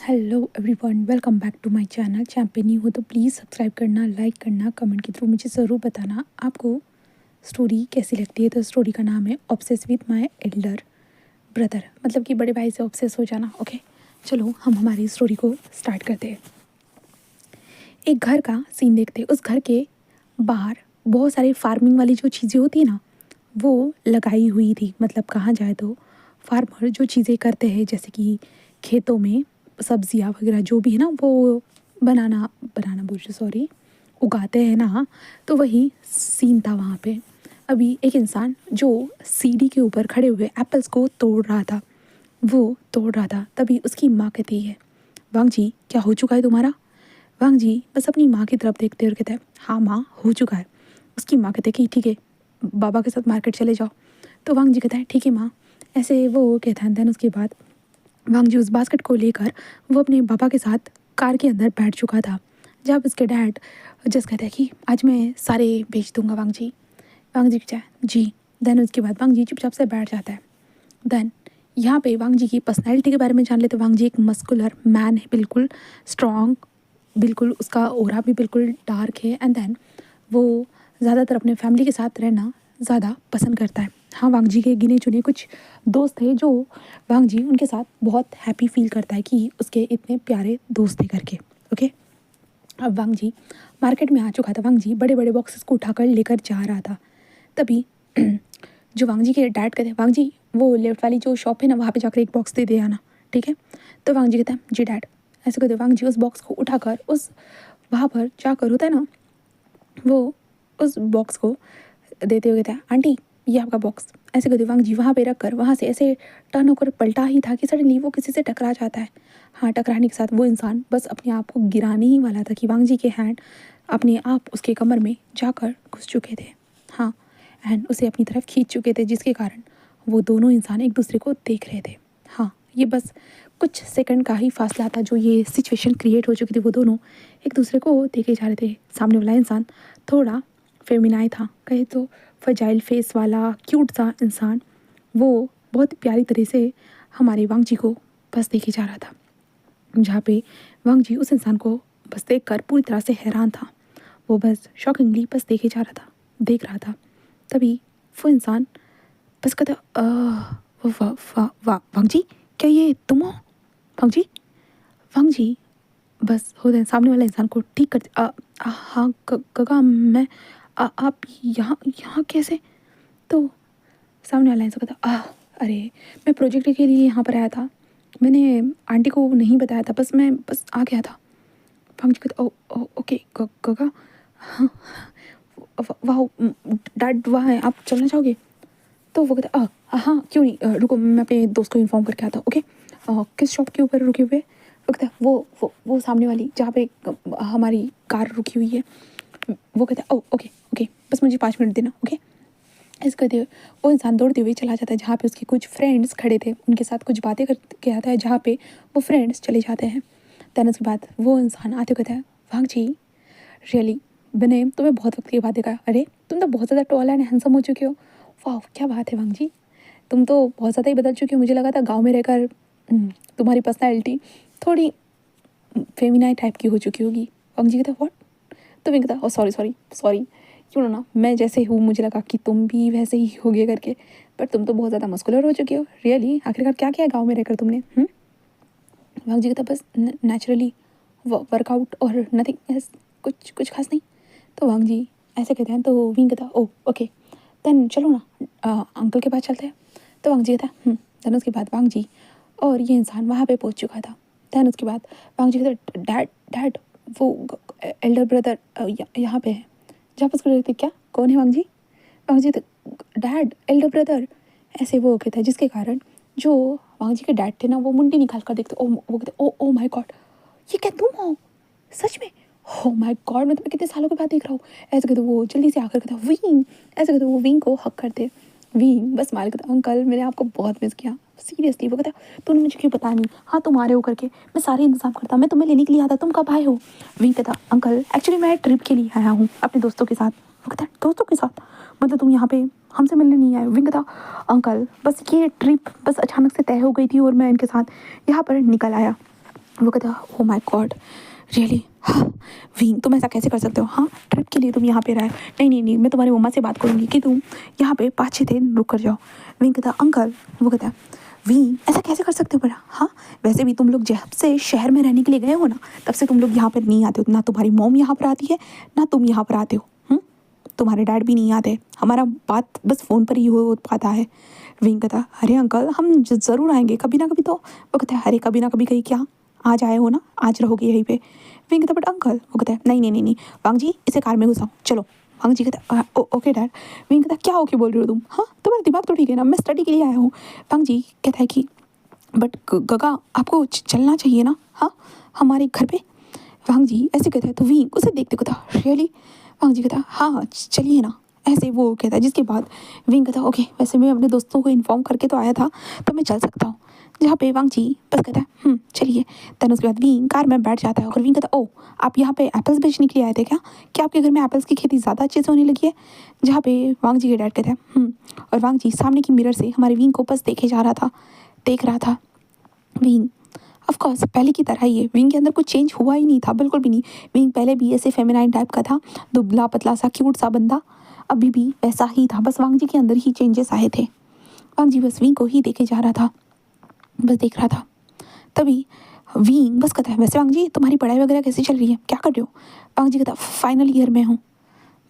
Hello everyone, welcome back to my channel. Champion नहीं हो तो प्लीज़ सब्सक्राइब करना, लाइक करना, कमेंट के थ्रू मुझे ज़रूर बताना आपको स्टोरी कैसी लगती है। तो स्टोरी का नाम है obsess with my Elder brother, मतलब कि बड़े भाई से ऑब्सेस हो जाना। ओके, चलो हम हमारी स्टोरी को स्टार्ट करते हैं। एक घर का सीन देखते हैं। उस घर के बाहर बहुत सारी फार्मिंग वाली जो चीज़ें होती है ना, वो लगाई हुई थी। मतलब कहाँ जाए तो फार्मर जो चीज़ें करते हैं, जैसे कि खेतों में सब्जियां वगैरह जो भी है ना, वो बनाना बनाना बोल रही सॉरी उगाते हैं ना, तो वही सीन था वहाँ पे। अभी एक इंसान जो सीढ़ी के ऊपर खड़े हुए एप्पल्स को तोड़ रहा था, वो तोड़ रहा था। तभी उसकी माँ कहती है, वांग जी क्या हो चुका है तुम्हारा? वांग जी बस अपनी माँ की तरफ देखते और कहते हैं, हाँ माँ हो चुका है। उसकी माँ कहते हैं कि ठीक है, बाबा के साथ मार्केट चले जाओ। तो वांग जी कहता है ठीक है माँ। ऐसे वो कहता है। देन उसके बाद वांग जी उस बास्केट को लेकर वो अपने पापा के साथ कार के अंदर बैठ चुका था। जब उसके डैड जस्ट कहते हैं कि आज मैं सारे बेच दूंगा वांग जी। वांग जी कहता है जी। देन उसके बाद वांग जी चुपचाप से बैठ जाता है। देन यहाँ पे वांग जी की पर्सनैलिटी के बारे में जान लेते। वांग जी एक मस्कुलर मैन है, बिल्कुल स्ट्रॉन्ग, बिल्कुल उसका ओरा भी बिल्कुल डार्क है। एंड देन वो ज़्यादातर अपने फैमिली के साथ रहना ज़्यादा पसंद करता है। हाँ, वांग जी के गिने चुने कुछ दोस्त थे जो वांग जी उनके साथ बहुत हैप्पी फील करता है कि उसके इतने प्यारे दोस्त थे करके। ओके, अब वांग जी मार्केट में आ चुका था। वांग जी बड़े बड़े बॉक्सेस को उठाकर लेकर जा रहा था। तभी जो वांग जी के डैड कहते हैं, वांग जी वो लेफ्ट वाली जो शॉप है ना, वहाँ पे जाकर एक बॉक्स दे दे आना, ठीक है? तो वांग जी कहता है जी डैड। ऐसे कहते वांग जी उस बॉक्स को उठाकर उस वहाँ पर जाकर होता है ना, वो उस बॉक्स को देते हुए कहता है आंटी ये आपका बॉक्स। ऐसे कहते वांग जी वहाँ पे रख कर वहाँ से ऐसे टर्न होकर पलटा ही था कि सडनली वो किसी से टकरा जाता है। हाँ, टकराने के साथ वो इंसान बस अपने आप को गिराने ही वाला था कि वांग जी के हैंड अपने आप उसके कमर में जाकर घुस चुके थे। हाँ, एंड उसे अपनी तरफ खींच चुके थे, जिसके कारण वो दोनों इंसान एक दूसरे को देख रहे थे। हाँ, ये बस कुछ सेकंड का ही फासला था जो ये सिचुएशन क्रिएट हो चुकी थी। वो दोनों एक दूसरे को देखे जा रहे थे। सामने वाला इंसान थोड़ा फेमिनाई था, कहे तो फजाइल फेस वाला क्यूट सा इंसान, वो बहुत प्यारी तरह से हमारे वांग जी को बस देखे जा रहा था। जहाँ पे वांग जी उस इंसान को बस देख कर पूरी तरह से हैरान था। वो बस शॉकिंगली बस देखे जा रहा था, देख रहा था। तभी वो इंसान बस कहता वाह वाह वाह वांग जी क्या ये तुम हो? वांग जी, वांग जी बस होते हैं सामने वाले इंसान को ठीक करते हाँ गगा मैं आप यहाँ यहाँ कैसे? तो सामने वाला इंसान कहता अरे मैं प्रोजेक्ट के लिए यहाँ पर आया था, मैंने आंटी को नहीं बताया था, बस मैं बस आ गया था। वांग जी कहता ओ ओके गगा, हाँ वाह डैड वहाँ है, आप चलना चाहोगे? तो वो कहता हाँ क्यों नहीं, रुको मैं अपने दोस्त को इन्फॉर्म करके आता। ओके, किस शॉप के ऊपर रुके हुए? वो कहता है वो सामने वाली जहाँ पे हमारी कार रुकी हुई है। वो कहता है ओ ओके ओके बस मुझे 5 मिनट देना। ओके, ऐसे कहते हुए वो इंसान दौड़ते हुए चला जाता है जहाँ पे उसके कुछ फ्रेंड्स खड़े थे, उनके साथ कुछ बातें करके आता है, जहाँ पे वो फ्रेंड्स चले जाते हैं। देन उसके बाद वो इंसान आते हुए कहता है वांग जी रियली मैंने तुम्हें बहुत वक्त के बाद देखा। अरे तुम तो बहुत ज़्यादा टॉल एंड हैंडसम हो चुके हो। वाह क्या बात है वांग जी, तुम तो बहुत ज़्यादा ही बदल चुके हो। मुझे लगा था गांव में रहकर तुम्हारी पर्सनैलिटी थोड़ी फेमिनाइन टाइप की हो चुकी होगी। वांग जी कहता व्हाट? तो मैं कहता ओ सॉरी सॉरी सॉरी, क्यों ना मैं जैसे हूँ मुझे लगा कि तुम भी वैसे ही होगे करके, पर तुम तो बहुत ज़्यादा मस्कुलर हो चुके हो। रियली आखिरकार क्या किया गाँव में रहकर तुमने? वांग जी कहता बस नेचुरली वर्कआउट और नथिंग एल्स, कुछ कुछ खास नहीं। तो वांग जी ऐसे कहते हैं। तो विंग कहता ओ ओके देन चलो ना अंकल के पास चलते हैं। तो वांग जी कहता देन उसके बाद वांग जी और ये इंसान वहाँ पे पहुँच चुका था। देन उसके बाद वांग जी कहता डैड डैड वो एल्डर ब्रदर यहाँ पे है। जब उसको कहते क्या कौन है वांग जी? वांग जी डैड एल्डर ब्रदर, ऐसे वो कहता है, जिसके कारण जो वांग जी के डैड थे ना, वो मुंडी निकाल कर देखते। ओ वो कहते ओ माय गॉड ये क्या तुम हो सच में? ओ माय गॉड मैं तुम्हें कितने सालों के बाद देख रहा हूँ। ऐसे कहते वो जल्दी से आकर कहता विंग, ऐसे कहते वो विंग को हक करते। विंग बस माल कहता अंकल मैंने आपको बहुत मिस किया सीरियसली। वो कहता तूने मुझे क्यों बताया नहीं? हाँ तुम आ रहे हो करके मैं सारे इंतजाम करता, मैं तुम्हें लेने के लिए आता, तुम कब आए हो? विंग कहता अंकल एक्चुअली मैं ट्रिप के लिए आया हूँ अपने दोस्तों के साथ। वो कहता दोस्तों के साथ मतलब तुम यहाँ पे हमसे मिलने नहीं आए? विंग कहता अंकल बस ये ट्रिप बस अचानक से तय हो गई थी और मैं इनके साथ यहाँ पर निकल आया। वो कहता ओ माय गॉड रियली, हाँ विंग तुम ऐसा कैसे कर सकते हो, हाँ ट्रिप के लिए तुम यहाँ पे रहे, नहीं नहीं नहीं मैं तुम्हारी मम्मा से बात करूँगी कि तुम यहाँ पे 5-6 दिन रुक कर जाओ। विंग कहता अंकल, वो कहता विंग ऐसा कैसे कर सकते हो बेटा, हाँ वैसे भी तुम लोग जब से शहर में रहने के लिए गए हो ना, तब से तुम लोग यहाँ पर नहीं आते हो, ना तुम्हारी मॉम यहाँ पर आती है ना तुम यहाँ पर आते हो, तुम्हारे डैड भी नहीं आते, हमारा बात बस फ़ोन पर ही हो पाता है। विंग कहता अरे अंकल हम ज़रूर आएंगे कभी ना कभी, तो वो कहता है अरे कभी ना कभी कहीं क्या, आज आए हो ना, आज रहोगे यहीं पे। विंग कहता बट अंकल, वो कहता है नहीं नहीं नहीं नहीं वांग जी इसे कार में घुसाओ चलो। वांग जी कहता ओके डैड। विंग कहता क्या ओके बोल रहे हो तुम, हाँ तुम्हारा दिमाग तो ठीक है ना, मैं स्टडी के लिए आया हूँ। वांग जी कहता है कि बट गगा आपको चलना चाहिए ना, हाँ हमारे घर पे। वांग जी ऐसे कहता है तो विंग उसे देखते कहता रियली। वांग जी कहता हाँ चलिए ना, ऐसे वो कहता है। जिसके बाद विंग कहता ओके वैसे मैं अपने दोस्तों को इन्फॉर्म करके तो आया था, तो मैं चल सकता हूँ। जहाँ पे वांग जी बस कहता है चलिए। तन उसके बाद विंग कार में बैठ जाता है और विंग कहता ओ आप यहाँ पे एप्पल्स बेचने के लिए आए थे क्या आपके घर में एप्पल्स की खेती ज़्यादा अच्छे से होने लगी है। जहाँ पे वांग जी के डैड कहते हैं और वांग जी सामने की मिरर से हमारे विंग को बस देख रहा था। विंग ऑफ कोर्स पहले की तरह ही है, विंग के अंदर कुछ चेंज हुआ ही नहीं था, बिल्कुल भी नहीं। विंग पहले भी ऐसे फेमिनाइन टाइप का था, दुबला पतला सा क्यूट सा बंदा, अभी भी वैसा ही था, बस वांग जी के अंदर ही चेंजेस आए थे। वांग जी बस विंग को ही देखे जा रहा था, बस देख रहा था। तभी विंग बस कहता है वैसे वांग जी तुम्हारी पढ़ाई वगैरह कैसी चल रही है, क्या कर रहे हो। वांग जी कहता फाइनल ईयर में हूँ।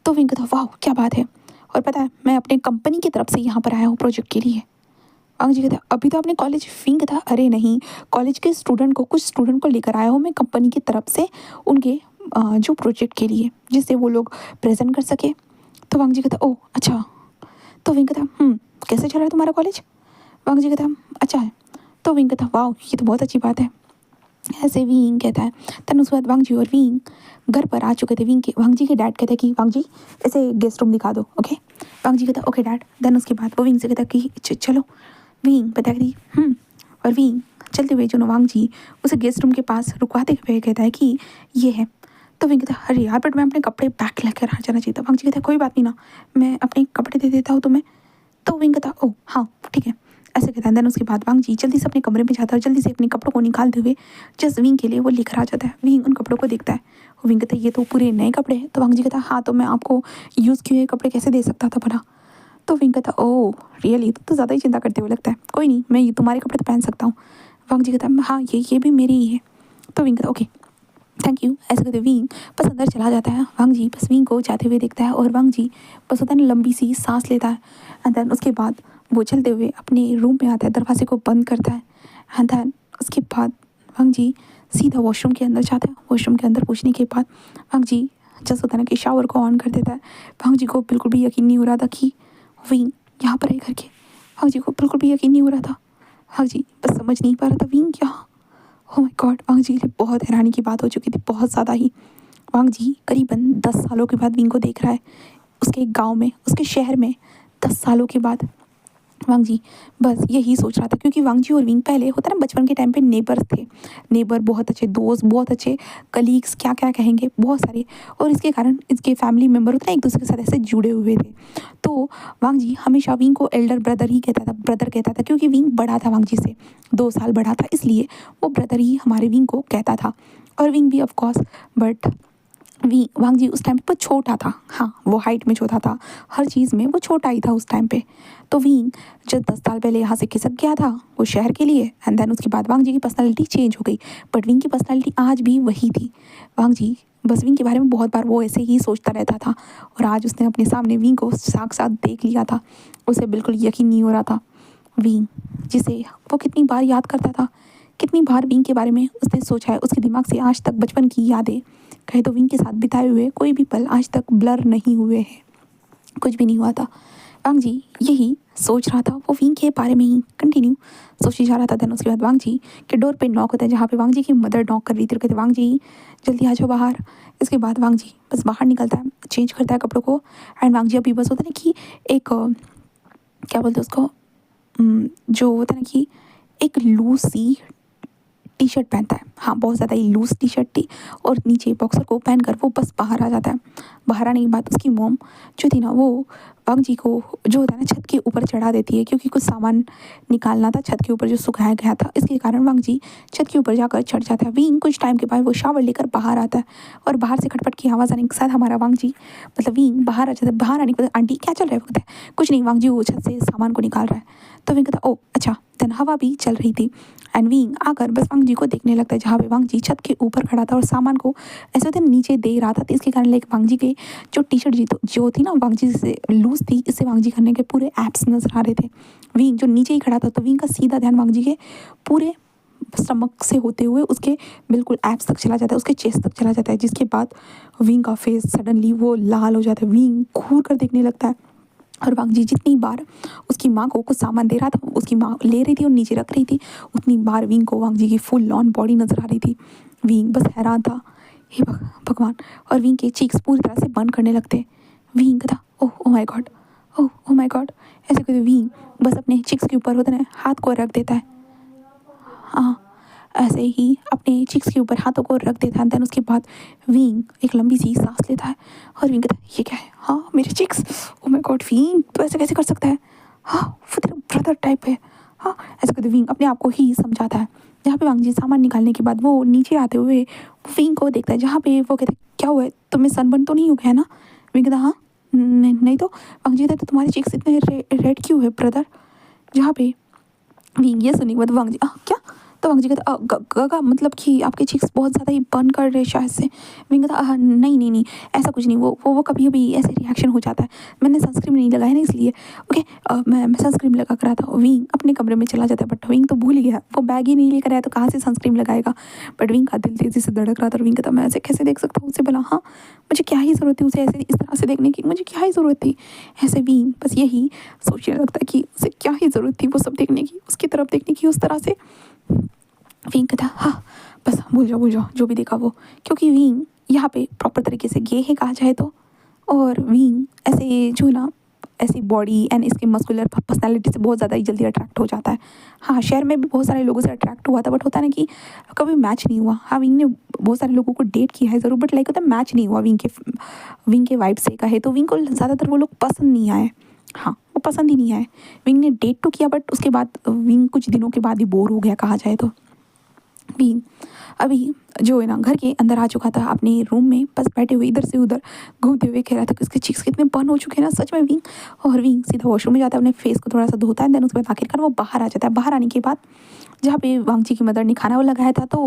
तो विंग कहता वाह क्या बात है, और पता है मैं अपने कंपनी की तरफ से यहाँ पर आया हूँ प्रोजेक्ट के लिए। वांग जी कहता अभी तो आपने कॉलेज। विंग कहता अरे नहीं, कॉलेज के कुछ स्टूडेंट को लेकर आया हूँ मैं कंपनी की तरफ से, उनके जो प्रोजेक्ट के लिए, जिससे वो लोग प्रेजेंट कर सके। तो वांग जी कहता ओ अच्छा। तो विंग कहता कैसे चल रहा है तुम्हारा कॉलेज। वांग जी कहता अच्छा है। तो विंग कहता वाह ये तो बहुत अच्छी बात है। ऐसे विंग कहता है। तन उसके बाद वांग जी और विंग घर पर आ चुके थे। वांग जी के डैड कहते हैं कि वांग जी ऐसे गेस्ट रूम दिखा दो, ओके। वांग जी कहता ओके डैड। देन उसके बाद वो विंग से कहता कि चलो। विंग बता रही और विंग चलते हुए जो वांग जी उसे गेस्ट रूम के पास रुकवाते हुए कहता है कि ये है। तो विंग कहता अरे यार बट मैं अपने कपड़े बैग लेकर आ जाना चाहिए था। वांग जी कहता कोई बात नहीं ना, मैं अपने कपड़े दे देता हूँ तुम्हें। तो विंग कहता ओ हाँ ठीक है, ऐसे कहता है। देन उसके बाद वांग जी जल्दी से अपने कमरे में जाता है और जल्दी से अपने कपड़ों को निकालते हुए जस्ट विंग के लिए वो लेकर आ जाता है। विंग उन कपड़ों को देखता है, वो विंग कहता है ये तो पूरे नए कपड़े हैं। तो वांग जी कहता हाँ तो मैं आपको यूज़ किए हुए कपड़े कैसे दे सकता था भला। तो विंग कहता ओ रियली तो ज़्यादा ही चिंता करते हुए लगता है, कोई नहीं मैं ये तुम्हारे कपड़े तो पहन सकता हूँ। वांग जी कहता हाँ ये भी मेरी ही है। तो विंग कहता ओके थैंक यू। ऐसे कहते विंग बस अंदर चला जाता है। वांग जी बस विंग को जाते हुए देखता है और वांग जी बस होता है ना लंबी सी सांस लेता है। एंड देन उसके बाद वो चलते हुए अपने रूम में आता है, दरवाजे को बंद करता है। एंड देन उसके बाद वांग जी सीधा वॉशरूम के अंदर जाता है। वॉशरूम के अंदर पहुँचने के बाद वांग जी जस्ट होता है ना कि शावर को ऑन कर देता है। वांग जी को बिल्कुल भी यकीन नहीं हो रहा था कि विंग यहाँ पर है करके। वांग जी को बिल्कुल भी यकीन नहीं हो रहा था। वांग जी बस समझ नहीं पा रहा था विंग यहाँ। ओह माय गॉड, वांग जी के लिए बहुत हैरानी की बात हो चुकी थी, बहुत ज़्यादा ही। वांग जी करीबन 10 सालों के बाद विंग को देख रहा है, उसके गांव में, उसके शहर में 10 सालों के बाद। वांग जी बस यही सोच रहा था, क्योंकि वांग जी और विंग पहले होता है ना बचपन के टाइम पे नेबर थे। नेबर, बहुत अच्छे दोस्त, बहुत अच्छे कलीग्स, क्या क्या कहेंगे, बहुत सारे। और इसके कारण इसके फैमिली मेम्बर होते ना एक दूसरे के साथ ऐसे जुड़े हुए थे। तो वांग जी हमेशा विंग को एल्डर ब्रदर ही कहता था, ब्रदर कहता था, क्योंकि विंग बड़ा था वांग जी से, 2 साल बड़ा था, इसलिए वो ब्रदर ही हमारे विंग को कहता था। और विंग भी ऑफकोर्स, बट वांग जी उस टाइम पे छोटा था, हाँ वो हाइट में छोटा था, हर चीज़ में वो छोटा ही था उस टाइम पे। तो विंग जब 10 साल पहले यहाँ से खिसक गया था वो शहर के लिए, एंड देन उसके बाद वांग जी की पर्सनालिटी चेंज हो गई, बट विंग की पर्सनालिटी आज भी वही थी। वांग जी बस विंग के बारे में बहुत बार वो ऐसे ही सोचता रहता था, और आज उसने अपने सामने विंग को साक्षात देख लिया था, उसे बिल्कुल यकीन नहीं हो रहा था। विंग जिसे वो कितनी बार याद करता था, कितनी बार विंग के बारे में उसने सोचा है, उसके दिमाग से आज तक बचपन की यादें, कहे तो विंग के साथ बिताए हुए कोई भी पल आज तक ब्लर नहीं हुए हैं, कुछ भी नहीं हुआ था। वांग जी यही सोच रहा था, वो विंग के बारे में ही कंटिन्यू सोची जा रहा था। देन उसके बाद वांग जी के डोर पे नॉक होता है, जहाँ पे वांग जी की मदर नॉक कर रही थी, कहते वांग जी जल्दी आ जाओ बाहर। इसके बाद वांग जी बस बाहर निकलता है, चेंज करता है कपड़ों को, एंड वांग जी अभी बस होता है ना कि एक क्या बोलते हैं उसको, जो होता है ना कि एक लूज सी टी शर्ट पहनता है, हाँ, बहुत ज़्यादा ही लूज़ टी शर्ट थी और नीचे बॉक्सर को पहनकर वो बस बाहर आ जाता है। बाहर आने के बाद उसकी मॉम जो थी ना, वो वांग जी को जो होता है ना छत के ऊपर चढ़ा देती है, क्योंकि कुछ सामान निकालना था छत के ऊपर जो सुखाया गया था, इसके कारण वांग जी छत के ऊपर जाकर चढ़ जाता है। विंग कुछ टाइम के बाद वो शावर लेकर बाहर आता है और बाहर से खटपट की आवाज़ आने के साथ हमारा वांग जी मतलब विंग बाहर आ जाता है। बाहर आने के बाद आंटी क्या चल रहा है, वो कहता है कुछ नहीं, वांग जी वो छत से सामान को निकाल रहा है। तो विंग कहता ओ अच्छा। देन हवा भी चल रही थी एंड विंग आकर बस वांग जी को देखने लगता है, जहाँ पे वांग जी छत के ऊपर खड़ा था और सामान को ऐसे होते नीचे दे रहा था। तो इसके कारण लाइक वांग जी के जो टी शर्ट जी तो जो थी ना वांग जी से लूज थी, इससे वांग जी करने के पूरे एप्स नजर आ रहे थे। विंग जो नीचे ही खड़ा था, तो विंग का सीधा ध्यान वांग जी के पूरे स्टमक से होते हुए उसके बिल्कुल एप्स तक चला जाता है, उसके चेस्ट तक चला जाता है, जिसके बाद विंग का फेस सडनली वो लाल हो जाता है। विंग घूर कर देखने लगता है और वांग जी जितनी बार उसकी माँ को कुछ सामान दे रहा था, उसकी माँ ले रही थी और नीचे रख रही थी, उतनी बार विंग को वांग जी की फुल लॉन बॉडी नजर आ रही थी। विंग बस हैरान था, हे भगवान। और विंग के चीक्स पूरी तरह से बंद करने लगते। विंग था oh oh my god, oh oh my god, ऐसे करके विंग बस अपने चिक्स के ऊपर होता है हाथ को रख देता है। हाँ, ऐसे ही अपने चिक्स के ऊपर हाथों को रख देता है। देन उसके बाद विंग एक लंबी सी सांस लेता है और विंग कहता है ये क्या है, हाँ मेरे chicks, oh my god Wing तो ऐसे कैसे कर सकता है, हाँ वो तेरा ब्रदर टाइप है। हाँ, ऐसे करके विंग अपने आप को ही समझाता है। जहाँ पे वांग जी सामान निकालने के बाद वो नीचे आते हुए विंग को देखता है, जहाँ पे वो कहता है क्या हुआ है, तुम्हें सनबर्न तो नहीं हो गया है ना। विंग कहता हाँ नहीं तो। वांग जी कहता तो तुम्हारे चिक्स इतने रेड क्यों है ब्रदर। जहाँ पे विंग ये सुनने के बाद वांग जी क्या, तो वांग जी कहता गगा मतलब कि आपके चिक्स बहुत ज़्यादा ही बर्न कर रहे शायद से। विंग कहता नहीं नहीं नहीं ऐसा कुछ नहीं, वो कभी कभी ऐसे रिएक्शन हो जाता है, मैंने सनस्क्रीन नहीं लगाया ना इसलिए। ओके मैं सनस्क्रीन लगा कर आता हूँ। विंग अपने कमरे में चला जाता है, बट विंग तो भूल ही गया, वो बैग ही नहीं लेकर आया तो कहाँ से सनस्क्रीन लगाएगा। बट विंग का दिल तेज़ी से धड़क रहा था और विंग कहता मैं ऐसे कैसे देख सकता हूँ उसे, भला हाँ मुझे क्या ही ज़रूरत थी उसे ऐसे इस तरह से देखने की, मुझे क्या ही ज़रूरत थी। ऐसे विंग बस यही सोचने लगता है कि उसे क्या ही ज़रूरत थी वो सब देखने की, उसकी तरफ देखने की उस तरह से। विंग कहता हाँ बस भूल जाओ जो भी देखा वो, क्योंकि विंग यहाँ पे प्रॉपर तरीके से गे है कहा जाए तो। और विंग ऐसे जो ना ऐसी बॉडी एंड इसके मस्कुलर पर्सनालिटी से बहुत ज़्यादा ही जल्दी अट्रैक्ट हो जाता है। हाँ, शहर में भी बहुत सारे लोगों से अट्रैक्ट हुआ था, बट होता है ना कि कभी मैच नहीं हुआ। हाँ, विंग ने बहुत सारे लोगों को डेट किया है ज़रूर, बट लाइक होता है मैच नहीं हुआ विंग के वाइब से कहे तो। विंग को ज़्यादातर वो लोग पसंद नहीं आए, हाँ वो पसंद ही नहीं आए। विंग ने डेट तो किया, बट उसके बाद विंग कुछ दिनों के बाद ही बोर हो गया कहा जाए तो। विंग अभी जो है ना घर के अंदर आ चुका था, अपने रूम में बस बैठे हुए इधर से उधर घूमते हुए कह रहा था कि उसके चिक्स कितने बर्न हो चुके हैं ना सच में विंग। और विंग सीधा वॉशरूम में जाता है, अपने फेस को थोड़ा सा धोता है, देन उसके बाद आखिरकार वो बाहर आ जाता है। बाहर आने के बाद जहाँ पे वांग जी की मदर ने खाना वो लगाया था, तो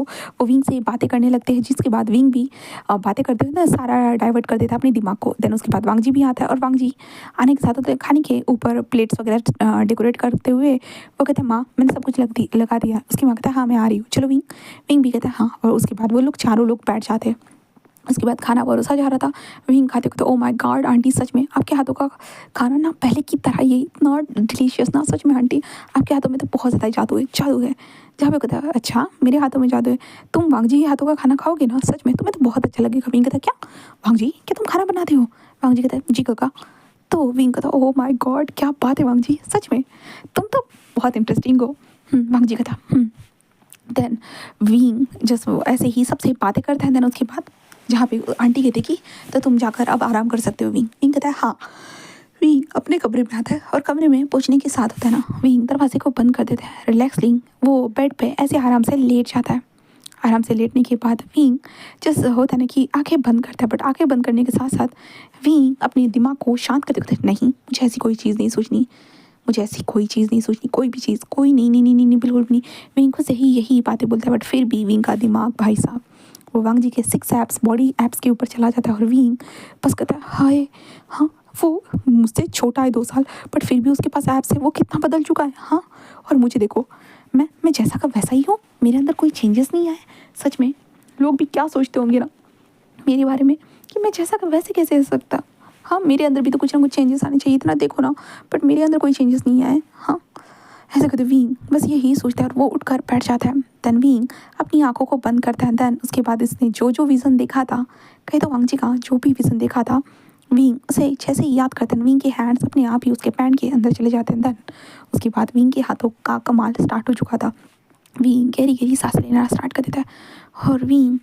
वो विंग से बातें करने लगते हैं, जिसके बाद विंग भी बातें करते हुए ना सारा डाइवर्ट कर देता है अपने दिमाग को। देन उसके बाद वांग जी भी आता है और वांग जी आने के साथ खाने के ऊपर प्लेट्स वगैरह डेकोरेट करते हुए वो कहते हैं माँ मैंने सब कुछ लगा दिया। उसकी माँ कहता है हाँ मैं आ रही हूँ चलो विंग। विंग भी कहता है हाँ, और उसके बाद वो लोग चारों लोग बैठ जाते हैं। उसके बाद खाना परोसा जा रहा था, विंग खाते को तो ओ माय गॉड आंटी सच में आपके हाथों का खाना ना पहले की तरह ये इतना डिलीशियस ना, सच में आंटी आपके हाथों में तो बहुत ज़्यादा जादू है। जहाँ पे कहता है अच्छा मेरे हाथों में जादू है, तुम वांग जी के हाथों का खाना खाओगे ना सच में तुम्हें तो बहुत अच्छा लगेगा। विंग कहता क्या वांग जी क्या तुम खाना बनाते हो। वांग जी कहता है जी काका। तो विंग कहता ओ माय गॉड क्या बात है वांग जी सच में तुम तो बहुत इंटरेस्टिंग हो। वांग जी कहता देन विंग जस्ट ऐसे ही सबसे बातें करता है। देन उसके बाद जहाँ पे आंटी कहते कि तो तुम जाकर अब आराम कर सकते हो। विंग विंग कहता है हाँ। विंग अपने कमरे में आता है और कमरे में पहुँचने के साथ होता है ना विंग दरवाजे को बंद कर देता है। रिलैक्सलिंग वो बेड पे ऐसे आराम से लेट जाता है। आराम से लेटने के बाद विंग जस्ट होता है ना कि आंखें बंद करता है, बट आंखें बंद करने के साथ साथ विंग अपने दिमाग को शांत करते कहते नहीं मुझे ऐसी कोई चीज़ नहीं सोचनी, मुझे ऐसी कोई चीज़ नहीं सोचनी, कोई भी चीज़ कोई नहीं नहीं नहीं नहीं, नहीं बिल्कुल भी नहीं। विंग खुद से ही यही बातें बोलता है, बट फिर भी विंग का दिमाग भाई साहब वो वांग जी के 6 एप्स बॉडी एप्स के ऊपर चला जाता है। और विंग बस कहता है हाय हाँ वो मुझसे छोटा है 2 साल, बट फिर भी उसके पास ऐप्स है, वो कितना बदल चुका है। हाँ, और मुझे देखो मैं जैसा का वैसा ही हूँ, मेरे अंदर कोई चेंजेस नहीं आए। सच में लोग भी क्या सोचते होंगे ना मेरे बारे में कि मैं जैसा का वैसे कैसे हो सकता। हाँ, मेरे अंदर भी तो कुछ ना कुछ चेंजेस आने चाहिए, इतना देखो ना, बट मेरे अंदर कोई चेंजेस नहीं आए। हाँ, ऐसा कहते विंग बस यही सोचता है और वो उठकर बैठ जाता है। देन विंग अपनी आंखों को बंद करता है। देन उसके बाद इसने जो जो विज़न देखा था, कहे तो वांग जी का जो भी विज़न देखा था, विंग उसे जैसे ही याद करते हैं, विंग के हैंड्स अपने आप ही उसके पैंट के अंदर चले जाते हैं। देन उसके बाद विंग के हाथों का कमाल स्टार्ट हो चुका था। विंग गहरी गहरी सांस लेना स्टार्ट कर देता है। और विंग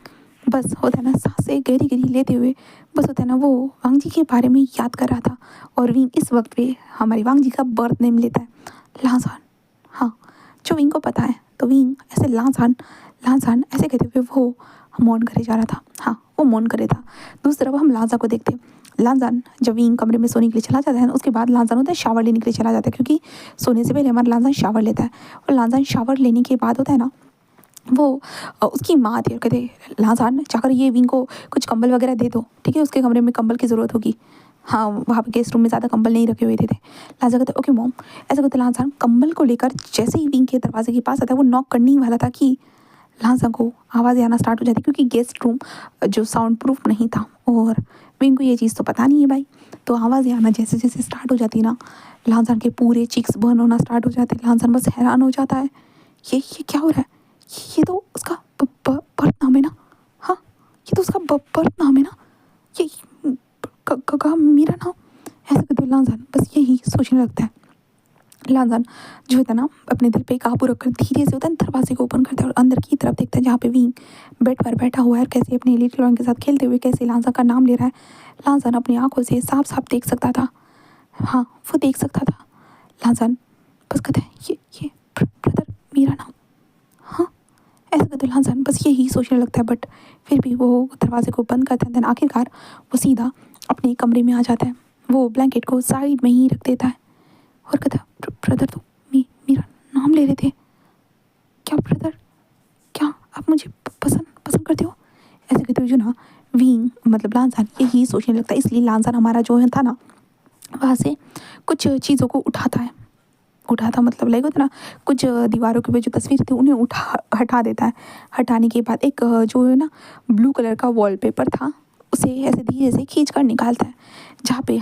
बस होता है ना सांसें गहरी गहरी लेते हुए बस होता है ना वो वांग जी के बारे में याद कर रहा था। और विंग इस वक्त पे हमारे वांग जी का बर्थ नेम लेता है, लांसान। हाँ, जो विंग को पता है तो विंग ऐसे लांसान लांसान ऐसे कहते हुए वो मौन करे जा रहा था। हाँ, वो मौन करे था। दूसरी तरफ हम लांजा को देखते। लांजान जब विंग कमरे में सोने के लिए चला जाता है ना, उसके बाद लांजान होता है शावर लेने के लिए चला जाता है, क्योंकि सोने से पहले हमारा लांजान शावर लेता है। और लांजान शावर लेने के बाद होता है ना वो उसकी माँ आती है और कहते लांजान जाकर ये विंग को कुछ कंबल वगैरह दे दो, ठीक है, उसके कमरे में कंबल की ज़रूरत होगी। हाँ, वहाँ पे गेस्ट रूम में ज़्यादा कंबल नहीं रखे हुए थे। लांजा कहते ओके मॉम। ऐसा कहते लांजान कंबल को लेकर जैसे ही विंग के दरवाजे के पास आता है, वो नॉक करने ही वाला था कि लांजा को आवाज़ें आना स्टार्ट हो जाती, क्योंकि गेस्ट रूम जो साउंड प्रूफ नहीं था और विंग को ये चीज़ तो पता नहीं है भाई। तो आवाज़ें आना जैसे जैसे स्टार्ट हो जाती ना, लांजान के पूरे चिक्स बर्न होना स्टार्ट हो जाते। लांजान बस हैरान हो जाता है, ये क्या हो रहा है? ये तो उसका बर्थ नाम है ना। हाँ, ये तो उसका बर्थ नाम है ना। ये मेरा नाम। ऐसा करते हुए लांजान बस यही सोचने लगता है। लांजान जो होता है ना अपने दिल पे काबू रखकर धीरे से होता है दरवाजे को ओपन करता है और अंदर की तरफ देखता है, जहाँ पे विंग बेड पर बैठा हुआ है और कैसे अपने लिटिल वन के साथ खेलते हुए कैसे लांजा का नाम ले रहा है। लांजान अपनी आंखों से साफ साफ देख सकता था। हाँ, वो देख सकता था। लांजान बस कहता है ये ब्रदर मेरा नाम। हाँ, ऐसा कहते लांजान बस यही सोचने लगता है, बट फिर भी वो दरवाजे को बंद करता है। देन आखिरकार वो सीधा अपने कमरे में आ जाता है। वो ब्लैंकेट को साइड में ही रख देता है और कहता ब्रदर तो मेरा नाम ले रहे थे क्या ब्रदर? क्या आप मुझे पसंद पसंद करते हो? ऐसे कहते हुए जो ना विंग मतलब लांजान यही सोचने लगता है। इसलिए लांजान हमारा जो है था ना, वहाँ से कुछ चीज़ों को उठाता मतलब लाइक होता ना, कुछ दीवारों के ऊपर जो तस्वीर थी उन्हें हटा देता है। हटाने के बाद एक जो है ना ब्लू कलर का वॉलपेपर था, उसे ऐसे धीरे से खींच कर निकालता है, जहाँ पे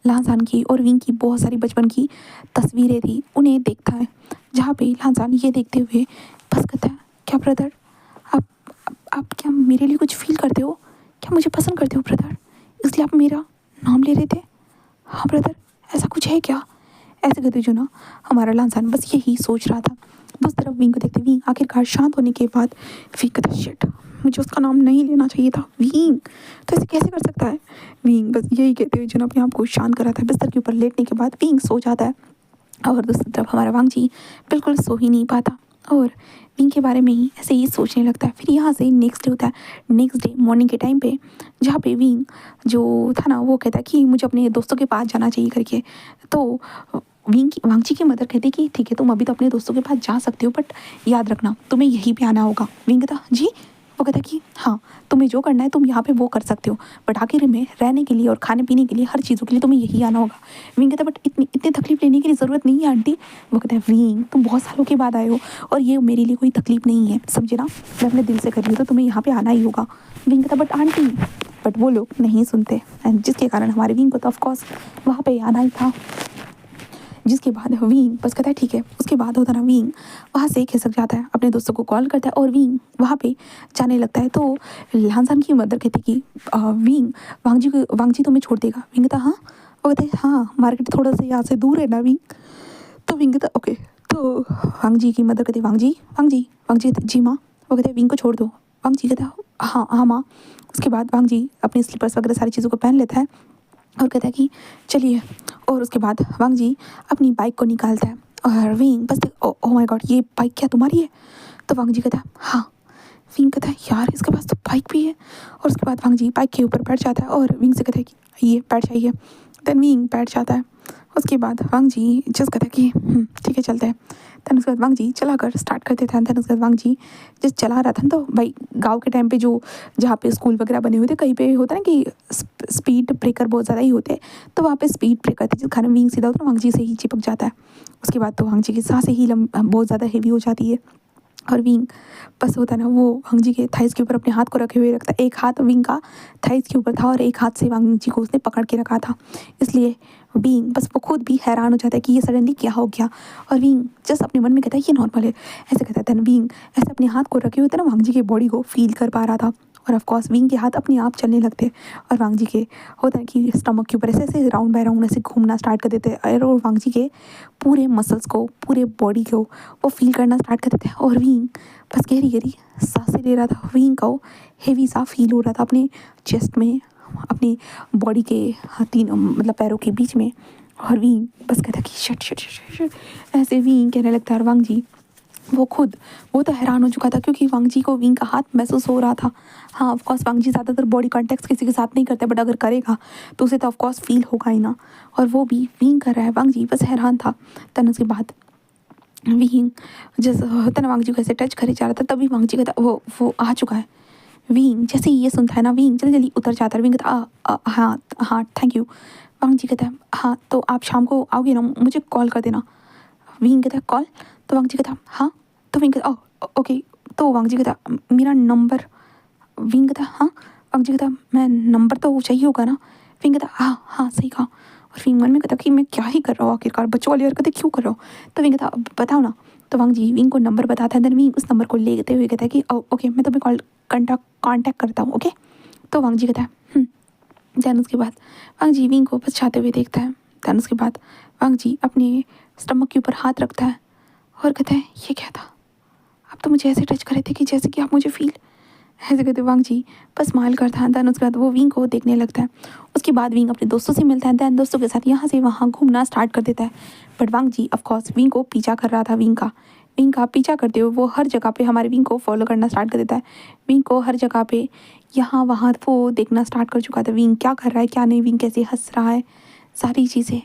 लांजान की और विंग की बहुत सारी बचपन की तस्वीरें थी उन्हें देखता है। जहाँ पे लांजान ये देखते हुए बस कहता है क्या ब्रदर आप क्या मेरे लिए कुछ फील करते हो? क्या मुझे पसंद करते हो ब्रदर? इसलिए आप मेरा नाम ले रहे थे? हाँ ब्रदर, ऐसा कुछ है क्या? ऐसे कहते जो ना हमारा लांजान बस यही सोच रहा था। बस तरफ विंग को देखते विंग आखिरकार शांत होने के बाद विंग कहता शिट, मुझे उसका नाम नहीं लेना चाहिए था। विंग तो ऐसे कैसे कर सकता है? विंग बस यही कहते हुए जो ना अपने आप को शांत कराता है। बिस्तर के ऊपर लेटने के बाद विंग सो जाता है। और दूसरी तरफ हमारा वांग जी बिल्कुल सो ही नहीं पाता और विंग के बारे में ही ऐसे ही सोचने लगता है। फिर यहाँ से नेक्स्ट डे होता है। नेक्स्ट डे मॉर्निंग के टाइम पे जहाँ पे विंग जो था ना वो कहता है कि मुझे अपने दोस्तों के पास जाना चाहिए करके। तो वांग जी की मदर कहती कि ठीक है तुम अभी तो अपने दोस्तों के पास जा सकते हो, बट याद रखना तुम्हें यहीं पे आना होगा। विंग कहता जी, वो कहता कि हाँ तुम्हें जो करना है तुम यहाँ पे वो कर सकते हो, बट आखिर में रहने के लिए और खाने पीने के लिए हर चीज़ों के लिए तुम्हें यही आना होगा। विंग कहता बट इतनी तकलीफ लेने की ज़रूरत नहीं है आंटी। वो कहता है विंग तुम बहुत सालों के बाद आए हो और ये मेरे लिए कोई तकलीफ नहीं है, समझे ना, मैं अपने दिल से कर रही हूँ तो तुम्हें यहाँ पे आना ही होगा। विंग कहता बट आंटी, बट वो लोग नहीं सुनते एंड जिसके कारण हमारे विंग को तो ऑफकोर्स वहाँ पे आना ही था। जिसके बाद विंग बस कहता है ठीक है। उसके बाद होता ना विंग वहाँ से खिसक जाता है, अपने दोस्तों को कॉल करता है और विंग वहाँ पे जाने लगता है। तो लांजान की मदर कहती कि विंग वांग जी तुम्हें छोड़ देगा। विंग कहता हाँ। वो कहते हाँ मार्केट थोड़ा सा यहाँ से दूर है ना विंग। तो विंग कहता ओके। तो वांग जी की मदर कहती वांग जी जी माँ। वो कहते विंग को छोड़ दो। वांग जी कहता हाँ हाँ माँ। उसके बाद वांग जी अपने स्लीपर्स वगैरह सारी चीज़ों को पहन लेता है और कहता है कि चलिए। और उसके बाद वांग जी अपनी बाइक को निकालता है और विंग बस ओ माय गॉड ये बाइक क्या तुम्हारी है? तो वांग जी कहता है हाँ। विंग कहता है यार इसके पास तो बाइक भी है। और उसके बाद वांग जी बाइक के ऊपर बैठ जाता है और विंग से कहता है कि ये बैठ जाइए। देन विंग बैठ जाता है। उसके बाद वांग जी जस्ट कहता है कि ठीक है चलते हैं। देन उसके बाद वांग जी चला कर स्टार्ट करते थे। देन उसके बाद वांग जी जस्ट चला रहा था तो भाई गांव के टाइम पे जो जहाँ पे स्कूल वगैरह बने हुए थे कहीं पे होता है ना कि स्पीड ब्रेकर बहुत ज़्यादा ही होते, तो वहाँ पे स्पीड ब्रेकर थी जिस कारण विंग सीधा होता है वांग जी से ही चिपक जाता है। उसके बाद तो वांग जी की सांसें ही बहुत ज़्यादा हेवी हो जाती है और विंग बस होता है ना वो वांग जी के थाइस के ऊपर अपने हाथ को रखे हुए रखता है। एक हाथ विंग का थाइस के ऊपर था और एक हाथ से वांग जी को उसने पकड़ के रखा था। इसलिए विंग बस वो खुद भी हैरान हो जाता है कि ये सडनली क्या हो गया। और विंग जस्ट अपने मन में कहता है ये नॉर्मल है। ऐसे कहता है विंग ऐसे अपने हाथ को रखे हुए थे ना वांग जी के बॉडी को फील कर पा रहा था और ऑफ कोर्स विंग के हाथ अपने आप चलने लगते हैं और वांग जी के होता है कि स्टमक के ऊपर ऐसे ऐसे राउंड बाय राउंड ऐसे घूमना स्टार्ट कर देते हैं और वांग जी के पूरे मसल्स को, पूरे बॉडी को वो फील करना स्टार्ट कर देते हैं। और विंग बस गहरी गहरी सांसें ले रहा था। विंग को हेवी सा फील हो रहा था अपने चेस्ट में, अपनी बॉडी के तीन मतलब पैरों के बीच में। और विंग बस कहता कि शट शट शट शट ऐसे विंग कहने लगता है। और वांग जी वो तो हैरान हो चुका था क्योंकि वांग जी को विंग का हाथ महसूस हो रहा था। हाँ ऑफकोर्स वांग जी ज़्यादातर बॉडी कॉन्टैक्ट किसी के साथ नहीं करते, बट अगर करेगा तो उसे तो ऑफकोर्स फील होगा ही ना। और वो भी विंग कर रहा है। वांग जी बस हैरान था। तन उसके बाद विंग जैसे होता ना वांग जी को ऐसे टच करे जा रहा था, तभी वांग जी कहता वो आ चुका है। विंग जैसे ही ये सुनता है ना, विंग जल्दी जल्दी उतर जाता है। विंग कहता हाँ हाँ थैंक यू। वांग जी कहता है हाँ तो आप शाम को आओगे ना, मुझे कॉल कर देना। विंग कहता है कॉल? तो वांग जी कहता हाँ। तो विंग कहता ओके। तो वांग जी कहता मेरा नंबर? विंग कहता हाँ। वांग जी कहता मैं नंबर तो चाहिए होगा ना? विंग कहता हाँ हाँ सही कहा। और विंग मन में कहता कि मैं क्या ही कर रहा हूँ आखिरकार, बच्चों वाली हरकतें क्यों कर रहा हूँ। तो विंग कहता बताओ ना। तो वांग जी विंग को नंबर बताता है। देन विंग उस नंबर को लेते हुए कहता है कि ओके मैं तुम्हें कॉल कॉन्टैक्ट करता हूँ ओके। तो वांग जी कहता है दैन उसके बाद वांग जी विंग को पछाते हुए देखता है। दैन उसके बाद वांग जी अपने स्टमक के ऊपर हाथ रखता है और कहता है ये क्या था? आप तो मुझे ऐसे टच कर रहे थे कि जैसे कि आप मुझे फील, ऐसे कहते वांग जी बस स्माइल करता है। दैन उसके बाद वो विंग को देखने लगता है। उसके बाद विंग अपने दोस्तों से मिलता है। दैन दोस्तों के साथ यहाँ से वहाँ घूमना स्टार्ट कर देता है। But Wang Ji of course Wing को पीछा कर रहा था। विंग का पीछा करते हुए वो हर जगह पे हमारे विंग को फॉलो करना स्टार्ट कर देता है। विंग को हर जगह पे यहाँ वहाँ वो देखना स्टार्ट कर चुका था। विंग क्या कर रहा है क्या नहीं, विंग कैसे हंस रहा है, सारी चीज़ें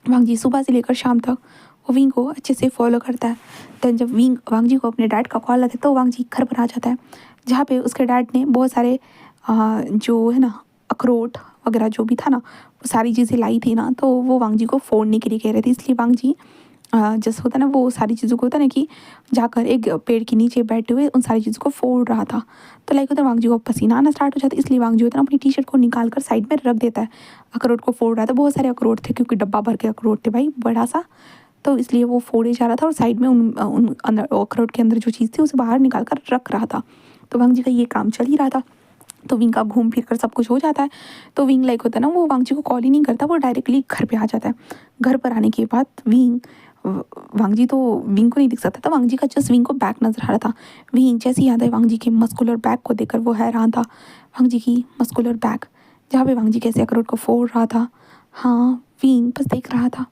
वांग जी सुबह से लेकर शाम तक वो विंग को अच्छे से फॉलो करता है। देन जब वांग जी को अपने डैड का कॉल आता है तो वांग जी घर पर आ जाता है, जहाँ पे उसके डैड ने बहुत सारे जो है ना अखरोट वगैरह जो भी था ना वो सारी चीज़ें लाई थी ना, तो वो वांग जी को फोड़ने के लिए कह रहे थे। इसलिए वांग जी जैसे होता है ना वो सारी चीज़ों को होता है ना कि जाकर एक पेड़ के नीचे बैठे हुए उन सारी चीज़ों को फोड़ रहा था। तो लाइक होता है वांग जी को पसीना आना स्टार्ट हो जाता है, इसलिए वांग जी होता है ना अपनी टी शर्ट को निकाल कर साइड में रख देता है। अखरोट को फोड़ रहा था, बहुत सारे अखरोट थे क्योंकि डब्बा भर के अखरोट थे भाई बड़ा सा, तो इसलिए वो फोड़े जा रहा था और साइड में उन अंदर अखरोट के अंदर जो चीज़ थी उसे बाहर निकाल कर रख रहा था। तो वांग जी का ये काम चल ही रहा था। तो विंग का घूम फिर कर सब कुछ हो जाता है। तो विंग लाइक होता है ना वो वांग जी को कॉल ही नहीं करता, वो डायरेक्टली घर पे आ जाता है। घर पर आने के बाद वांग जी तो विंग को नहीं दिख सकता था, वांग जी का जस्ट विंग को बैक नजर आ रहा था। विंग जैसे ही आता है वांग जी के मस्कुलर बैक को देखकर वो हैरान था। वांग जी की मस्कुलर बैक जहाँ पे वांग जी कैसे अखरोट को फोड़ रहा था, हाँ विंग बस देख रहा था।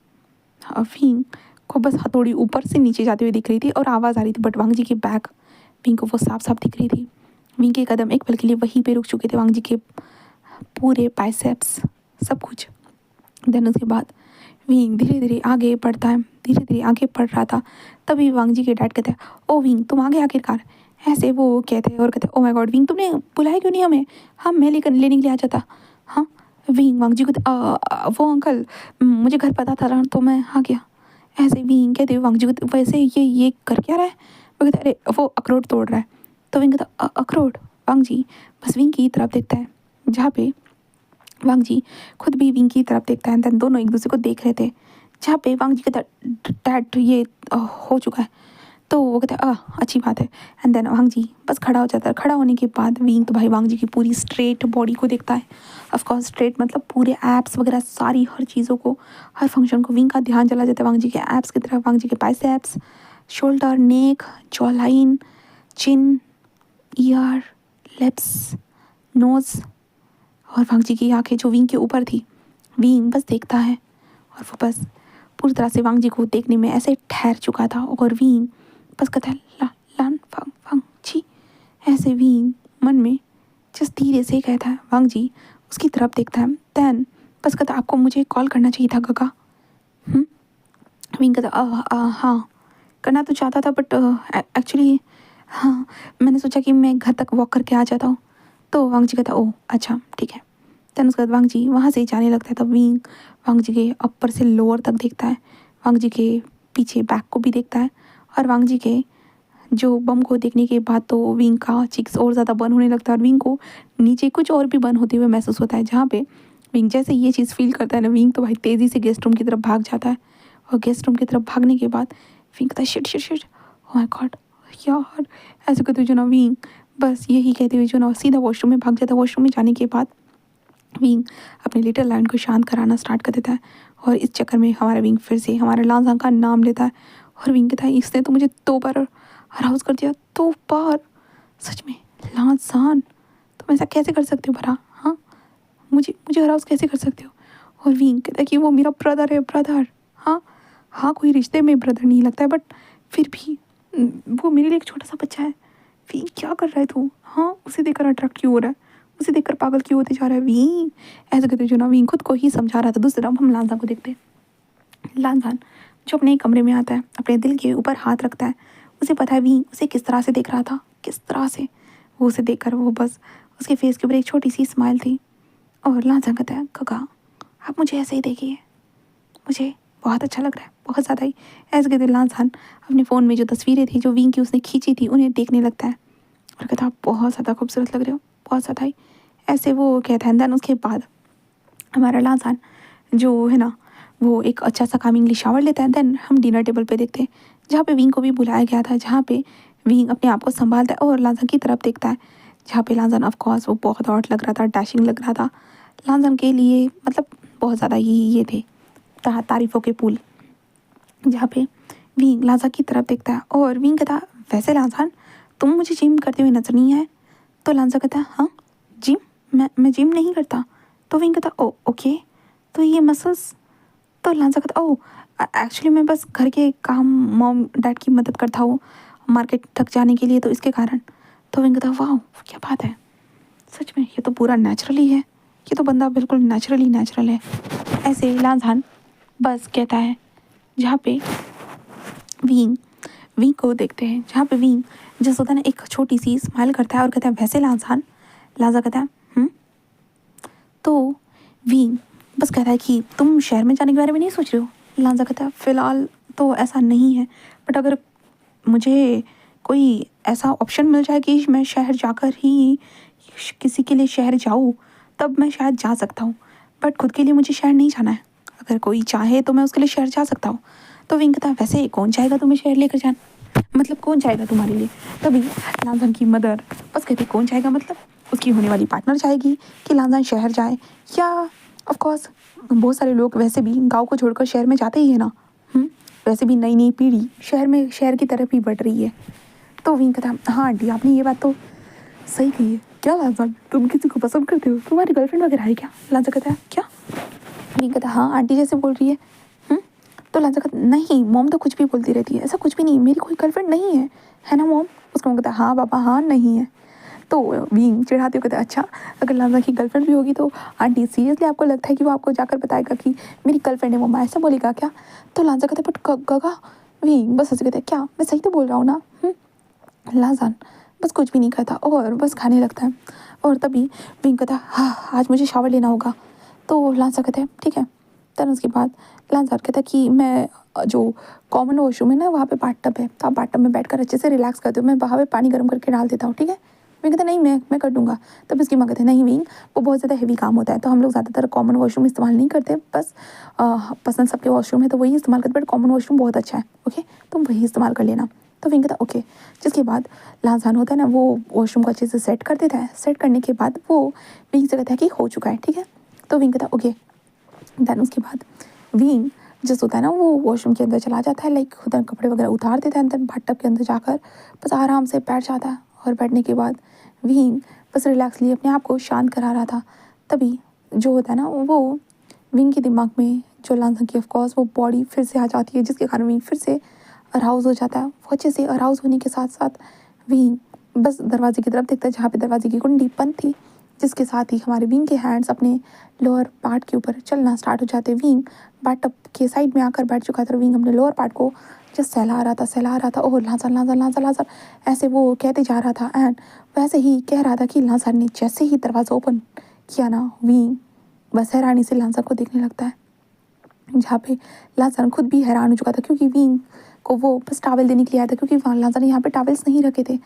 विंग को बस हथौड़ी ऊपर से नीचे जाते हुए दिख रही थी और आवाज़ आ रही थी, बट वांग जी की बैक विंग को वो साफ साफ दिख रही थी। विंग के कदम एक पल के लिए वहीं पे रुक चुके थे, वांग जी के पूरे बाइसेप्स सब कुछ। देन उसके बाद विंग धीरे धीरे आगे बढ़ता है, धीरे धीरे आगे बढ़ रहा था। तभी वांग जी के डैड कहते हैं ओ विंग तुम आगे आखिरकार, ऐसे वो कहते हैं और कहते हैं ओ माय गॉड विंग तुमने बुलाया क्यों नहीं हमें, हम मैं लेकर लेने के लिए आ जाता। हाँ विंग वांग जी को वो अंकल मुझे घर पता था तो मैं आ गया। ऐसे विंग कहते हुए वांग जी को वैसे ये कर क्या रहा है, वो कहते अरे वो अखरोट तोड़ रहा है। तो विंग कहता अखरोट। वांग जी बस विंग की तरफ देखता है, जहाँ पे वांग जी खुद भी विंग की तरफ देखता है। देन दोनों एक दूसरे को देख रहे थे, जहाँ पे वांग जी कहता डैड ये हो चुका है। तो वो कहता है अच्छी बात है। एंड देन वांग जी बस खड़ा हो जाता है। खड़ा होने के बाद विंग तो भाई वांग जी की पूरी स्ट्रेट बॉडी को देखता है। ऑफकोर्स स्ट्रेट मतलब पूरे एप्स वगैरह सारी हर चीज़ों को, हर फंक्शन को विंग का ध्यान चला जाता है वांग जी के एप्स की तरफ। वांग जी के बाइसेप्स, शोल्डर, नेक, जॉ लाइन, चिन, ईयर, लिप्स, नोज़ और वांग जी की आंखें जो विंग के ऊपर थी। विंग बस देखता है और वो बस पूरी तरह से वांग जी को देखने में ऐसे ठहर चुका था। और विंग बस कहता है ला लान फांग फांग छी। ऐसे विंग मन में जस्ट धीरे से कहता है, वांग जी उसकी तरफ देखता है। देन बस कहता है आपको मुझे कॉल करना चाहिए था गगा। विंग कहता हाँ करना तो चाहता था, बट एक्चुअली हाँ मैंने सोचा कि मैं घर तक वॉक करके आ जाता हूँ। तो वांग जी कहता ओह अच्छा ठीक है। देन उसके बाद वांग जी वहाँ से जाने लगता है। तब विंग वांग जी के अपर से लोअर तक देखता है, वांग जी के पीछे बैक को भी देखता है। और वांग जी के जो बम को देखने के बाद तो विंग का चिक्स और ज़्यादा बर्न होने लगता है और विंग को नीचे कुछ और भी बर्न होते हुए महसूस होता है। जहाँ पे विंग जैसे ये चीज़ फील करता है ना, विंग तो भाई तेज़ी से गेस्ट रूम की तरफ भाग जाता है। और गेस्ट रूम की तरफ भागने के बाद विंग कहता है shit shit shit oh my God यार, ऐसे करते हुए जो ना विंग बस यही कहते हुए जो ना सीधा वॉशरूम में भाग जाता है। वॉशरूम में जाने के बाद विंग अपने लिटिल लायन को शांत कराना स्टार्ट कर देता है और इस चक्कर में हमारा विंग फिर से हमारा लांजान का नाम लेता है और विंग कहता है इसने तो मुझे 2 बार हराउस कर दिया, 2 बार। सच में लांजान, तुम ऐसा कैसे कर सकते हो भला? हाँ, मुझे मुझे हराउस कैसे कर सकते हो? और विंग कहता है कि वो मेरा ब्रदर है, ब्रदर। हाँ हाँ, कोई रिश्ते में ब्रदर नहीं लगता है, बट फिर भी वो मेरे लिए एक छोटा सा बच्चा है। विंग क्या कर रहा है तू? हाँ, उसे देखकर अट्रैक्ट क्यों हो रहा है? उसे देखकर पागल क्यों होते जा रहा है विंग? ऐसे कहते जो ना विंग खुद को ही समझा रहा था। दूसरी तरफ हम लांजान को देखते हैं। लांजान जो अपने कमरे में आता है, अपने दिल के ऊपर हाथ रखता है। उसे पता है विंग उसे किस तरह से देख रहा था, किस तरह से। वो उसे देखकर वो बस उसके फेस के ऊपर एक छोटी सी स्माइल थी। और लांजान कहता है काका, आप मुझे ऐसे ही देखिए, मुझे बहुत अच्छा लग रहा है, बहुत ज़्यादा ही। ऐसे कहते लांजान अपने फ़ोन में जो तस्वीरें थी जो विंग की उसने खींची थी उन्हें देखने लगता है और कहता आप बहुत ज़्यादा खूबसूरत लग रहे हो, बहुत ज़्यादा ही। ऐसे वो कहता है। देन उसके बाद हमारा लांजान जो है ना वो एक अच्छा सा कामिंगली शावर लेता है। देन हम डिनर टेबल पे देखते हैं जहाँ पे विंग को भी बुलाया गया था, जहाँ पे विंग अपने आप को संभालता है और लांजान की तरफ देखता है, जहाँ पे लांजान ऑफ कोर्स वो बहुत हॉट लग रहा था, डैशिंग लग रहा था। लांजान के लिए मतलब बहुत ज़्यादा ये थे तारीफ़ों के पुल, जहाँ पे विंग लांजान की तरफ देखता है और विंग कहता वैसे लांजान तुम मुझे जिम करते हुए नजर नहीं आए। तो लांजान कहता हाँ जिम, मैं जिम नहीं करता। तो विंग कहता ओ ओके, तो ये मसल्स। तो लांजा कहता ओ एक्चुअली मैं बस घर के काम मॉम डैड की मदद करता हूँ मार्केट तक जाने के लिए, तो इसके कारण। तो विंग कहता वाह क्या बात है, सच में ये तो पूरा नेचुरली है, ये तो बंदा बिल्कुल नेचुरल है। ऐसे लांजान बस कहता है जहाँ पे विंग विंग को देखते हैं, जहाँ पे विंग जैसे होता है ना एक छोटी सी स्माइल करता है और कहता है वैसे लांजान। लांजा कहता है तो विंग बस कहता है कि तुम शहर में जाने के बारे में नहीं सोच रहे हो? लांजा कहता है फ़िलहाल तो ऐसा नहीं है, बट अगर मुझे कोई ऐसा ऑप्शन मिल जाए कि मैं शहर जाकर ही किसी के लिए शहर जाऊँ तब मैं शायद जा सकता हूँ, बट खुद के लिए मुझे शहर नहीं जाना है। अगर कोई चाहे तो मैं उसके लिए शहर जा सकता हूँ। तो विंग कहता है वैसे कौन चाहेगा तुम्हें शहर लेकर जाना, मतलब कौन चाहेगा तुम्हारे लिए? तभी लांजान की मदर बस कहती कौन चाहेगा, मतलब उसकी होने वाली पार्टनर चाहेगी कि लांजान शहर जाए, या ऑफ कोर्स बहुत सारे लोग वैसे भी गांव को छोड़कर शहर में जाते ही है ना। वैसे भी नई नई पीढ़ी शहर की तरफ ही बढ़ रही है। तो विंग कहता हाँ आंटी आपने ये बात तो सही कही है। क्या लांजान तुम किसी को पसंद करते हो, तुम्हारी गर्लफ्रेंड वगैरह है क्या? लांजा कहता है क्या? विंग कहता हाँ आंटी जैसे बोल रही है। तो लांजा कहता नहीं मॉम तो कुछ भी बोलती रहती है, ऐसा कुछ भी नहीं, मेरी कोई गर्लफ्रेंड नहीं है ना मॉम? उसका कहता हाँ पापा हाँ नहीं है। तो विंग चिढ़ाते हुए कहता अच्छा अगर लांजा की गर्लफ्रेंड भी होगी तो आंटी सीरियसली आपको लगता है कि वो आपको जाकर बताएगा कि मेरी गर्लफ्रेंड है मम्मा, ऐसा बोलेगा क्या? तो लांजा कहता बट गगा। विंग बस ऐसे कहता है क्या मैं सही तो बोल रहा हूँ ना? लांजान बस कुछ भी नहीं कहता और बस खाने लगता है। और तभी विंग कहता हाँ आज मुझे शावर लेना होगा। तो लांजा कहता है ठीक है। देन उसके बाद लांजा कहता है कि मैं जो कॉमन वॉशरूम है ना वहाँ पे बाथटब है, तो आप बाथटब में बैठकर अच्छे से रिलैक्स करते हो, मैं वहाँ पे पानी गर्म करके डाल देता हूँ, ठीक है? विंग कहता नहीं मैं कर दूंगा। तब इसकी माँ कहते नहीं विंग वो बहुत ज़्यादा हेवी काम होता है, तो हम लोग ज़्यादातर कॉमन वॉशरूम इस्तेमाल नहीं करते, बस पसंद सबके वॉशरूम है तो वही इस्तेमाल करते, बट कॉमन वॉशरूम बहुत अच्छा है, ओके तुम वही इस्तेमाल कर लेना। तो विंग कहता ओके। जिसके बाद लांजान होता है ना वो वॉशरूम को अच्छे से सेट कर देता है। सेट करने के बाद वो विंग से कहता है कि हो चुका है, ठीक है? तो विंग कहता ओके। देन उसके बाद विंग जैसे होता है ना वो वॉशरूम के अंदर चला जाता है, लाइक खुद कपड़े वगैरह उतार देता है, देन बाथटब के अंदर जाकर बस आराम से बैठ जाता है। और बैठने के बाद विंग बस रिलैक्सली अपने आप को शांत करा रहा था। तभी जो होता है ना वो विंग के दिमाग में जो लांजा की ऑफकोर्स वो बॉडी फिर से आ जाती है, जिसके कारण विंग फिर से अराउज हो जाता है। वो अच्छे से अराउज होने के साथ साथ विंग बस दरवाजे की तरफ देखता है जहाँ पे दरवाजे की कुंडी बंद थी, जिसके साथ ही हमारे विंग के हैंड्स अपने लोअर पार्ट के ऊपर चलना स्टार्ट हो जाते। विंग बाथटब के साइड में आकर बैठ चुका था। विंग अपने लोअर पार्ट को जस्ट सहला रहा था और लांजा लांजा लांजा लांजा ऐसे वो कहते जा रहा था। एंड वैसे ही कह रहा था कि लांजा ने जैसे ही दरवाज़ा ओपन किया ना विंग बस हैरानी से लांजा को देखने लगता है, जहाँ पे लांजा खुद भी हैरान हो चुका था क्योंकि विंग को वो बस टावल देने के लिए आया था, क्योंकि वहाँ लांजा ने यहाँ पे टावल्स नहीं रखे थे।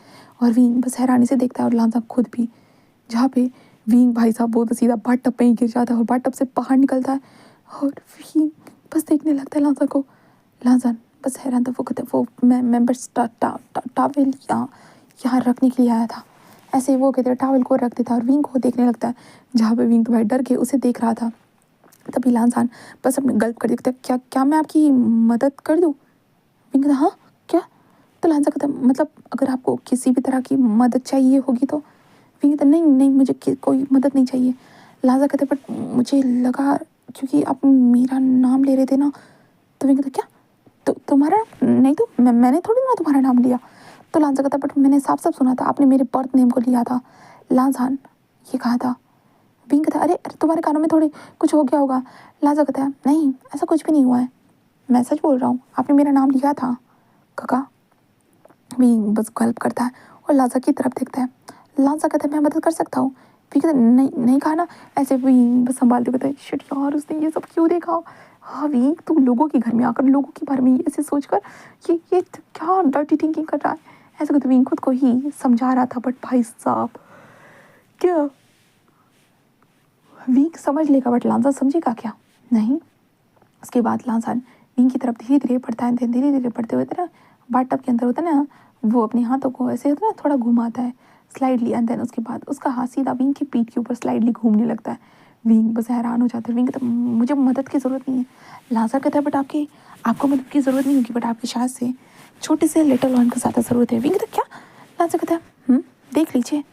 और विंग बस हैरानी से देखता है और लांजा खुद भी, जहाँ पे विंग भाई साहब बहुत सीधा बाथटब पे ही गिर जाता है और बाथटब से बाहर निकलता है और विंग बस देखने लगता है लांजा को। लांजा बस हैरान था, वो कहते वो मैं बस टावल यहाँ रखने के लिए आया था। ऐसे वो कहते टावल को रख देता है और विंग को देखने लगता है, जहाँ पे विंग तो भाई डर के उसे देख रहा था। तभी लांसान बस अपने गल्प कर देखता है, क्या क्या मैं आपकी मदद कर दूँ? विंग कहता हाँ क्या? तो लांसा कहता मतलब अगर आपको किसी भी तरह की मदद चाहिए होगी तो? विंग कहता नहीं नहीं, मुझे कोई मदद नहीं चाहिए। लांसा कहता बट मुझे लगा क्योंकि आप मेरा नाम ले रहे थे ना। तो विंग कहता क्या? तो तुम्हारा नहीं, तो मैंने थोड़ी ना तुम्हारा नाम लिया। तो लांसा कहता बट मैंने साफ साफ सुना था आपने मेरे बर्थ नेम को लिया था, लांसान ये कहा था। विंग कहता अरे अरे तुम्हारे कानों में थोड़ी कुछ हो गया होगा। लांसा कहता है नहीं ऐसा कुछ भी नहीं हुआ है, मैं सच बोल रहा हूँ, आपने मेरा नाम लिया था काका। विंग बस गल्प करता है और लांसा की तरफ देखता है। लांसा कहता है मैं मदद कर सकता हूँ। विंग कहता नहीं नहीं कहा ना। ऐसे विंग बस संभालते कहता है शिट यार उसने ये सब क्यों देखा। हाँ विंग तू लोगों के घर में आकर लोगों के बारे में ऐसे सोच कर ये क्या डर्टी थिंकिंग कर रहा है। ऐसे कहते विंग खुद को ही समझा रहा था बट भाई साहब क्या विंग समझ लेगा बट लांसा समझेगा क्या? नहीं। उसके बाद लांसान विंग की तरफ धीरे धीरे बढ़ता है, धीरे धीरे बढ़ते हुए ना बाट टब के अंदर होता है ना, वो अपने हाथों को ऐसे होता है ना थोड़ा घुमाता है स्लाइडली, एंड देन उसके बाद उसका हाथ सीधा विंग की पीठ के ऊपर स्लाइडली घूमने लगता है। विंग बस हैरान हो जाता है। विंग कहता मुझे मदद की ज़रूरत नहीं है। लांसा कहता है बट आपको मदद की ज़रूरत नहीं होगी, बट आपके शायद से छोटे से लिटिल वन को ज़्यादा ज़रूरत है। विंग कहता क्या? लांसा कहता है देख लीजिए,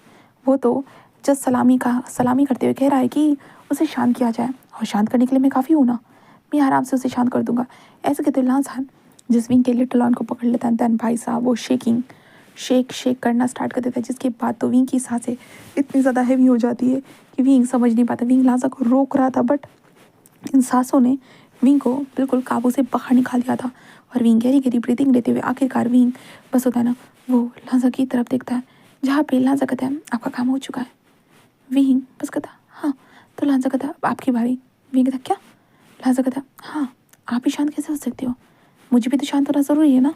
वो तो जस्ट सलामी करते हुए कह रहा है कि उसे शांत किया जाए, और शांत करने के लिए मैं काफ़ी हूँ ना, मैं आराम से उसे शांत कर दूंगा। ऐसे कहते हुए लांसान जिस विंग के लिटिल ऑन को पकड़ लेता है, देन भाई साहब वो शेक करना स्टार्ट कर देता है, जिसके बाद तो विंग की सांसें इतनी ज़्यादा हैवी हो जाती है कि विंग समझ नहीं पाता। विंग लांसा को रोक रहा था बट इन सांसों ने विंग को बिल्कुल काबू से बाहर निकाल दिया था, और विंग गहरी गहरी ब्रीथिंग लेते हुए आखिरकार विंग बस होता है ना वो लांसा की तरफ देखता है, जहाँ पे लांसा कहता है आपका काम हो चुका है। विंग बस कहता हाँ। तो लांसा कहता आपकी बारी। विंग कहता क्या? लांसा कहता हाँ आप ही शांत कैसे हो सकते हो, मुझे भी तो शांत होना ज़रूरी है ना।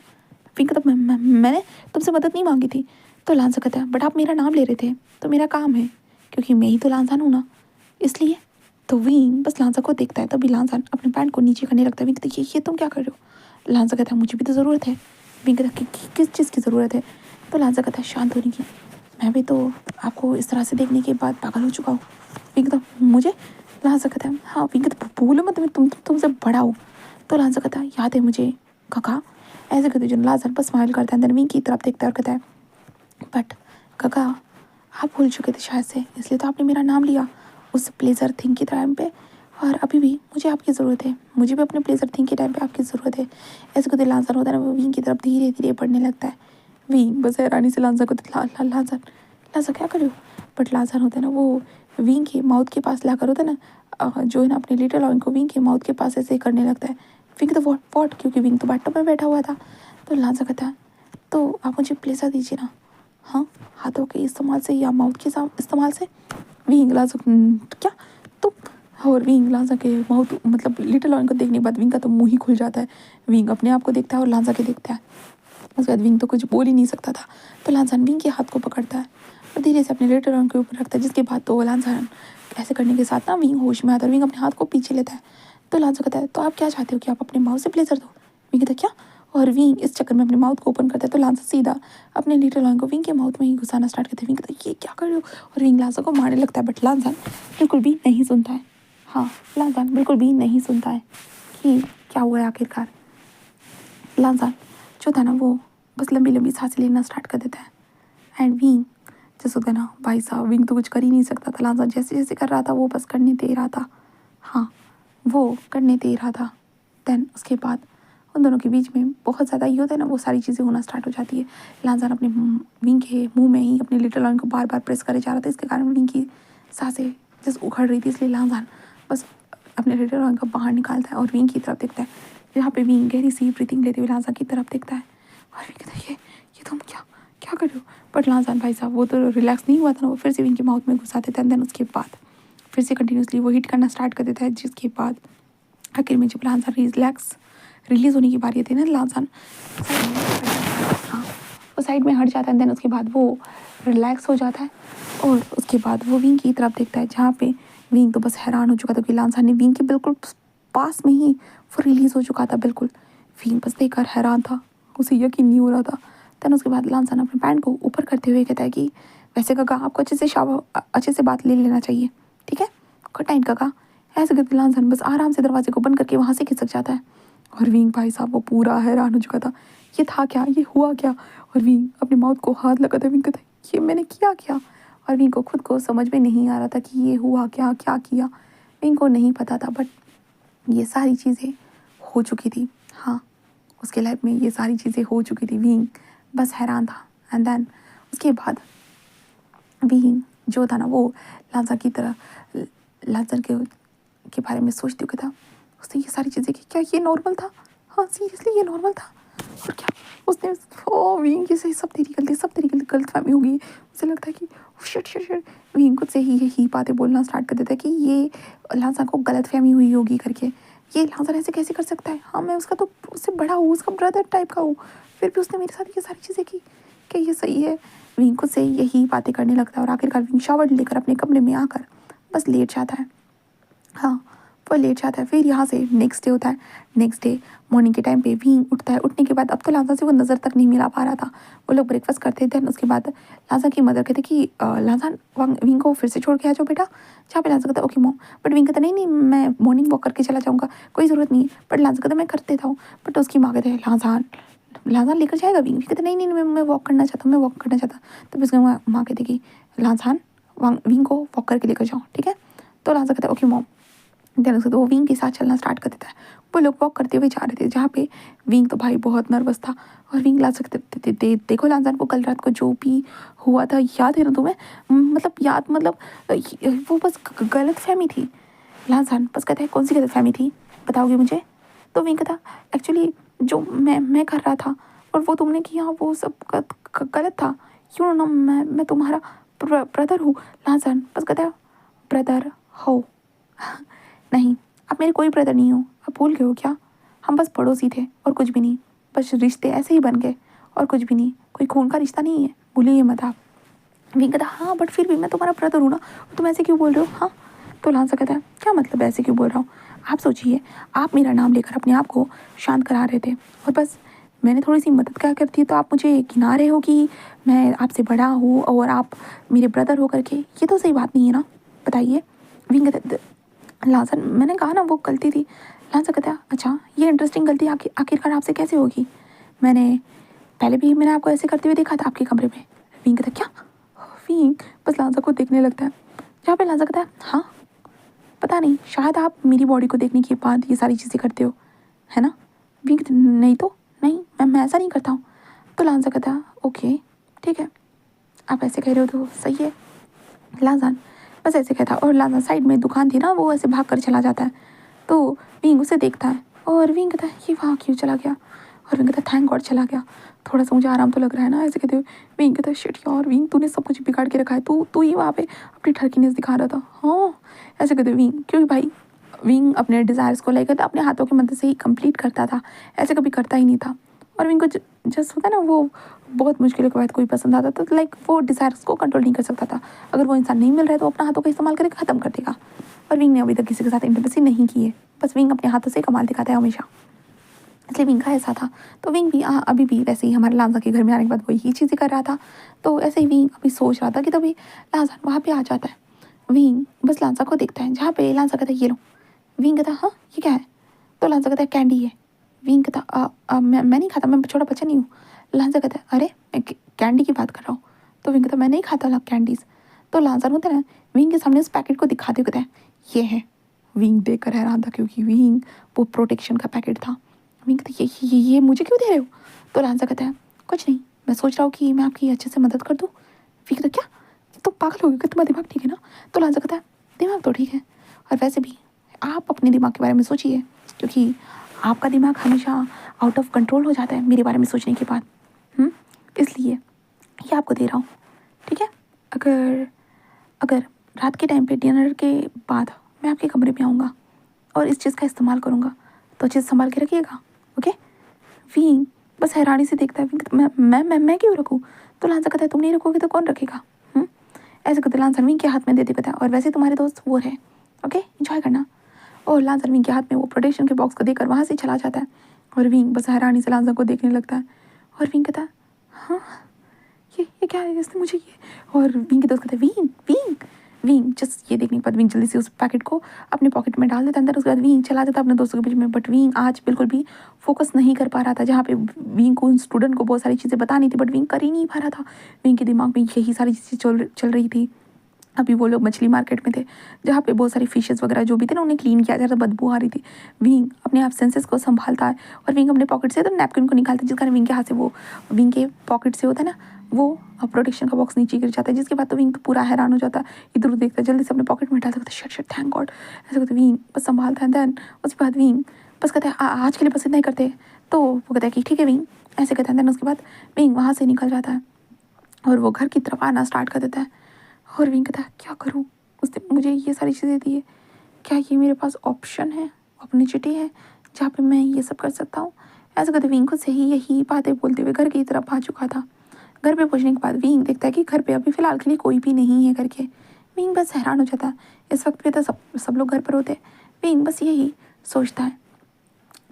विंग कहता मैंने तुमसे मदद नहीं मांगी थी। तो लांसा कहता है बट आप मेरा नाम ले रहे थे तो मेरा काम है, क्योंकि मैं ही तो लांसान हूँ ना, इसलिए। तो विंग बस लांसा को देखता है, तभी लांसान अपने पैंट को नीचे करने लगता है। विंग कहता ये तुम क्या कर रहे हो? लांसा कहता है मुझे भी तो ज़रूरत है। विंग कहता किस चीज़ की ज़रूरत है? तो लांसा कहता है शांत होने की, मैं भी तो आपको इस तरह से देखने के बाद पागल हो चुका हूँ। विंग कहता मुझे? लांसा कहता है हाँ। विंग कहता भूलो मत मैं तुमसे बड़ा हूँ। तो लांसा कहता है याद है मुझे काका। ऐसे कहते जो लांसा बस स्माइल करता है, देन विंग की तरफ देखता है और कहता है बट काका आप भूल चुके थे शायद से, इसलिए तो आपने मेरा नाम लिया उस प्लेजर थिंग के टाइम पे, और अभी भी मुझे आपकी ज़रूरत है, मुझे भी अपने प्लेजर थिंग के टाइम पे आपकी ज़रूरत है। ऐसे कहते लांसा होता है ना वो विंग की तरफ धीरे धीरे बढ़ने लगता है। विंग बस हैरानी से लांसा को लांसा क्या कर रहे हो? बट लांसा होता है ना वो विंग के माउथ के पास लाकर होता है ना जो है ना अपने लिटिल ऑन को विंग के माउथ के पास ऐसे करने लगता है। विंग तो वॉट, क्योंकि विंग तो बाटो में बैठा हुआ था। तो लांसा कहता है तो आप मुझे प्लेजर दीजिए ना। हाँ हाथों के इस्तेमाल से या माउथ के इस्तेमाल से? विंग लांसा क्या तो, और विंग लांसा के माउथ मतलब लिटिल ऑन को देखने के बाद विंग का तो मुंह ही खुल जाता है। विंग अपने आप को देखता है और लांसा के देखता है। उसके बाद विंग तो कुछ बोल ही नहीं सकता था। तो लांसान विंग के हाथ को पकड़ता है और धीरे से अपने लिटिल ऑन के ऊपर रखता है, जिसके बाद तो लांसान ऐसे करने के साथ ना विंग होश में आता है। विंग अपने हाथ को पीछे लेता है। तो लांसा कहता है तो आप क्या चाहते हो कि आप अपने माउथ से प्लेजर दो? विंग कहता क्या? और विंग इस चक्कर में अपने माउथ को ओपन करता है। तो लांसा सीधा अपने लिटिल ऑन को विंग के माउथ में ही घुसाना स्टार्ट करता है। विंग कहता है ये क्या कर रहे हो? और विंग लांसा को मारने लगता है, बट लांसान बिल्कुल भी नहीं सुनता है। हाँ लांसान बिल्कुल भी नहीं सुनता है कि क्या हुआ है आखिरकार। लांसान जो था ना वो बस लंबी लंबी सांसें लेना स्टार्ट कर देता है। एंड विंग जैसे होता है ना भाई साहब विंग तो कुछ कर ही नहीं सकता था। लांसान जैसे जैसे कर रहा था वो बस करने दे रहा था। हाँ वो करने दे रहा था। देन उसके बाद उन दोनों के बीच में बहुत ज़्यादा ये होता है ना वो सारी चीज़ें होना स्टार्ट हो जाती है। लांसान अपने विंग के मुंह में ही अपने लिटिल ऑन को बार बार प्रेस करे जा रहा था, इसके कारण विंग की सांसें जैसे उखड़ रही थी। इसलिए लांसान बस अपने लिटिल ऑन को बाहर निकालता है और विंग की तरफ देखता है, जहाँ पे विंग गहरी सी ब्रीथिंग लेते हुए लांसान की तरफ देखता है। और विंग कहता है ये तुम क्या क्या कर रहे हो? बट लांसान भाई साहब वो तो रिलैक्स नहीं हुआ था ना, वो फिर से विंग के माउथ में घुसा देता है। देन उसके बाद फिर से कंटिन्यूसली वो हिट करना स्टार्ट कर देता है, जिसके बाद आखिर में जब लांसान रिलीज़ होने की बारी आती है ना, लांसान हाँ वो साइड में हट जाता है। देन उसके बाद वो रिलैक्स हो जाता है और उसके बाद वो विंग की तरफ देखता है, जहाँ पे विंग तो बस हैरान हो चुका था कि लांसान ने विंग के बिल्कुल पास में ही वो रिलीज़ हो चुका था। बिल्कुल विंग बस देखकर हैरान था, उसे यकीन नहीं हो रहा था। देन उसके बाद लांसान अपने पैंट को ऊपर करते हुए कहता है कि वैसे काका आपको अच्छे से बात ले लेना चाहिए, ठीक है। गुड नाइट काका। ऐसे करके लांसन बस आराम से दरवाजे को बंद करके वहाँ से खिसक जाता है। और विंग भाई साहब वो पूरा हैरान हो चुका था, ये था क्या, ये हुआ क्या। और विंग अपने माउथ को हाथ लगाता है, विंग कहता है ये मैंने किया क्या। और विंग को खुद को समझ में नहीं आ रहा था कि ये हुआ क्या, क्या किया। विंग को नहीं पता था, बट ये सारी चीज़ें हो चुकी थी। हाँ, उसके लाइफ में ये सारी चीज़ें हो चुकी थी। विंग बस हैरान था। एंड देन उसके बाद विंग जो था ना वो लांसा की तरह लांसर के बारे में सोचते हुए था। उसने ये सारी चीज़ें की, क्या ये नॉर्मल था। हाँ सीरियसली ये नॉर्मल था। और क्या उसने ओ विंग ये सही, सब तेरी गलती, सब तेरी गलती, गलतफहमी होगी। उसे लगता है कि शिट शिट शिट। विंग खुद से ही बातें बोलना स्टार्ट कर देता है कि ये लांसा को गलतफहमी हुई होगी करके। ये लांसा ऐसे कैसे कर सकता है, हाँ मैं उसका तो उससे बड़ा हूँ, उसका ब्रदर टाइप का हूँ, फिर भी उसने मेरे साथ ये सारी चीज़ें की, क्या ये सही है। विंग खुद से यही बातें करने लगता है और आखिरकार विंग शावर लेकर अपने कमरे में आकर बस लेट जाता है। हाँ वो लेट जाता है। फिर यहाँ से नेक्स्ट डे होता है। नेक्स्ट डे मॉर्निंग के टाइम पे विंग उठता है। उठने के बाद अब तो लांसा से वो नज़र तक नहीं मिला पा रहा था। वो लोग ब्रेकफास्ट करते थे। उसके बाद लांसा की मदर कहते कि लांसा विंग को फिर से छोड़ के आ जाओ बेटा। जहाँ पे लांसा कहता ओके मॉम, बट विंग कहता नहीं नहीं मैं मॉर्निंग वॉक करके चला जाऊँगा, कोई ज़रूरत नहीं है। बट लांसा कहता मैं कर देता हूँ। बट उसकी माँ कहते हैं लांसान लेकर जाएगा विंग कहते नहीं नहीं मैं वॉक करना चाहता हूँ, मैं वॉक करना चाहता हूँ। तब उसकी माँ कहती कि लांसान विंग को वॉक करके लेकर जाओ, ठीक है। तो लांसा कहता है ओके मॉम। देन उसके तो वो विंग के साथ चलना स्टार्ट कर देता है। वो लोग वॉक करते हुए जा रहे थे, जहाँ पे विंग तो भाई बहुत नर्वस था। और विंग ला सकते थे देखो लांसान को कल रात को जो भी हुआ था याद है ना तुम्हें, मतलब याद मतलब वो बस गलत फहमी थी। लांसान बस कहता है कौन सी गलत फहमी थी बताओगे मुझे। तो विंग कहता एक्चुअली जो मैं कर रहा था और वो तुमने किया वो सब गलत था। क्यों ना मैं तुम्हारा ब्रदर हूँ। लांसान बस कहता है ब्रदर हो नहीं, आप मेरे कोई ब्रदर नहीं हो, आप भूल गए हो क्या। हम बस पड़ोसी थे और कुछ भी नहीं, बस रिश्ते ऐसे ही बन गए और कुछ भी नहीं, कोई खून का रिश्ता नहीं है, भूलिए मत आप। विंग कहता हाँ बट फिर भी मैं तुम्हारा ब्रदर हूँ ना, तुम ऐसे क्यों बोल रहे हो। हाँ तो लांसा कहता है क्या मतलब ऐसे क्यों बोल रहा हूँ। आप सोचिए, आप मेरा नाम लेकर अपने आप को शांत करा रहे थे और बस मैंने थोड़ी सी मदद क्या करती तो आप मुझे गिना रहे हो कि मैं आपसे बड़ा हूँ और आप मेरे ब्रदर हो करके, ये तो सही बात नहीं है ना, बताइए। विंग कहता लांसा मैंने कहा ना वो गलती थी। लांसा कहता अच्छा ये इंटरेस्टिंग गलती आखिरकार आपसे कैसे होगी, मैंने आपको ऐसे करते हुए देखा था आपके कमरे में। विंग कहता क्या। विंग बस लांसा को देखने लगता है, जहाँ पे लांसा कहता है हाँ पता नहीं शायद आप मेरी बॉडी को देखने के बाद ये सारी चीज़ें करते हो, है ना। विंग कहता नहीं तो नहीं मैं ऐसा नहीं करता हूँ। तो लांसा कहता ओके ठीक है, आप ऐसे कह रहे हो तो सही है। लांसान बस ऐसे कहता और लांसान साइड में दुकान थी ना वो ऐसे भाग कर चला जाता है। तो विंग उसे देखता है और विंग कहता है ये वहाँ क्यों चला गया। और विंग कहता है थैंक गॉड चला गया, थोड़ा सा मुझे आराम तो लग रहा है ना, ऐसे कहते हुए। विंग कहता है शिट यार विंग तूने सब कुछ बिगाड़ के रखा है, तू ही वहाँ पे अपनी ठरकीनेस दिखा रहा था। हाँ ऐसे कहते विंग, क्योंकि भाई विंग अपने डिज़ायर्स को लेकर अपने हाथों की मदद से ही कंप्लीट करता था, ऐसे कभी करता ही नहीं था। और विंग को जस्ट होता है ना वो बहुत मुश्किलों के बाद कोई पसंद आता था, तो लाइक वो डिज़ायर्स को कंट्रोल नहीं कर सकता था। अगर वो इंसान नहीं मिल रहा है तो अपना हाथों का इस्तेमाल करके ख़त्म कर देगा। और विंग ने अभी तक किसी के साथ इंटीमेसी नहीं की है, बस विंग अपने हाथों से कमाल दिखाता है हमेशा, इसलिए विंग का ऐसा था। तो विंग भी अभी भी वैसे ही हमारे लांसा के घर में आने के बाद वही चीज़ें कर रहा था। तो ऐसे ही विंग अभी सोच रहा था कि तभी लांसा वहाँ पे आ जाता है। विंग बस लांसा को देखता है, जहाँ पे लांसा कहता है ये लो। विंग कहता हाँ ये क्या है। तो लांसा कहता है कैंडी है। विंग कहता मैं नहीं खाता, मैं छोटा बच्चा नहीं हूँ। लांसा कहता है अरे मैं कैंडी की बात कर रहा हूँ। तो विंग कहता मैं नहीं खाता कैंडीज़। तो लांसा होता है ना विंग के सामने उस पैकेट को दिखाते हुए कहता है ये है। विंग देख कर हैरान था, क्योंकि विंग वो प्रोटेक्शन का पैकेट था। विंग कहता ये मुझे क्यों दे रहे हो। तो लांसा कहता है कुछ नहीं, मैं सोच रहा हूँ कि मैं आपकी अच्छे से मदद कर दूँ। विंग कहता क्या तो पागल हो गया क्या, तुम्हारा दिमाग ठीक है ना। तो लांसा कहता है दिमाग तो ठीक है, और वैसे भी आप अपने दिमाग के बारे में सोचिए, क्योंकि आपका दिमाग हमेशा आउट ऑफ कंट्रोल हो जाता है मेरे बारे में सोचने के बाद। इसलिए ये आपको दे रहा हूँ, ठीक है। अगर अगर रात के टाइम पे डिनर के बाद मैं आपके कमरे में आऊँगा और इस चीज़ का इस्तेमाल करूँगा तो चीज़ संभाल के रखिएगा, ओके। विंग बस हैरानी से देखता है। विंग मैं क्यों रखूँ। तो लांसा कहता है तुम नहीं रखोगे तो कौन रखेगा। ऐसे करते लांसा विंग के हाथ में देते कहता है और वैसे तुम्हारे दोस्त वो है, ओके इंजॉय करना। और लांसा विंग के हाथ में वो प्रोटेक्शन के बॉक्स को देकर वहाँ से चला जाता है। और विंग बस हैरानी से लांसा को देखने लगता है। और विंग कहता है हाँ ये क्या है, इसने मुझे ये। और विंग के दोस्त कहते हैं विंग विंग विंग। जस्ट ये देखने के बाद विंग जल्दी से उस पैकेट को अपने पॉकेट में डाल देता अंदर। उसके बाद विंग चला जाता अपने दोस्तों के बीच में। बट विंग आज बिल्कुल भी फोकस नहीं कर पा रहा था। जहाँ पे विंग को उन स्टूडेंट को बहुत सारी चीज़ें बतानी थी बट विंग कर ही नहीं पा रहा था। विंग के दिमाग में यही सारी चीज़ें चल रही थी। अभी वो लोग मछली मार्केट में थे जहाँ पे बहुत सारी फिशेस वगैरह जो भी थे ना उन्हें क्लीन किया जा रहा था, बदबू आ रही थी। विंग अपने आप सेंसेस को संभालता है और विंग अपने पॉकेट से तो नैपकिन को निकालता है, जिस कारण विंग के हाथ से वो विंग के पॉकेट से होता है ना वो प्रोटेक्शन का बॉक्स नीचे गिर जाता है। जिसके बाद तो विंग तो पूरा हैरान हो जाता है, इधर उधर देखता है, जल्दी से अपने पॉकेट में डालता है, शिट शिट थैंक गॉड ऐसा करते विंग बस संभालता है। देन उसके बाद विंग बस कहते हैं आज के लिए बस इतना ही करते। तो वो कहता है कि ठीक है विंग ऐसे कहते हैं। देन उसके बाद विंग वहाँ से निकल जाता है और वो घर की तरफ आना स्टार्ट कर देता है। और विंग कहता है क्या करूँ, उसने मुझे ये सारी चीज़ें दी है, क्या ये मेरे पास ऑप्शन है, अपॉर्चुनिटी है जहाँ पे मैं ये सब कर सकता हूँ। ऐसा करते विंग को सही यही बातें बोलते हुए घर की तरफ आ चुका था। घर पे पहुँचने के बाद विंग देखता है कि घर पे अभी फ़िलहाल के लिए कोई भी नहीं है करके। विंग बस हैरान हो जाता है। इस वक्त पे तो सब लोग घर पर होते। विंग बस यही सोचता है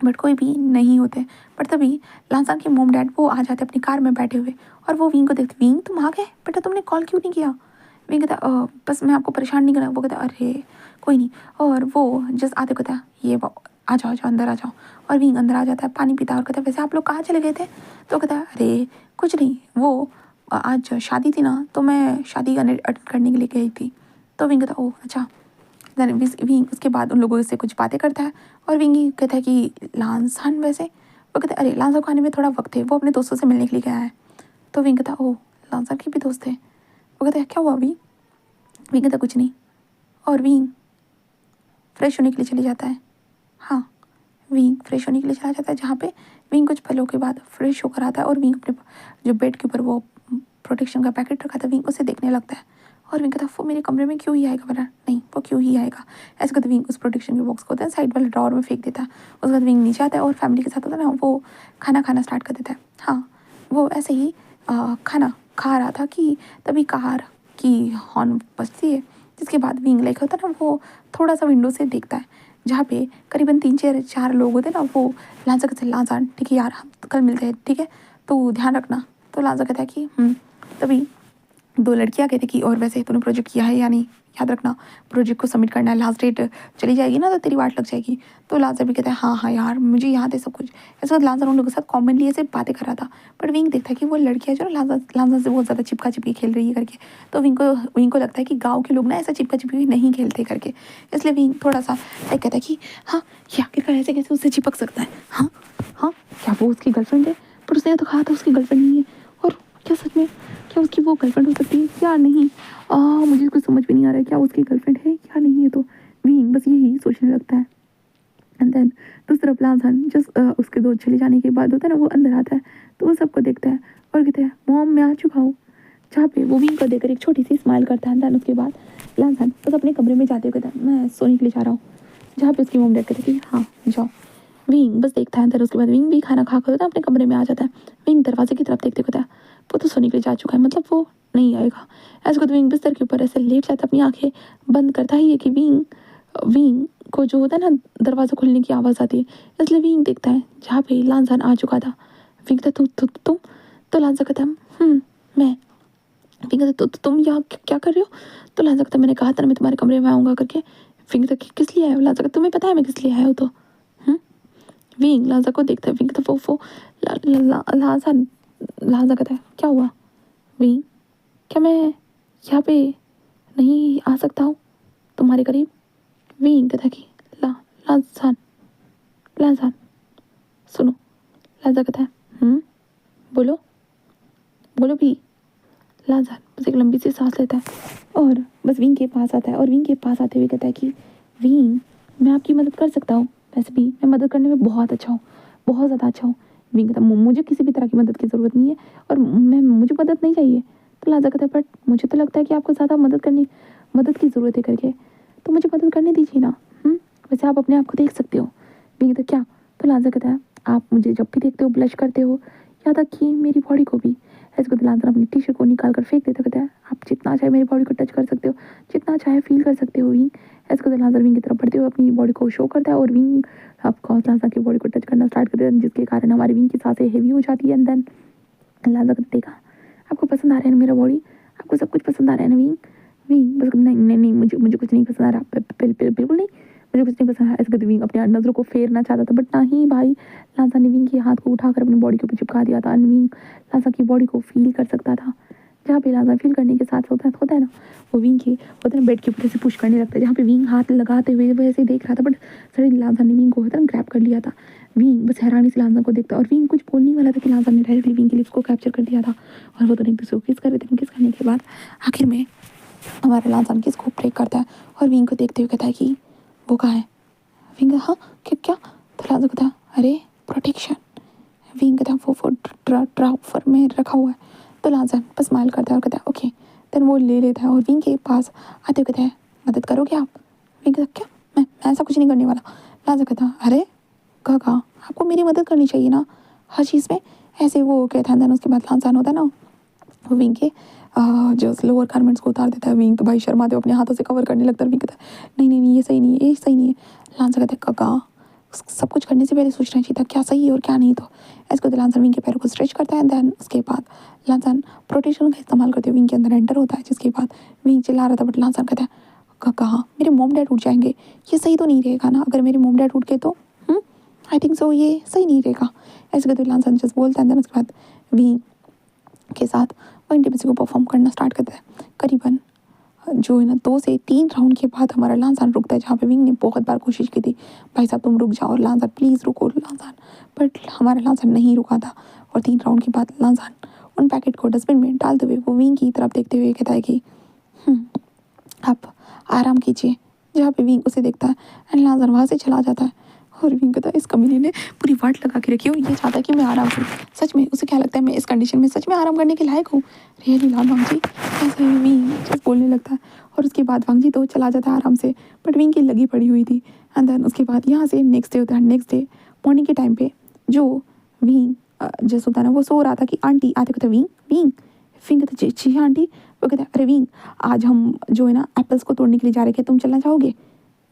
बट कोई भी नहीं होते। बट तभी लांसान के मोम डैड वो आ जाते अपनी कार में बैठे हुए और वो विंग को देखते, विंग तुम आ गए बेटा, तुमने कॉल क्यों नहीं किया। विंग कहता बस मैं आपको परेशान नहीं करना। वो कहता अरे कोई नहीं। और वो जस्ट आते कहता ये आ जाओ अंदर आ जाओ। और विंग अंदर आ जाता है, पानी पीता और कहता है वैसे आप लोग कहाँ चले गए थे। तो कहता है अरे कुछ नहीं, वो आज शादी थी ना तो मैं शादी अटेंड करने के लिए गई थी। तो विंग कहता ओह अच्छा। देन विंग उसके बाद उन लोगों से कुछ बातें करता है और विंग कहता है कि लांसान वैसे। वो कहता है अरे लांसान को आने में थोड़ा वक्त है, वो अपने दोस्तों से मिलने के लिए गया है। तो विंग कहता ओह लांसान के भी दोस्त थे। वो कहता है क्या हुआ विंग। विंग कहता कुछ नहीं। और विंग फ्रेश होने के लिए चली जाता है। हाँ विंग फ्रेश होने के लिए चला जाता है जहाँ पे विंग कुछ पलों के बाद फ्रेश होकर आता है और विंग अपने जो बेड के ऊपर वो प्रोटेक्शन का पैकेट रखा था विंग उसे देखने लगता है। और विंग कहता वो मेरे कमरे में क्यों ही आएगा, बना नहीं वो क्यों ही आएगा। ऐसे करते विंग उस प्रोटेक्शन के बॉक्स को होता है साइड वाले ड्रॉर में फेंक देता है। उसके बाद विंग नीचे आता है और फैमिली के साथ होता है ना वो खाना खाना स्टार्ट कर देता है। हाँ वो ऐसे ही खाना खा रहा था कि तभी कार की हॉर्न बजती है। जिसके बाद विंग लाइक होता है ना वो थोड़ा सा विंडो से देखता है जहाँ पे करीबन 3-4 लोग होते हैं ना। वो लांसा कहते हैं लांसान ठीक है यार हम कल मिलते हैं ठीक है तो ध्यान रखना। तो लांसा कहता है कि तभी 2 लड़कियाँ कहती कि और वैसे तूने प्रोजेक्ट किया है या नहीं, याद रखना प्रोजेक्ट को सबमिट करना है, लास्ट डेट चली जाएगी ना तो तेरी वाट लग जाएगी। तो लांसा भी कहता है हाँ यार मुझे याद है सब कुछ। ऐसे बाद लांसा उन लोगों के साथ कॉमनली ऐसे बातें कर रहा था। बट विंग देखता है कि वो लड़कियाँ जो ना लांसा से बहुत ज़्यादा चिपका चिपकी खेल रही है करके। तो विंग को लगता है कि गाँव के लोग ना ऐसा चिपका चिपकी नहीं खेलते करके। इसलिए विंग थोड़ा सा लाइक कहता है कि हाँ ये आखिरकार ऐसे कैसे उससे चिपक सकता है। हाँ हाँ क्या वो उसकी गर्लफ्रेंड है, पर उसने तो कहा था उसकी गर्लफ्रेंड नहीं है। और क्या सच में क्या उसकी वो गर्लफ्रेंड हो सकती है या नहीं। मुझे कुछ समझ में नहीं आ रहा है क्या उसकी गर्लफ्रेंड है या नहीं है। तो विंग बस यही सोचने लगता है। एंड देन दूसरी तरफ लांसान जस्ट उसके दो चले जाने के बाद होता है ना वो अंदर आता है तो वो सबको देखता है और कहते हैं मॉम मैं आ चुका हूँ। जहाँ पे वो विंग को देखकर एक छोटी सी स्माइल करता है। देन उसके बाद लांसान बस अपने कमरे में जाते हुए कहता है मैं सोने के लिए जा रहा हूँ। जहाँ पे उसकी मॉम डैड कहते हैं कि हाँ जाओ। विंग बस देखता है अंदर। उसके बाद विंग भी खाना खा कर अपने कमरे में आ जाता है। विंग दरवाजे की तरफ देखते कहता है वो तो सोने के लिए जा चुका है मतलब वो नहीं आएगा। ऐसे तो विंग बिस्तर के ऊपर ऐसे लेट जाता है, अपनी आंखें बंद करता ही है कि विंग को जो होता है ना दरवाज़ा खुलने की आवाज़ आती है। इसलिए विंग देखता है जहाँ पे लांसान आ चुका था। विंग कहता तुम तो लांसान कहता है मैं। विंग कहता तुम यहाँ क्या कर रहे हो। तो लांसान कहता मैंने कहा था ना मैं तुम्हारे कमरे में आऊँगा करके। विंग कहता किस लिए आया हो। लांसान कहता तुम्हें पता है मैं किस लिए आया हूँ। तो विंग लांसान को देखता है। विंग कहता वो लांसान कहता है क्या हुआ विंग, क्या मैं यहाँ पे नहीं आ सकता हूँ तुम्हारे करीब। विंग कहता कि लांसान सुनो। लांसान कहता है बोलो भी। लांसान बस एक लंबी सी सांस लेता है और बस विंग के पास आता है और विंग के पास आते हुए कहता है कि विंग मैं आपकी मदद कर सकता हूँ, वैसे भी मैं मदद करने में बहुत अच्छा हूँ, बहुत ज़्यादा अच्छा हूँ। विंग कहता मुझे किसी भी तरह की मदद की ज़रूरत नहीं है और मुझे मदद नहीं चाहिए। तो लांसान कहता है बट मुझे तो लगता है कि आपको ज़्यादा मदद की ज़रूरत है करके, तो मुझे मदद करने दीजिए ना। वैसे आप अपने आप को देख सकते हो। विंग कहता क्या। तो लांसान कहता है आप मुझे जब भी देखते हो ब्लश करते हो, यहाँ तक कि मेरी बॉडी को भी। ऐसे को लांसान अपनी टी शर्ट को निकाल कर फेंक देता, कहता है आप जितना चाहे मेरी बॉडी को टच कर सकते हो, जितना चाहे फील कर सकते हो विंग। ऐसे को लांसान विंग की तरफ बढ़ते हुए अपनी बॉडी को शो करता है और विंग ऑफकोर्स लांसान की बॉडी को टच करना स्टार्ट कर देता है, जिसके कारण हमारी विंग की सांसें हेवी हो जाती है। एंड देन लांसान देखा आपको पसंद आ रहा है ना मेरा बॉडी, आपको सब कुछ पसंद आ रहा है ना विंग विंग? बस नहीं नहीं नहीं, मुझे मुझे कुछ नहीं पसंद आ रहा, बिल्कुल नहीं, मुझे कुछ नहीं पसंद आ रहा। ऐसे करते विंग अपनी नज़रों को फेरना चाहता था, बट नहीं भाई, लांसा ने विंग के हाथ को उठाकर अपनी बॉडी के ऊपर चिपका दिया था। विंग लांसा की बॉडी को फील कर सकता था। जहाँ पे लांसा फील करने के साथ होता है ना, वो विंग के होता है ना बेड के ऊपर से पुश करने लगता है, जहाँ पे विंग हाथ लगाते हुए वो ऐसे देख रहा था, बट सडनली लांसा ने विंग को होता है ना ग्रैब कर लिया था। विंग बस हैरानी से लांसा को देखता, और विंग कुछ बोलने वाला था कि लांसा ने डायरेक्टली विंग के लिप्स को कैप्चर कर दिया था, और वो दोनों एक दूसरे को किस कर रहे थे। किस करने के बाद आखिर में हमारा लांसा किस को ब्रेक करता है, और विंग को देखते हुए कहता है कि वो कहाँ है। विंग हाँ क्या क्या, तो लांसा कहता है अरे प्रोटेक्शन। विंग कहता है वो ड्राउफर में रखा हुआ है। तो लांसा बस स्माइल करता है और कहता है ओके। देन वो ले लेता है और विंग के पास आते हुए कहता है मदद करोगे आप? विंग कहता क्या, मैं ऐसा कुछ नहीं करने वाला। लांसा कहता अरे काका, आपको मेरी मदद करनी चाहिए ना हर चीज़ में, ऐसे वो कहता है। देन उसके बाद लांसा होता है ना, वो विंग के जो लोअर गारमेंट्स को उतार देता है। विंग तो भाई शर्माते अपने हाथों से कवर करने लगता है। विंग कहता है नहीं नहीं नहीं, ये सही नहीं है, ये सही नहीं है। लांसा कहता है काका, सब कुछ करने से पहले सोचना चाहिए था क्या सही है और क्या नहीं। तो ऐसे करते लांसा विंग के पैरों को स्ट्रेच करता है। देन उसके बाद लांसा प्रोटेक्शन का इस्तेमाल करते हुए विंग के अंदर एंटर होता है, जिसके बाद विंग चिल्ला रहा था, बट लांसा कहता है काका मेरे मोम डैड उठ जाएंगे, ये सही तो नहीं रहेगा ना, अगर मेरे मोम डैड उठ गए तो आई थिंक सो ये सही नहीं रहेगा। ऐसे करते लांसा जस्ट बोलता है। देन उसके बाद विंग के साथ वो इंटीमेसी को परफॉर्म करना स्टार्ट करता है। करीबन जो है ना 2 से 3 राउंड के बाद हमारा लांसान रुकता है, जहाँ पे विंग ने बहुत बार कोशिश की थी भाई साहब तुम रुक जाओ, लांसान प्लीज़ रुको लांसान, बट हमारा लांसान नहीं रुका था। और 3 राउंड के बाद लांसान उन पैकेट को डस्टबिन में डालते हुए वो विंग की तरफ देखते हुए कहता है कि आप आराम कीजिए, जहाँ पे विंग उसे देखता है एंड लांसान वहाँ से चला जाता है। और विंग कहता है इस कमीने ने पूरी वाट लगा के रखी हो, ये चाहता है कि मैं आराम करूँ। सच में उसे क्या लगता है मैं इस कंडीशन में सच में आराम करने के लायक हूँ? रियली लाल वांग जी, ऐसे ही विंग जस्ट बोलने लगता है। और उसके बाद वांग जी तो चला जाता है आराम से, बट विंग की लगी पड़ी हुई थी। एंड देन उसके बाद यहाँ से नेक्स्ट डे होता है। नेक्स्ट डे मॉर्निंग के टाइम पे जो विंग जैसे होता है ना, वो सो रहा था कि आंटी आते कहते विंग विंग विंग कहते जी हाँ आंटी। वो कहते अरे विंग आज हम जो है ना एप्पल्स को तोड़ने के लिए जा रहे थे, तुम चलना चाहोगे?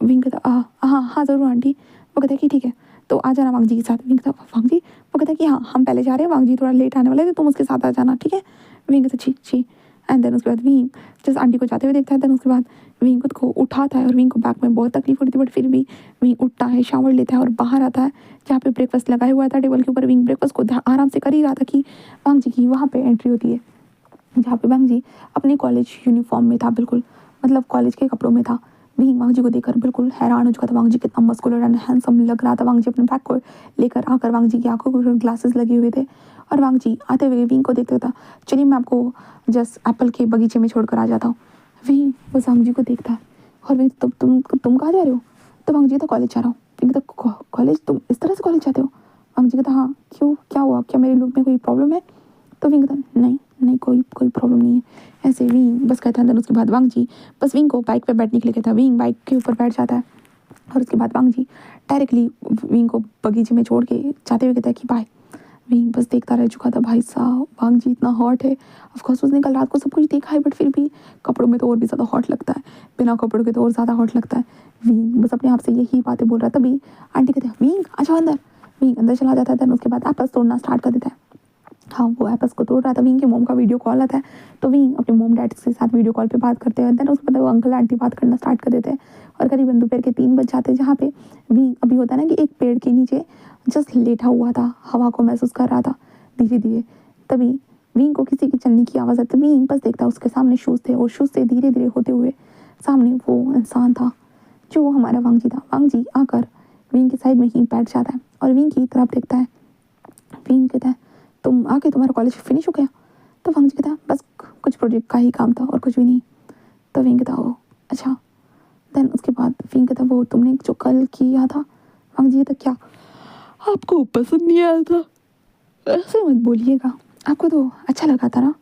विंग कहता हाँ हाँ ज़रूर आंटी। वो कहता है कि ठीक है तो आ जाना वांग जी के साथ। विंग कहता वांग जी? वो कहता है कि हाँ हम पहले जा रहे हैं, वांग जी थोड़ा लेट आने वाले थे, तुम उसके साथ आ जाना ठीक है। विंग कहता छी छी। एंड देन उसके बाद विंग जैसे आंटी को जाते हुए देखता है। देन उसके बाद विंग खुद को उठाता है, और विंग को बैक में बहुत तकलीफ होती थी, बट फिर भी विंग उठता है, शावर लेता है और बाहर आता है, जहाँ पे ब्रेकफास्ट लगाया हुआ था टेबल के ऊपर। विंग ब्रेकफास्ट को आराम से कर ही रहा था कि वांग जी की वहाँ पे एंट्री होती है, जहाँ पे वांग जी अपने कॉलेज यूनिफॉर्म में था, बिल्कुल मतलब कॉलेज के कपड़ों में था। विंग वांग जी को देखकर बिल्कुल हैरान हो चुका था। वांग जी कितना मस्कुलर एंड हैंडसम लग रहा था। वांग जी अपने बैग को लेकर आकर वांग जी की आंखों को ग्लासेस लगे हुए थे, और वांग जी आते हुए विंग को देखता था। चलिए मैं आपको जस्ट एप्पल के बगीचे में छोड़कर आ जाता हूँ। विंग बस वांग जी को देखता है, और विंग तुम कहाँ जा रहे हो? तो वांग जी तो कॉलेज जा रहा हूँ। विंग तो कॉलेज, तुम इस तरह से कॉलेज जाते हो? वांग जी कहता हाँ क्यों, क्या हुआ, क्या मेरे लुक में कोई प्रॉब्लम है? तो विंग कहता नहीं नहीं कोई प्रॉब्लम नहीं है। ऐसे विंग बस कहता है। उसके बाद वांग जी बस विंग को बाइक पे बैठने के लिए कहता है। विंग बाइक के ऊपर बैठ जाता है, और उसके बाद वांग जी डायरेक्टली विंग को बगीचे में छोड़ के जाते हुए कहता है कि बाय। विंग बस देखता रह चुका था। भाई साहब वांग जी इतना हॉट है। ऑफकोर्स उसने कल रात को सब कुछ देखा है, बट फिर भी कपड़ों में तो और भी ज़्यादा हॉट लगता है, बिना कपड़ों के तो और ज़्यादा हॉट लगता है। विंग बस अपने आप से यही बातें बोल रहा था। तभी आंटी कहते हैं विंग आ जाओ अंदर। विंग अंदर चला जाता है। देन उसके बाद एप्पल्स तोड़ना स्टार्ट कर देता है। हाँ वो एप्पल्स को तोड़ रहा था। विंग के मोम का वीडियो कॉल आता है, तो विंग अपने मोम डैड के साथ वीडियो कॉल पे बात करते हैं। देन उसके बाद वो अंकल आंटी बात करना स्टार्ट कर देते हैं, और करीबन दोपहर के 3 बज जाते हैं, जहाँ पे विंग अभी होता है ना कि एक पेड़ के नीचे जस्ट लेटा हुआ था, हवा को महसूस कर रहा था धीरे धीरे। तभी विंग को किसी के चलने की आवाज़ आती है। विंग बस देखता है उसके सामने शूज़ थे, और शूज़ से धीरे धीरे होते हुए सामने वो इंसान था जो हमारा वांग जी था। वांग जी आकर विंग के साइड में ही बैठ जाता है, और विंग की तरफ देखता है। विंग कहता है तुम आके तुम्हारा कॉलेज फिनिश हो गया? तो वांग जी कहता है बस कुछ प्रोजेक्ट का ही काम था और कुछ भी नहीं। तो विंग कहता ओ अच्छा। देन उसके बाद विंग कहता वो तुमने जो कल किया था। वांग जी कहता क्या आपको पसंद नहीं आया था? ऐसे मत बोलिएगा, आपको तो अच्छा लगा था ना।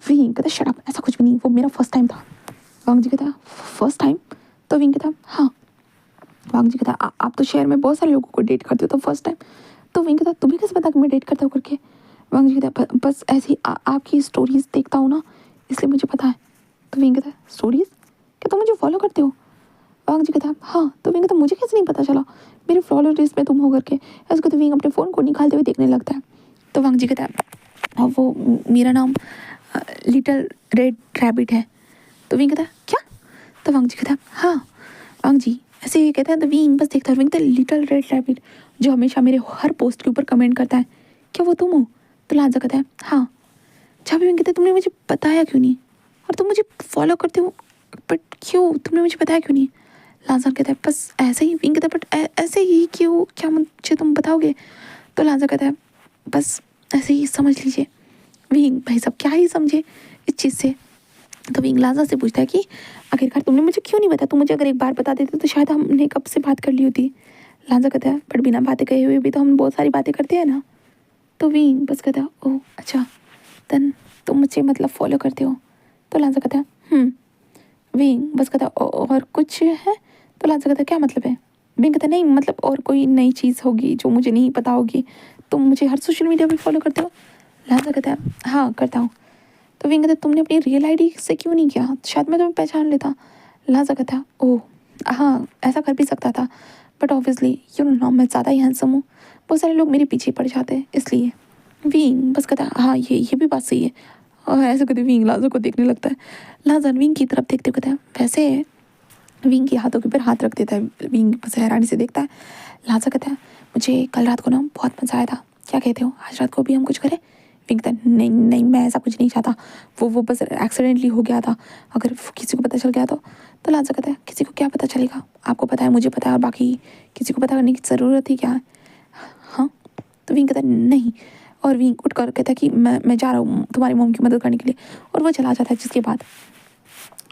विंग कहता शट अप, ऐसा कुछ भी नहीं, वो मेरा फर्स्ट टाइम था। वांग जी कहता फर्स्ट टाइम? तो विंग कहता हाँ। वांग जी कहता आप तो शहर में बहुत सारे लोगों को डेट करते हो, तो फर्स्ट टाइम? तो विंग कहता तुम्हें कैसे पता कि मैं डेट करता हूँ करके? वांग जी कहता बस ऐसी आपकी स्टोरीज देखता हूँ ना, इसलिए मुझे पता है। तो विंग कहता स्टोरीज? क्या तुम मुझे फॉलो करते हो? वांग जी कहता हाँ। तो विंग कहता मुझे कैसे नहीं पता चला, मेरे फॉलो लिस्ट में तुम हो करके। ऐसे कहते विंग अपने फ़ोन को निकालते हुए देखने लगता है। तो वांग जी कहता वो मेरा नाम लिटिल रेड रैबिट है। तो विंग कहता है क्या? तो वांग जी कहता है हाँ। वांग जी ऐसे ही कहता है, तो विंग बस देखता है, विंग कहता है लिटिल रेड रैबिट जो हमेशा मेरे हर पोस्ट के ऊपर कमेंट करता है, क्या वो तुम हो? तो लांजा कहता है हाँ। जहाँ भी विंग कहता है तुमने मुझे बताया क्यों नहीं, और तुम मुझे फॉलो करते हो बट क्यों, तुमने मुझे बताया क्यों नहीं? लांजा कहता है बस ऐसे ही। विंग कहता है बट ऐसे ही क्यों, क्या मुझे तुम बताओगे? तो लांजा कहता है बस ऐसे ही समझ लीजिए। विंग भाई साहब क्या ही समझे इस चीज़ से। तो विंग लांजा से पूछता है कि आखिरकार तुमने मुझे क्यों नहीं बताया, तुम मुझे अगर एक बार बता देते तो शायद हमने कब से बात कर ली होती। लांजा कहता है बट बिना बातें कहे हुए भी तो हम बहुत सारी बातें करते हैं ना। तो विंग बस कहता है ओह अच्छा, देन तुम मुझे मतलब फॉलो करते हो? तो लांजा कहता है विंग बस कहता है और कुछ है? तो लांजा कहता है क्या मतलब है? विंग कहता है नहीं मतलब और कोई नई चीज़ होगी जो मुझे नहीं पता होगी, तुम मुझे हर सोशल मीडिया पे फॉलो करते हो? लांजा कहता है हाँ करता हूँ। तो विंग कहता है तुमने अपनी रियल आईडी से क्यों नहीं किया, शायद मैं तुम्हें पहचान लेता। लांजा कहता है ओह हाँ ऐसा कर भी सकता था, बट ऑब्वियसली यू नो मैं ज़्यादा ही हैंडसम हूँ, बहुत सारे लोग मेरे पीछे पड़ जाते हैं इसलिए। विंग बस कहता है हाँ ये भी बात सही है। और ऐसे कहते विंग लांजा को देखने लगता है। लांजा विंग की तरफ देखते हुए कहता है वैसे, विंग के हाथों के ऊपर हाथ रख देता है। विंग बस हैरानी से देखता है। लांजा कहता है मुझे कल रात को ना बहुत मज़ा आया था, क्या कहते हो आज रात को भी हम कुछ करें? विंग कहता है नहीं नहीं मैं ऐसा कुछ नहीं चाहता, वो बस एक्सीडेंटली हो गया था, अगर किसी को पता चल गया तो लांजा कहता है किसी को क्या पता चलेगा, आपको पता है मुझे पता है और बाकी किसी को पता करने की ज़रूरत ही क्या है? हाँ। तो विंग कहता है नहीं, और विंग उठ कर कहता है कि मैं जा रहा हूँ तुम्हारी मॉम की मदद करने के लिए, और वो चला जाता है। जिसके बाद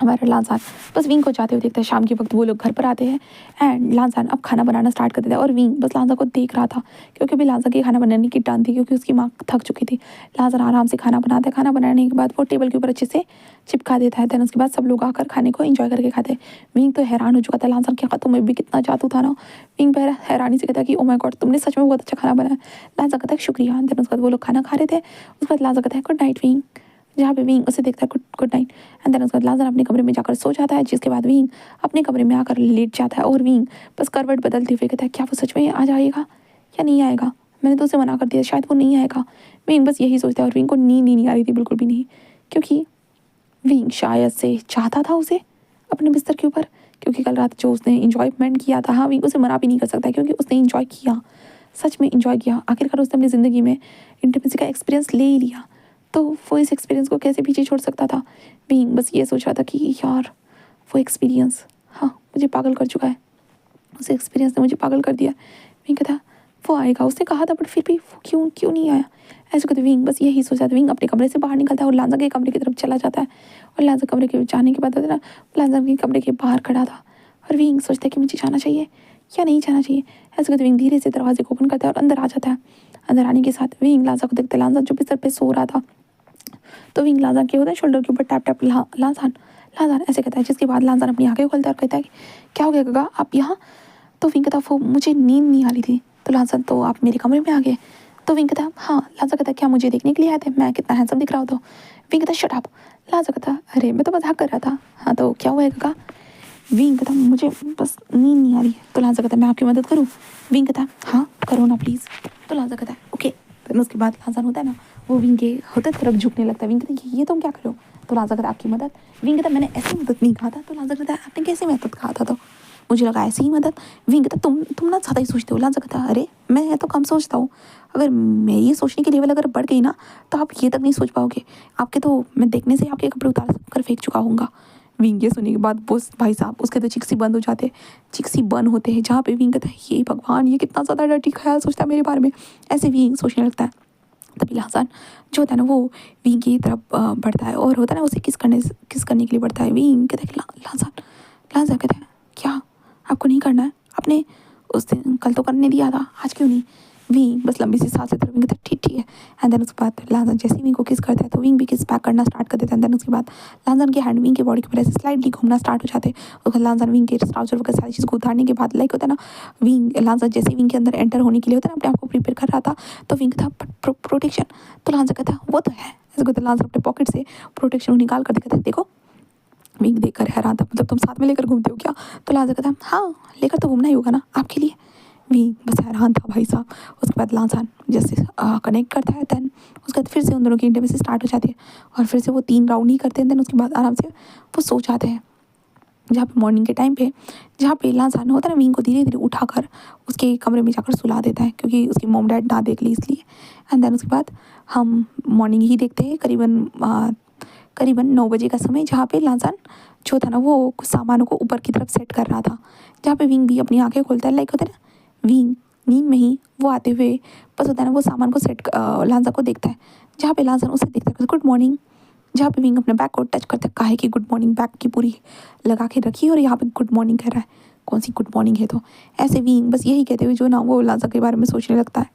हमारा लांसान बस विंग को जाते हुए देखता है। शाम के वक्त वो लोग घर पर आते हैं एंड लांसान अब खाना बनाना स्टार्ट कर देता है, और विंग बस लांजा को देख रहा था क्योंकि अभी लांजा की खाना बनाने की टर्न थी क्योंकि उसकी माँ थक चुकी थी। लांसान आराम से खाना बनाता है, खाना बनाने के बाद वो टेबल के ऊपर अच्छे से चिपका देता है। देन उसके बाद सब लोग आकर खाने को एंजॉय करके खाते हैं। विंग तो हैरान हो चुका था, लांसान क्या तुम्हें भी कितना जादू था ना। विंग पहले हैरानी से कहता है कि ओ माय गॉड तुमने सच में बहुत अच्छा खाना बनाया। लांजा कहता है शुक्रिया। देन उसके बाद वो लोग खाना खा रहे थे, उसके बाद लांजा कहता है गुड नाइट विंग, जहाँ पे विंग उसे देखता है गुड नाइट। एंड देन उसके बाद लांजा अपने कमरे में जाकर सो जाता है, जिसके बाद विंग अपने कमरे में आकर लेट जाता है, और विंग बस करवट बदलते हुए कहता है क्या वो सच में आ जाएगा या नहीं आएगा, मैंने तो उसे मना कर दिया शायद वो नहीं आएगा। विंग बस यही सोचता है, और विंग को नींद नहीं आ रही थी बिल्कुल भी नहीं, क्योंकि विंग शायद से चाहता था उसे अपने बिस्तर के ऊपर, क्योंकि कल रात जो उसने इंजॉयमेंट किया था, हाँ विंग उसे मना भी नहीं कर सकता क्योंकि उसने इंजॉय किया, सच में इंजॉय किया। आखिरकार उसने अपनी ज़िंदगी में इंटीमेसी का एक्सपीरियंस ले ही लिया, तो वो इस एक्सपीरियंस को कैसे पीछे छोड़ सकता था। विंग बस ये सोच रहा था कि यार वो एक्सपीरियंस हाँ मुझे पागल कर चुका है, उस एक्सपीरियंस ने मुझे पागल कर दिया। विंग कहता वो आएगा, उसने कहा था बट फिर भी वो क्यों क्यों नहीं आया, ऐसे कहते विंग बस यही सोचा था। विंग अपने कमरे से बाहर निकलता है और लांजा के कमरे की तरफ चला जाता है, और लांजा कमरे के जाने के बाद ना लांजा के कमरे के बाहर खड़ा था, और विंग सोचता है कि मुझे जाना चाहिए या नहीं जाना चाहिए। ऐसे कहते विंग धीरे से दरवाजे को ओपन करता है और अंदर आ जाता है। अंदर आने के साथ विंग लांजा को देखते, लांजा जो बिस्तर पे सो रहा था, तो विंग लांजान के होता है शोल्डर के ऊपर टैप टैप लांजान लांजान ऐसे कहता है, जिसके बाद लांजान अपनी आंखें खोलता है और कहता है क्या हो गया गगा आप यहाँ? तो विंग कहता वो मुझे नींद नहीं आ रही थी। तो लांजान तो आप मेरे कमरे में आ गए? तो विंग कहता हाँ। लांजा कहता क्या मुझे देखने के लिए आए थे, मैं कितना हैंडसम दिख रहा हूँ? तो विंग कहता शट अप। लांजा कहता अरे मैं तो मजाक कर रहा था। हाँ तो क्या हुआ है गगा? विंग कहता मुझे बस नींद नहीं आ रही है। तो लांजा कहता मैं आपकी मदद करूँ? विंग कहता हाँ करो ना प्लीज़। तो लांजा कहता ओके। तो उसके बाद लांजान होता है ना वो विंग के होते तरफ झुकने लगता है। विंग कहता ये तुम क्या करो? तो लांजा कहता आपकी मदद। विंग कहता मैंने ऐसी मदद नहीं कहा था। तो लांजा कहता आपने कैसे मदद कहा था? तो मुझे लगा ऐसी ही मदद। विंग कहता तुम ना ज़्यादा ही सोचते हो। लांजा कहता अरे मैं तो कम सोचता हूँ, अगर मेरी ये सोचने की लेवल अगर बढ़ गई ना तो आप ये तक नहीं सोच पाओगे, आपके तो मैं देखने से आपके कपड़े उतार कर फेंक चुका हूँगा। विंग ये सुनने के बाद बोस भाई साहब उसके तो चिक्सी बंद हो जाते, चिक्सी बंद होते हैं, जहाँ पे विंग कहता है ये भगवान ये कितना ज़्यादा डर्टी ख्याल सोचता है मेरे बारे में, ऐसे विंग सोचने लगता है। तभी लांजान जो होता है ना वो विंग की तरफ बढ़ता है, और होता है ना उसे किस करने के लिए बढ़ता है। विंग कहता है कि लांजान कहता है क्या आपको नहीं करना है? आपने उस दिन कल तो करने दिया था, आज क्यों नहीं? विंग बस लंबी सी सांस लेता है। विंग कहता है ठीक है। एंड देन उसके बाद लांजान जैसे ही विंग को किस करता है तो विंग भी किस बैक करना स्टार्ट कर देता है। देन उसके बाद लांजान के हैंड विंग के बॉडी के ऊपर ऐसे स्लाइडली घूमना स्टार्ट हो जाते हैं। उसके बाद लांजान विंग के ट्राउजर वगैरह सारी चीज़ को उतारने के बाद लाइक होता है ना विंग लांजान जैसे विंग के अंदर एंटर होने के लिए होता है ना अपने आप को प्रिपेयर कर रहा था, तो विंग था प्रोटेक्शन। तो लांजा कहता वो तो है, ऐसे कहते लांजा अपने पॉकेट से प्रोटेक्शन निकाल कर दिखाता है देखो। विंग देख कर हैरान था, मतलब तुम साथ में लेकर घूमते हो क्या? तो लांजा कहता हाँ लेकर तो घूमना ही होगा ना आपके लिए। विंग बस हैरान था भाई साहब। उसके बाद लांसान जैसे कनेक्ट करता है, देन उसके बाद फिर से उन दोनों की इंटीमेसी स्टार्ट हो जाती है और फिर से वो 3 राउंड ही करते हैं। देन उसके बाद आराम से वो सो जाते हैं। जहाँ पे मॉर्निंग के टाइम पे जहाँ पे लांसान होता है ना, विंग को धीरे धीरे उठाकर उसके कमरे में जाकर सुला देता है, क्योंकि उसकी मॉम डैड ना देख ली इसलिए। एंड देन उसके बाद हम मॉर्निंग ही देखते हैं, करीबन 9 बजे का समय, जहाँ पे लांसान जो था ना वो कुछ सामानों को ऊपर की तरफ सेट कर रहा था। जहाँ पे विंग भी अपनी आंखें खोलता है, लाइक होता है ना विंग नींद में ही वो आते हुए बस होता है ना वो सामान को सेट लांसा को देखता है। जहाँ पे लांसान उसे देखता है गुड मॉर्निंग, जहाँ पे विंग अपने बैग को टच करता है, काहे की गुड मॉर्निंग बैग की पूरी लगा के रखी है और यहाँ पे गुड मॉर्निंग कह रहा है। कौन सी गुड मॉर्निंग है? तो ऐसे विंग बस यही कहते हुए जो ना वो लांसा के बारे में सोचने लगता है।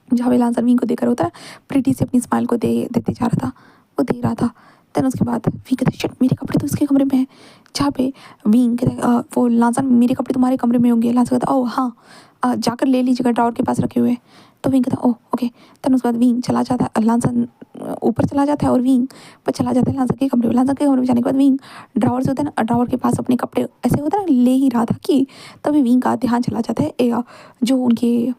जहाँ पे लांसर विंग को देखकर होता है प्रीति से अपनी स्माइल को देते जा रहा था, वो दे रहा था। देन उसके बाद विंग कहता है शिट, मेरे कपड़े तो इसके कमरे में हैं। जहाँ पे विंग कहता है वो लांसर, मेरे कपड़े तुम्हारे कमरे में होंगे। लांसर कहता है ओह हाँ, जाकर ले लीजिएगा, ड्रॉवर के पास रखे हुए हैं। तो विंग कहता है ओह ओके। देन उसके बाद विंग चला जाता है, लांसर ऊपर चला जाता है और विंग पर चला जाता है लांसर के कमरे में। लांसर के कमरे में जाने के बाद विंग ड्रॉवर से होता है ना, ड्रॉवर के पास अपने कपड़े ऐसे होता है ना ले ही रहा था कि तभी विंग का ध्यान चला जाता है जो उनके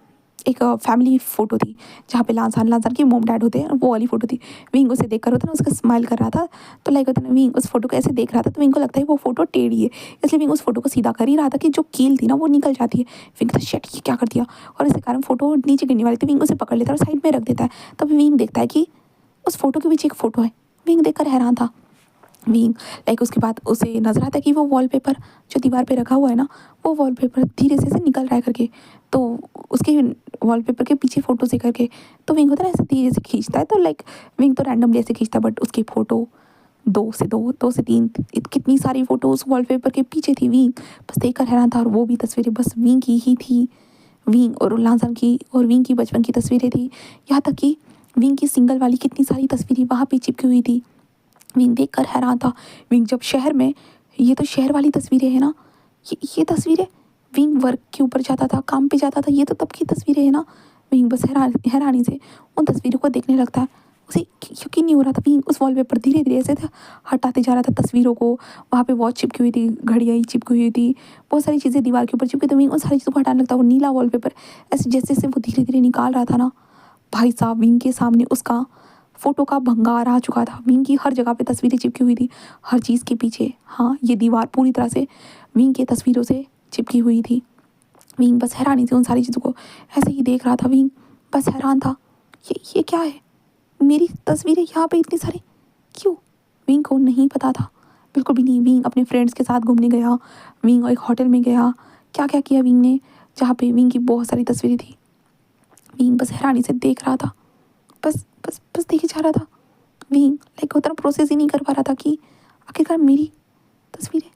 एक फैमिली फ़ोटो थी, जहाँ पे लांसान की मॉम डैड होते हैं, वो वाली फ़ोटो थी। विंग उसे देख कर होता है ना उसका स्माइल कर रहा था, तो लाइक होता है ना विंग उस फोटो को ऐसे देख रहा था, तो विंग को लगता है वो फोटो टेढ़ी है, इसलिए विंग उस फोटो को सीधा कर ही रहा था कि जो कील थी ना वो निकल जाती है। विंग कहता शेट ये क्या कर दिया, और इसी कारण फोटो नीचे गिरने वाली थी। विंग उसे पकड़ लेता है और साइड में रख देता है। तभी विंग देखता है कि उस फोटो के पीछे एक फ़ोटो है। विंग देख कर हैरान था। विंग लाइक उसके बाद उसे नजर आता है कि वो वॉलपेपर जो दीवार पे रखा हुआ है ना, वो वॉलपेपर धीरे से निकल रहा है करके, तो उसके वॉलपेपर के पीछे फ़ोटो से करके, तो विंग होता है ना ऐसे धीरे से खींचता है, तो लाइक विंग तो रैंडमली ऐसे खींचता है, बट उसकी फ़ोटो 2 से 3 कितनी सारी फ़ोटो उस वॉलपेपर के पीछे थी। विंग बस देख कर हैरान था, और वो भी तस्वीरें बस विंग की ही थी। विंग और लांसन की और विंग की बचपन की तस्वीरें थी, यहाँ तक कि विंग की सिंगल वाली कितनी सारी तस्वीरें वहाँ पे चिपकी हुई थी। विंग देख कर हैरान था। विंग जब शहर में, ये तो शहर वाली तस्वीरें हैं ना, ये तस्वीरें, विंग वर्क के ऊपर जाता था, काम पे जाता था, ये तो तब की तस्वीरें हैं ना। विंग बस हैरानी से उन तस्वीरों को देखने लगता है। उसे यकीन नहीं हो रहा था। विंग उस वॉलपेपर धीरे धीरे ऐसे था हटाते जा रहा था तस्वीरों को। वहाँ पे वॉच चिपकी हुई थी, घड़ियाँ चिपकी हुई थी, बहुत सारी चीज़ें दीवार के ऊपर चिपकी थी। विंग उन सारी चीज़ों को हटाने लगता। वो नीला वॉलपेपर ऐसे जैसे जैसे वो धीरे धीरे निकाल रहा था ना, भाई साहब विंग के सामने उसका फोटो का भंगार आ चुका था। विंग की हर जगह पे तस्वीरें चिपकी हुई थी, हर चीज़ के पीछे। हाँ, ये दीवार पूरी तरह से विंग के तस्वीरों से चिपकी हुई थी। विंग बस हैरानी से उन सारी चीज़ों को ऐसे ही देख रहा था। विंग बस हैरान था, ये क्या है, मेरी तस्वीरें यहाँ पे इतनी सारी क्यों? विंग को नहीं पता था, बिल्कुल भी नहीं। विंग अपने फ्रेंड्स के साथ घूमने गया, विंग एक होटल में गया, क्या क्या किया विंग ने, जहाँ पे विंग की बहुत सारी तस्वीरें थी। विंग बस हैरानी से देख रहा था, बस बस बस देखे जा रहा था। विंग लाइक होता ना प्रोसेस ही नहीं कर पा रहा था कि आखिरकार मेरी तस्वीरें,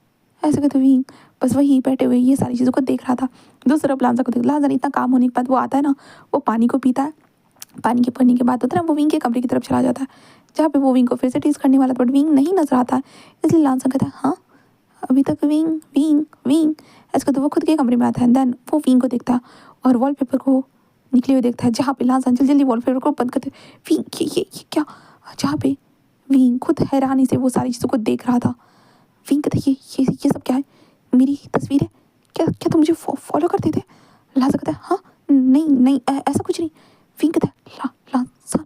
ऐसे कहते विंग बस वही बैठे हुए ये सारी चीज़ों को देख रहा था। दूसरी तरफ लांसा को देख, लांसा इतना काम होने के बाद वो आता है ना, वो पानी को पीता है, पानी के पीने के बाद होता है ना वो विंग के कमरे की तरफ चला जाता है, जहाँ पे वो विंग को फिर से टीज करने वाला था, बट विंग नहीं नजर आता है। इसलिए लांसा कहता है हाँ अभी तक विंग विंग विंग, ऐसे कहते वो खुद के कमरे में आता है। देन वो विंग को देखता है और वॉलपेपर को निकले हुए देखता है, जहाँ पे लांसा जल्दी जल्दी वॉलपेपर को बंद करते विंग ये क्या, जहाँ पे विंग खुद हैरानी से वो सारी चीज़ों को देख रहा था। विंग कहता ये सब क्या है, मेरी तस्वीर है, क्या क्या तुम मुझे फॉलो करते थे? लांसा कहता है हाँ नहीं नहीं ऐसा कुछ नहीं। विंग कहता है लांसा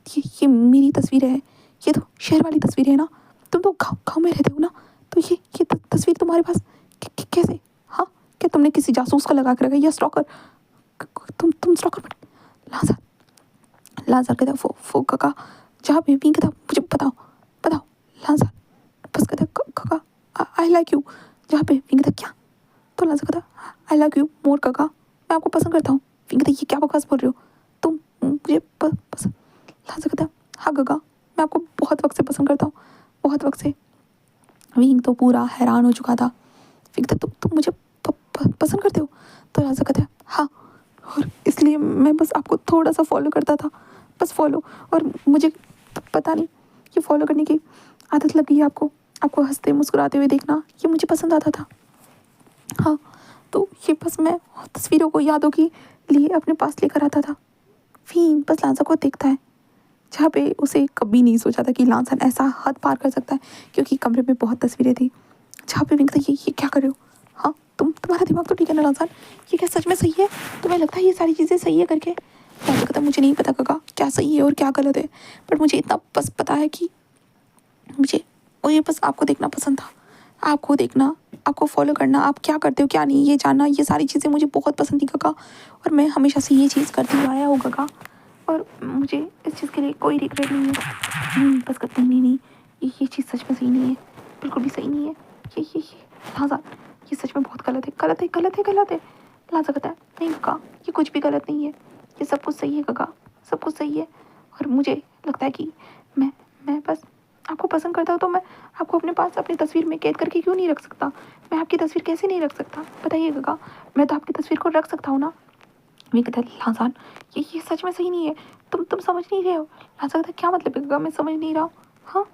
ये मेरी तस्वीर है, ये तो शहर वाली तस्वीर है ना, तुम तो गाँव में रहते हो ना, तो ये तस्वीर तुम्हारे पास कैसे? हाँ, क्या तुमने किसी जासूस को लगा कर रखा है या स्टॉकर? तुम स्टॉकर बन? लांसा लांसा कहता है फो काका, जहाँ पे विंग कहता मुझे बताओ बताओ। लांसा बस कहता काका आई लाइक यू, जहाँ पे विंग कहता क्या? तो लांसा कहता आई लाइक यू मोर काका, मैं आपको पसंद करता हूँ। विंग कहता ये क्या बकवास बोल रहे हो, तुम मुझे पसंद? लांसा कहता हाँ काका, मैं आपको बहुत वक्त से पसंद करता हूँ, बहुत वक्त से। विंग तो पूरा हैरान हो चुका था। विंग कहता तुम मुझे पसंद करते हो? तो लांसा कहता है हाँ, और इसलिए मैं बस आपको थोड़ा सा फॉलो करता था, बस फॉलो, और मुझे पता नहीं ये फॉलो करने की आदत लग गई है आपको, आपको हंसते मुस्कुराते हुए देखना ये मुझे पसंद आता था। हाँ, तो ये बस मैं तस्वीरों को यादों के लिए अपने पास लेकर आता था। विंग बस लांसा को देखता है, जहाँ पे उसे कभी नहीं सोचा था कि लांसन ऐसा हद पार कर सकता है, क्योंकि कमरे में बहुत तस्वीरें थी। जहाँ पे विंग था ये क्या कर रहे हो? हाँ तुम्हारा दिमाग तो ठीक है ना लांसान? ये क्या सच में सही है? तुम्हें लगता है ये सारी चीज़ें सही है करके? लांसान कहता मुझे नहीं पता काका क्या सही है और क्या गलत है, बट मुझे इतना बस पता है कि मुझे मुझे बस आपको देखना पसंद था। आपको देखना, आपको फॉलो करना, आप क्या करते हो क्या नहीं ये जानना, ये सारी चीज़ें मुझे बहुत पसंद थी काका। और मैं हमेशा से ये चीज़ करती हुआ आया हूँ काका, और मुझे इस चीज़ के लिए कोई रिग्रेट नहीं है। बस कहते नहीं, ये चीज़ सच में सही नहीं है, बिल्कुल भी सही नहीं है। ये लाजा, ये सच में बहुत गलत है, गलत है, गलत है, गलत है। लाजा कहता है नहीं काका, ये कुछ भी गलत नहीं है, ये सब कुछ सही है काका, सब कुछ सही है। और मुझे लगता है कि मैं बस आपको पसंद करता हूँ, तो मैं आपको अपने पास अपनी तस्वीर में कैद करके क्यों नहीं रख सकता? मैं आपकी तस्वीर कैसे नहीं रख सकता बताइए काका? मैं तो आपकी तस्वीर को रख सकता हूँ ना। वे कहता है लासान, ये सच में सही नहीं है, तुम समझ नहीं रहे हो। लासान कहता है क्या मतलब है काका, मैं समझ नहीं रहा हूँ। हाँ,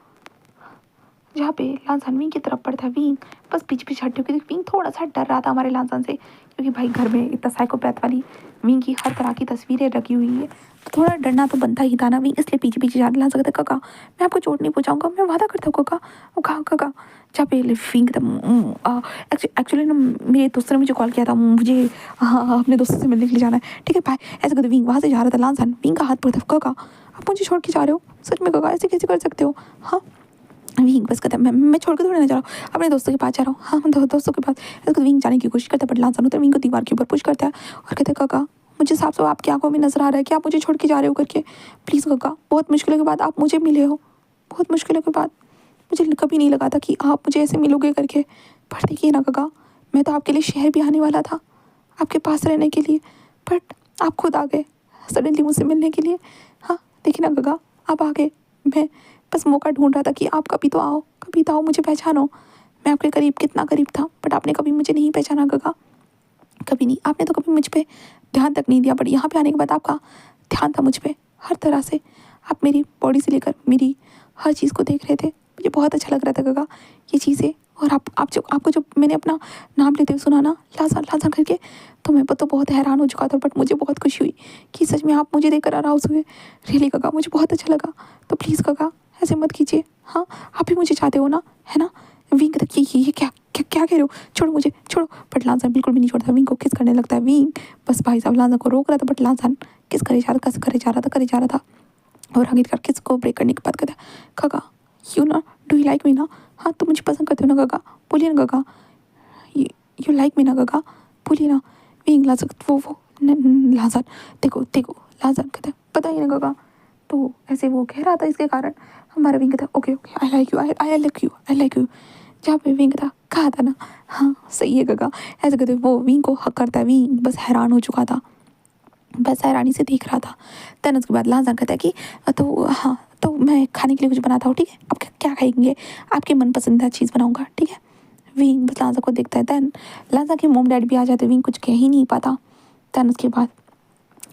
जहाँ पे लांसान विंग की तरफ पड़ता है, विंग बस पीछे पीछे हटते क्योंकि विंग थोड़ा सा डर रहा था हमारे लांसान से, क्योंकि भाई घर में इतना साइकोपैथ वाली विंग की हर तरह की तस्वीरें रखी हुई है, तो थोड़ा डरना तो बनता ही था ना। विंग इसलिए पीछे पीछे जा रहा। लांसान कहता काका मैं आपको चोट नहीं पहुँचाऊंगा, मैं वादा करता हूँ काका। वो कहा काका जहाँ पे विंग एक्चुअली ना मेरे दोस्त ने मुझे कॉल किया था, मुझे अपने दोस्तों से मिलने के लिए जाना है, ठीक है भाई। ऐसे कहते विंग वहाँ से जा रहा था। लांसान विंग का हाथ पड़ता है, काका आप मुझे छोड़ के जा रहे हो? सच में काका ऐसे कैसे कर सकते हो? हाँ, विंग बस कहता है मैं छोड़ के थोड़ी ना जा रहा हूँ, अपने दोस्तों के पास जा रहा हूँ। हाँ, दोस्तों के पास। ऐसे विंग जाने की कोशिश करता है, बट लांसान उतर विंग को दीवार के ऊपर पुश करता है और कहता है काका मुझे साफ साफ आपकी आंखों में नजर आ रहा है कि आप मुझे छोड़ के जा रहे हो करके। प्लीज़ काका, बहुत मुश्किलों के बाद आप मुझे मिले हो, बहुत मुश्किलों के बाद। मुझे कभी नहीं लगा था कि आप मुझे ऐसे मिलोगे करके, पर देखिए ना काका, मैं तो आपके लिए शहर भी आने वाला था आपके पास रहने के लिए, बट आप खुद आ गए सडनली मुझसे मिलने के लिए। हाँ देखिए ना काका, आप आ गए। मैं बस मौका ढूंढ रहा था कि आप कभी तो आओ, कभी तो आओ, मुझे पहचानो। मैं आपके करीब कितना करीब था, बट आपने कभी मुझे नहीं पहचाना काका, कभी नहीं। आपने तो कभी मुझ पे ध्यान तक नहीं दिया, बट यहाँ पे आने के बाद आपका ध्यान था मुझ पे हर तरह से। आप मेरी बॉडी से लेकर मेरी हर चीज़ को देख रहे थे, मुझे बहुत अच्छा लग रहा था काका ये चीज़ें। और आपको जब मैंने अपना नाम लेते हुए सुना ना लासान लासान करके, तो मैं तो बहुत हैरान हो चुका था, बट मुझे बहुत खुशी हुई कि सच में आप मुझे देखकर अराउज हुए। रियली काका मुझे बहुत अच्छा लगा, तो प्लीज़ काका ऐसे मत कीजिए। हाँ, आप भी मुझे चाहते हो ना, है ना? विंग तक ये क्या क्या क्या कह रहे हो? छोड़ो मुझे, छोड़ो। बट लांसान बिल्कुल भी नहीं छोड़ता, विंग को किस करने लगता है। विंग बस भाई साहब लांसान को रोक रहा था, बट लांसान किस करे जा रहा था। और आखिरकार किस को ब्रेक करने की बात करता है, काका डू यू लाइक मी ना? हाँ तुम मुझे पसंद करते हो ना काका, बोलिए ना काका। यू लाइक मी ना काका, बोलिए ना। विंग लांसान वो लांसान देखो लांसान कहता है पता ही ना काका। तो ऐसे वो कह रहा था, इसके कारण हमारा विंग था ओके आई लाइक यू। जहाँ पे विंग था कहा था ना, हाँ सही है काका। ऐसे कहते वो विंग को हक करता है। विंग बस हैरान हो चुका था, बस हैरानी से देख रहा था। देन उसके बाद लांसान कहता है कि तो हाँ, तो मैं खाने के लिए कुछ बनाता हूँ, ठीक है? आप क्या खाएंगे? आपकी मनपसंदीदा चीज़ बनाऊँगा, ठीक है? विंग बस लांसान को देखता है। देन लांसान के मॉम डैड भी आ जाते, विंग कुछ कह ही नहीं पाता। देन उसके बाद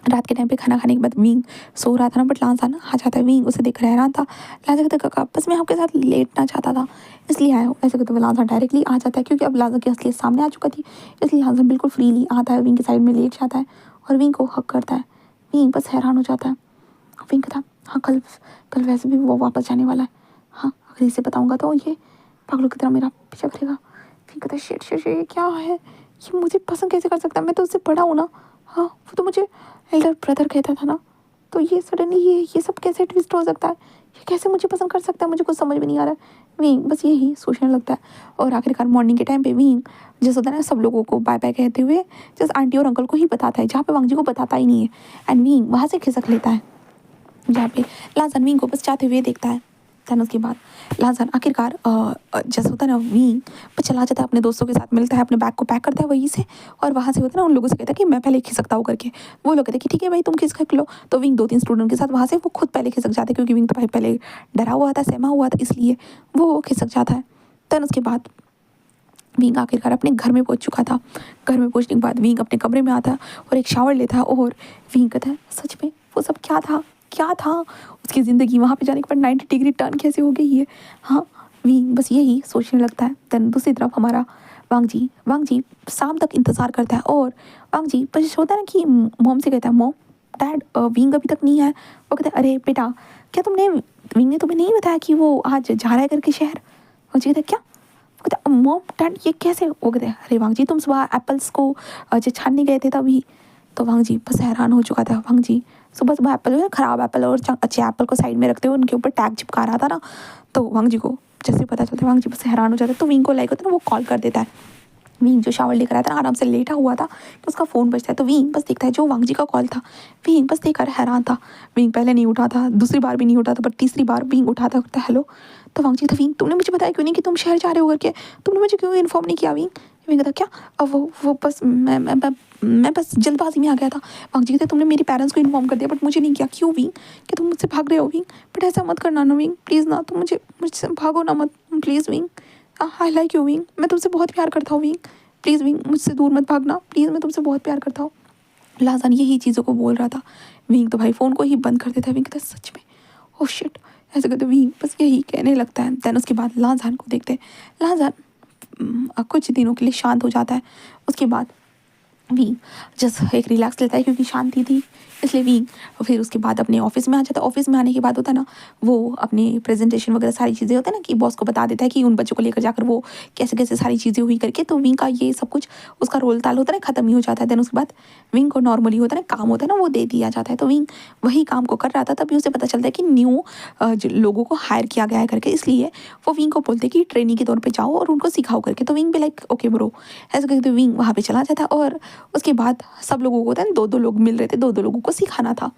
रात के टाइम पे खाना खाने के बाद विंग सो रहा था ना, बट लांसान आ जाता है। विंग उसे देख हैरान था। लांसान कहता काका बस मैं आपके साथ लेटना चाहता था इसलिए आया हूँ। ऐसे कहते हुए लांसान डायरेक्टली आ जाता है, क्योंकि अब लांसान की असलियत सामने आ चुका थी, इसलिए लांसान बिल्कुल फ्रीली आता है, विंग की साइड में लेट जाता है और विंग को हक करता है। विंग बस हैरान हो जाता है। विंग कहता हाँ कल वैसे भी वो वापस जाने वाला है, हाँ अगर इसे बताऊँगा तो ये पागलों की तरह मेरा पीछा करेगा। विंग कहता शेट ये क्या है, ये मुझे पसंद कैसे कर सकता है? मैं तो उससे बड़ा हूँ ना। हाँ वो तो मुझे एल्डर ब्रदर कहता था ना, तो ये सडनली ये सब कैसे ट्विस्ट हो सकता है? ये कैसे मुझे पसंद कर सकता है? मुझे कुछ समझ में नहीं आ रहा है। विंग बस यही सोचने लगता है। और आखिरकार मॉर्निंग के टाइम पे विंग जैसे होता है ना, सब लोगों को बाय बाय कहते हुए जस्ट आंटी और अंकल को ही बताता है, जहाँ पे वांग जी को बताता ही नहीं है। एंड विंग वहाँ से खिसक लेता है, जहाँ पे लांसान विंग को बस जाते हुए देखता है। देन उसके बाद लांसान आखिरकार जैसे होता है ना, विंग पर चला जाता है, अपने दोस्तों के साथ मिलता है, अपने बैग को पैक करता है वहीं से, और वहाँ से होता है ना, उन लोगों से कहता है कि मैं पहले खिसकता हूँ करके। वो लोग कहते हैं कि ठीक है भाई तुम खिसक लो। तो विंग 2-3 स्टूडेंट के साथ वहाँ से वो खुद पहले खिसक जाते हैं, क्योंकि विंग तो भाई पहले डरा हुआ था, सहमा हुआ था, इसलिए वो खिसक जाता है। देन उसके बाद विंग आखिरकार अपने घर में पहुंच चुका था। घर में पहुंचने के बाद विंग अपने कमरे में आता है और एक शावर लेता है, और विंग कहता है सच में वो सब क्या था उसकी ज़िंदगी वहाँ पे जाने के बाद 90 डिग्री टर्न कैसे हो गई है। हाँ, विंग बस यही सोचने लगता है। देन दूसरी तरफ हमारा वांग जी शाम तक इंतज़ार करता है, और वांग जी बस होता है ना कि मोम से कहता है मोम डैड विंग अभी तक नहीं है। वो कहता है अरे बेटा क्या विंग ने तुम्हें नहीं बताया कि वो आज जा रहा है करके शहर? वांग जी कहता है क्या? कहता मॉम डैड ये कैसे, वो कहते अरे वांग जी तुम सुबह एप्पल्स को जो छानने गए थे तभी। तो वांग जी बस हैरान हो चुका था। वांग जी सुबह सुबह एप्पल, खराब एप्पल और अच्छे एप्पल को साइड में रखते हुए उनके ऊपर टैग चिपका रहा था ना। तो वांग जी को जैसे पता चलता है वांग जी बस हैरान हो जाता है। तो विंग को लाइक होता है ना, वो कॉल कर देता है। विंग जो शावर लेकर आया था आराम से लेटा हुआ था कि उसका फ़ोन बजता है। तो विंग बस देखता है जो वांग जी का कॉल था। विंग बस देखकर हैरान था। विंग पहले नहीं उठा था, दूसरी बार भी नहीं उठा था, पर तीसरी बार विंग उठा था, कहता हेलो। तो वांग जी तो विंग तुमने मुझे बताया क्यों नहीं कि तुम शहर जा रहे हो करके, तुमने मुझे क्यों इन्फॉर्म नहीं किया विंग। विंग कहता क्या, अब वो बस मैं बस जल्दबाजी में आ गया था। वांग जी कहते तुमने मेरे पेरेंट्स को इन्फॉर्म कर दिया बट मुझे नहीं किया, क्यों विंग, कि तुम मुझसे भाग रहे हो विंग। बट ऐसा मत करना ना विंग, प्लीज़ ना, तुम मुझसे भागो ना मत please wing. I like you wing, मैं तुमसे बहुत प्यार करता हूँ विंग, प्लीज़ विंग मुझसे दूर मत भागना प्लीज़, मैं तुमसे बहुत प्यार करता हूँ। लाजान यही चीज़ों को बोल रहा था। विंग तो भाई फ़ोन को ही बंद कर देता है। विंग कहता सच में, ओह शिट, ऐसे करते विंग बस यही कहने लगता है। दैन उसके बाद लाजान को देखते हैं। लाजान कुछ दिनों के लिए शांत हो जाता है। उसके बाद विंग जस्ट एक रिलैक्स लेता है क्योंकि शांति थी, इसलिए विंग फिर उसके बाद अपने ऑफिस में आ जाता है। ऑफिस में आने के बाद होता है ना, वो अपनी प्रेजेंटेशन वगैरह सारी चीज़ें होता है ना कि बॉस को बता देता है कि उन बच्चों को लेकर जाकर वो कैसे कैसे सारी चीज़ें हुई करके। तो विंग का ये सब कुछ उसका रोल ताल होता है ना, ख़त्म ही हो जाता है। देन उसके बाद विंग को नॉर्मली होता है ना काम होता है ना वो दे दिया जाता है। तो विंग वही काम को कर रहा था, तभी उसे पता चलता है कि न्यू लोगों को हायर किया गया है करके। इसलिए वो विंग को बोलते हैं कि ट्रेनिंग के तौर पर जाओ और उनको सिखाओ करके। तो विंग भी लाइक ओके ब्रो ऐसे करके विंग वहाँ पर चला जाता है। और उसके बाद सब लोगों को होता है, दो दो लोग मिल रहे थे, दो दो लोगों को सिखाना था।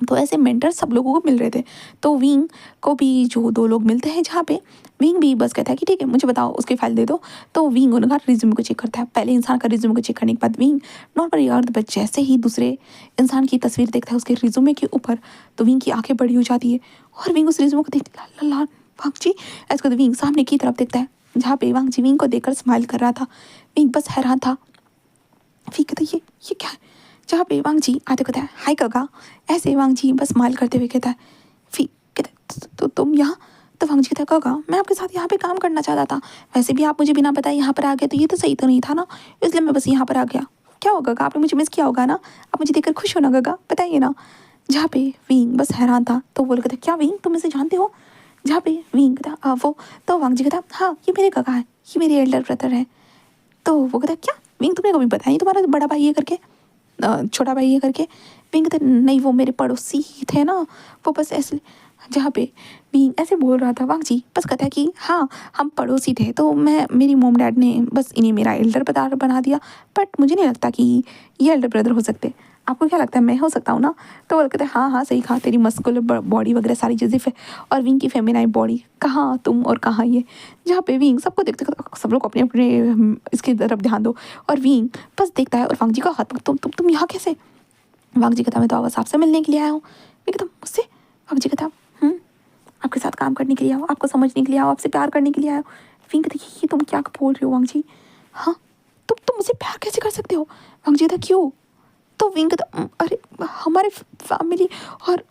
तो ऐसे मेंटर सब लोगों को मिल रहे थे। तो विंग को भी जो दो लोग मिलते हैं जहाँ पे विंग भी बस कहता है कि ठीक है मुझे बताओ उसकी फाइल दे दो। तो विंग उनका रिज्यूम को चेक करता है। पहले इंसान का रिज्यूम को चेक करने के बाद विंग नॉर्मली अर्थ बट जैसे ही दूसरे इंसान की तस्वीर देखता है उसके रिज्यूमे के ऊपर, तो विंग की आंखें बड़ी हो जाती है और विंग उस रिज्यूमे को देखते लाल लाल वांग जी। ऐसे करके विंग सामने की तरफ देखता है जहाँ पे वांग जी विंग को देखकर स्माइल कर रहा था। विंग बस हैरान था। विंग कहता ये क्या है, जहाँ पे वांग जी आते कहता है हाय काका। ऐसे वांग जी बस स्माइल करते हुए कहता है फिर कहता तो तुम यहाँ। तो वांग जी कहता है काका मैं आपके साथ यहाँ पे काम करना चाहता था, वैसे भी आप मुझे बिना बताए यहाँ पर आ गए तो ये तो सही तो नहीं था ना, इसलिए मैं बस यहाँ पर आ गया। क्या होगा काका, आपने मुझे मिस किया होगा ना, आप मुझे देखकर खुश हो ना काका, बताइए ना। जहाँ पे विंग बस हैरान था। तो वो कहता क्या विंग तुम इसे जानते हो। जहाँ पे विंग कहता वो। तो वांग जी कहता हाँ ये मेरे काका है, ये मेरे एल्डर ब्रदर है। तो वो कहता क्या विंग तुमने कभी बताया नहीं तुम्हारा बड़ा भाई है करके, छोटा भाई है करके। विंग कहता नहीं वो मेरे पड़ोसी ही थे ना, वो बस ऐसे। जहाँ पे विंग ऐसे बोल रहा था वांग जी बस कहता है कि हाँ हम पड़ोसी थे, तो मेरी मॉम डैड ने बस इन्हें मेरा एल्डर ब्रदर बना दिया, बट मुझे नहीं लगता कि ये एल्डर ब्रदर हो सकते। आपको क्या लगता है मैं हो सकता हूँ ना। तो वो कहते हैं हाँ हाँ सही कहा, तेरी मस्कुलर बॉडी वगैरह सारी चीज़ें और विंग की फेमिनाइन बॉडी, कहाँ तुम और कहाँ ये। जहाँ पे विंग सबको देखते सब लोग अपने अपने इसकी तरफ ध्यान दो। और विंग बस देखता है और वांग जी का हाथ तुम यहाँ कैसे। वांग जी कहता मैं तो बस आपसे मिलने के लिए आया हूँ। विंग कहता मुझसे। वांग जी कहता आपके साथ काम करने के लिए आओ, आपको समझने के लिए आओ, आपसे प्यार करने के लिए आया। विंग कहता ये तुम क्या बोल रहे हो वांग जी, हाँ तुम मुझसे प्यार कैसे कर सकते हो। वांग जी कहता क्यों। तो विंग कहता अरे हमारे फैमिली और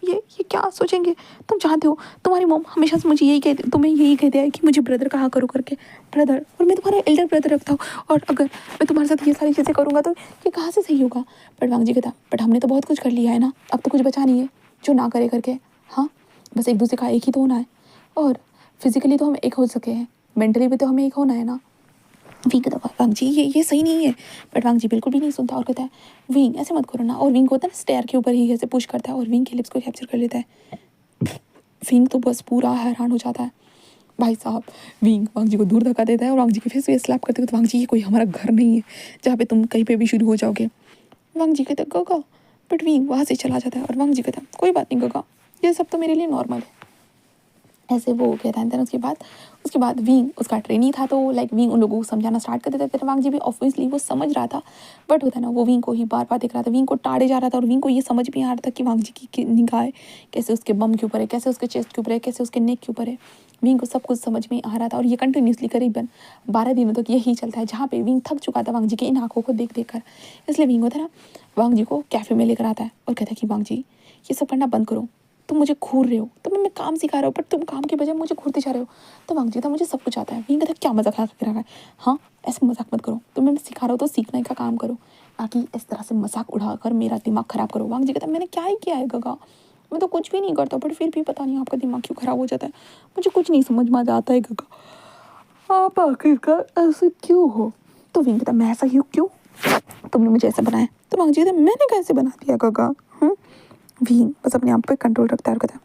ये क्या सोचेंगे, तुम जानते हो तुम्हारी मॉम हमेशा से मुझे तुम्हें यही कहते हैं कि मुझे ब्रदर कहा करो करके, ब्रदर, और मैं तुम्हारा एल्डर ब्रदर रखता हूँ और अगर मैं तुम्हारे साथ ये सारी चीज़ें करूँगा तो ये कहाँ से सही होगा। बट वांग जी कहता बट हमने तो बहुत कुछ कर लिया है ना, अब तो कुछ बचा नहीं है जो ना करे करके। हाँ बस एक दूसरे का एक ही तो होना है, और फिजिकली तो हम एक हो सके हैं, मेंटली भी तो हमें एक होना है ना। विंग कहता वांग जी ये सही नहीं है। बट वांग जी बिल्कुल भी नहीं सुनता और कहता है विंग ऐसे मत करो ना। और विंग होता है ना स्टेयर के ऊपर ही ऐसे पुश करता है और विंग के लिप्स को कैप्चर कर लेता है। विंग तो बस पूरा हैरान हो जाता है। भाई साहब विंग वांग जी को दूर धक्का देता है और वांग जी के फेस पे स्लैप करते हुए तो वांग जी ये कोई हमारा घर नहीं है जहाँ पे तुम कहीं पे भी शुरू हो जाओगे। वांग जी कहते गगा, बट विंग वहाँ से चला जाता है और वांग जी कहता कोई बात नहीं गगा, ये सब तो मेरे लिए नॉर्मल है। ऐसे वो कहता है। उसके बाद विंग उसका ट्रेनी था, तो लाइक विंग उन लोगों को समझाना स्टार्ट कर देता है। वांग जी भी ऑब्वियसली वो समझ रहा था, बट होता है ना वो विंग को ही बार बार देख रहा था, विंग को टाड़े जा रहा था और विंग को ये समझ भी आ रहा था कि वांग जी की निगाह कैसे उसके बम के ऊपर है, कैसे उसके चेस्ट के ऊपर है, कैसे उसके नेक के ऊपर है। विंग को सब कुछ समझ में आ रहा था और ये कंटिन्यूसली करीबन 12 दिनों तक यही चलता है, जहाँ पे विंग थक चुका था वांग जी की इन आंखों को देख देख कर। इसलिए विंग होता है ना वांग जी को कैफ़े में लेकर आता है और कहता है कि वांग जी ये सब करना बंद करो, तुम मुझे घूर रहे हो, तुम्हें मैं काम सिखा रहा हूँ बट तुम काम के बजाय मुझे घूरते जा रहे हो। तो वांग जी था मुझे सब कुछ आता है। विंग कहता क्या मजाक लगा रखा है, हाँ ऐसे मजाक मत करो, तुम्हें मैं सिखा रहा हूँ तो सीखने का काम करो, बाकी इस तरह से मजाक उड़ाकर मेरा दिमाग ख़राब करो। वांग जी कहता मैंने क्या ही किया है गगा, मैं तो कुछ भी नहीं करता, बट फिर भी पता नहीं आपका दिमाग क्यों ख़राब हो जाता है, मुझे कुछ नहीं समझ में आता है गगा। आप आखिरकार ऐसे क्यों हो? तो विंग कहता मैं ऐसा ही हूँ क्यों? तुमने मुझे ऐसा बनाया। तो वांग जी कहता मैंने कैसे बना दिया गगा? विंग बस अपने आप पे कंट्रोल रखता है और कहता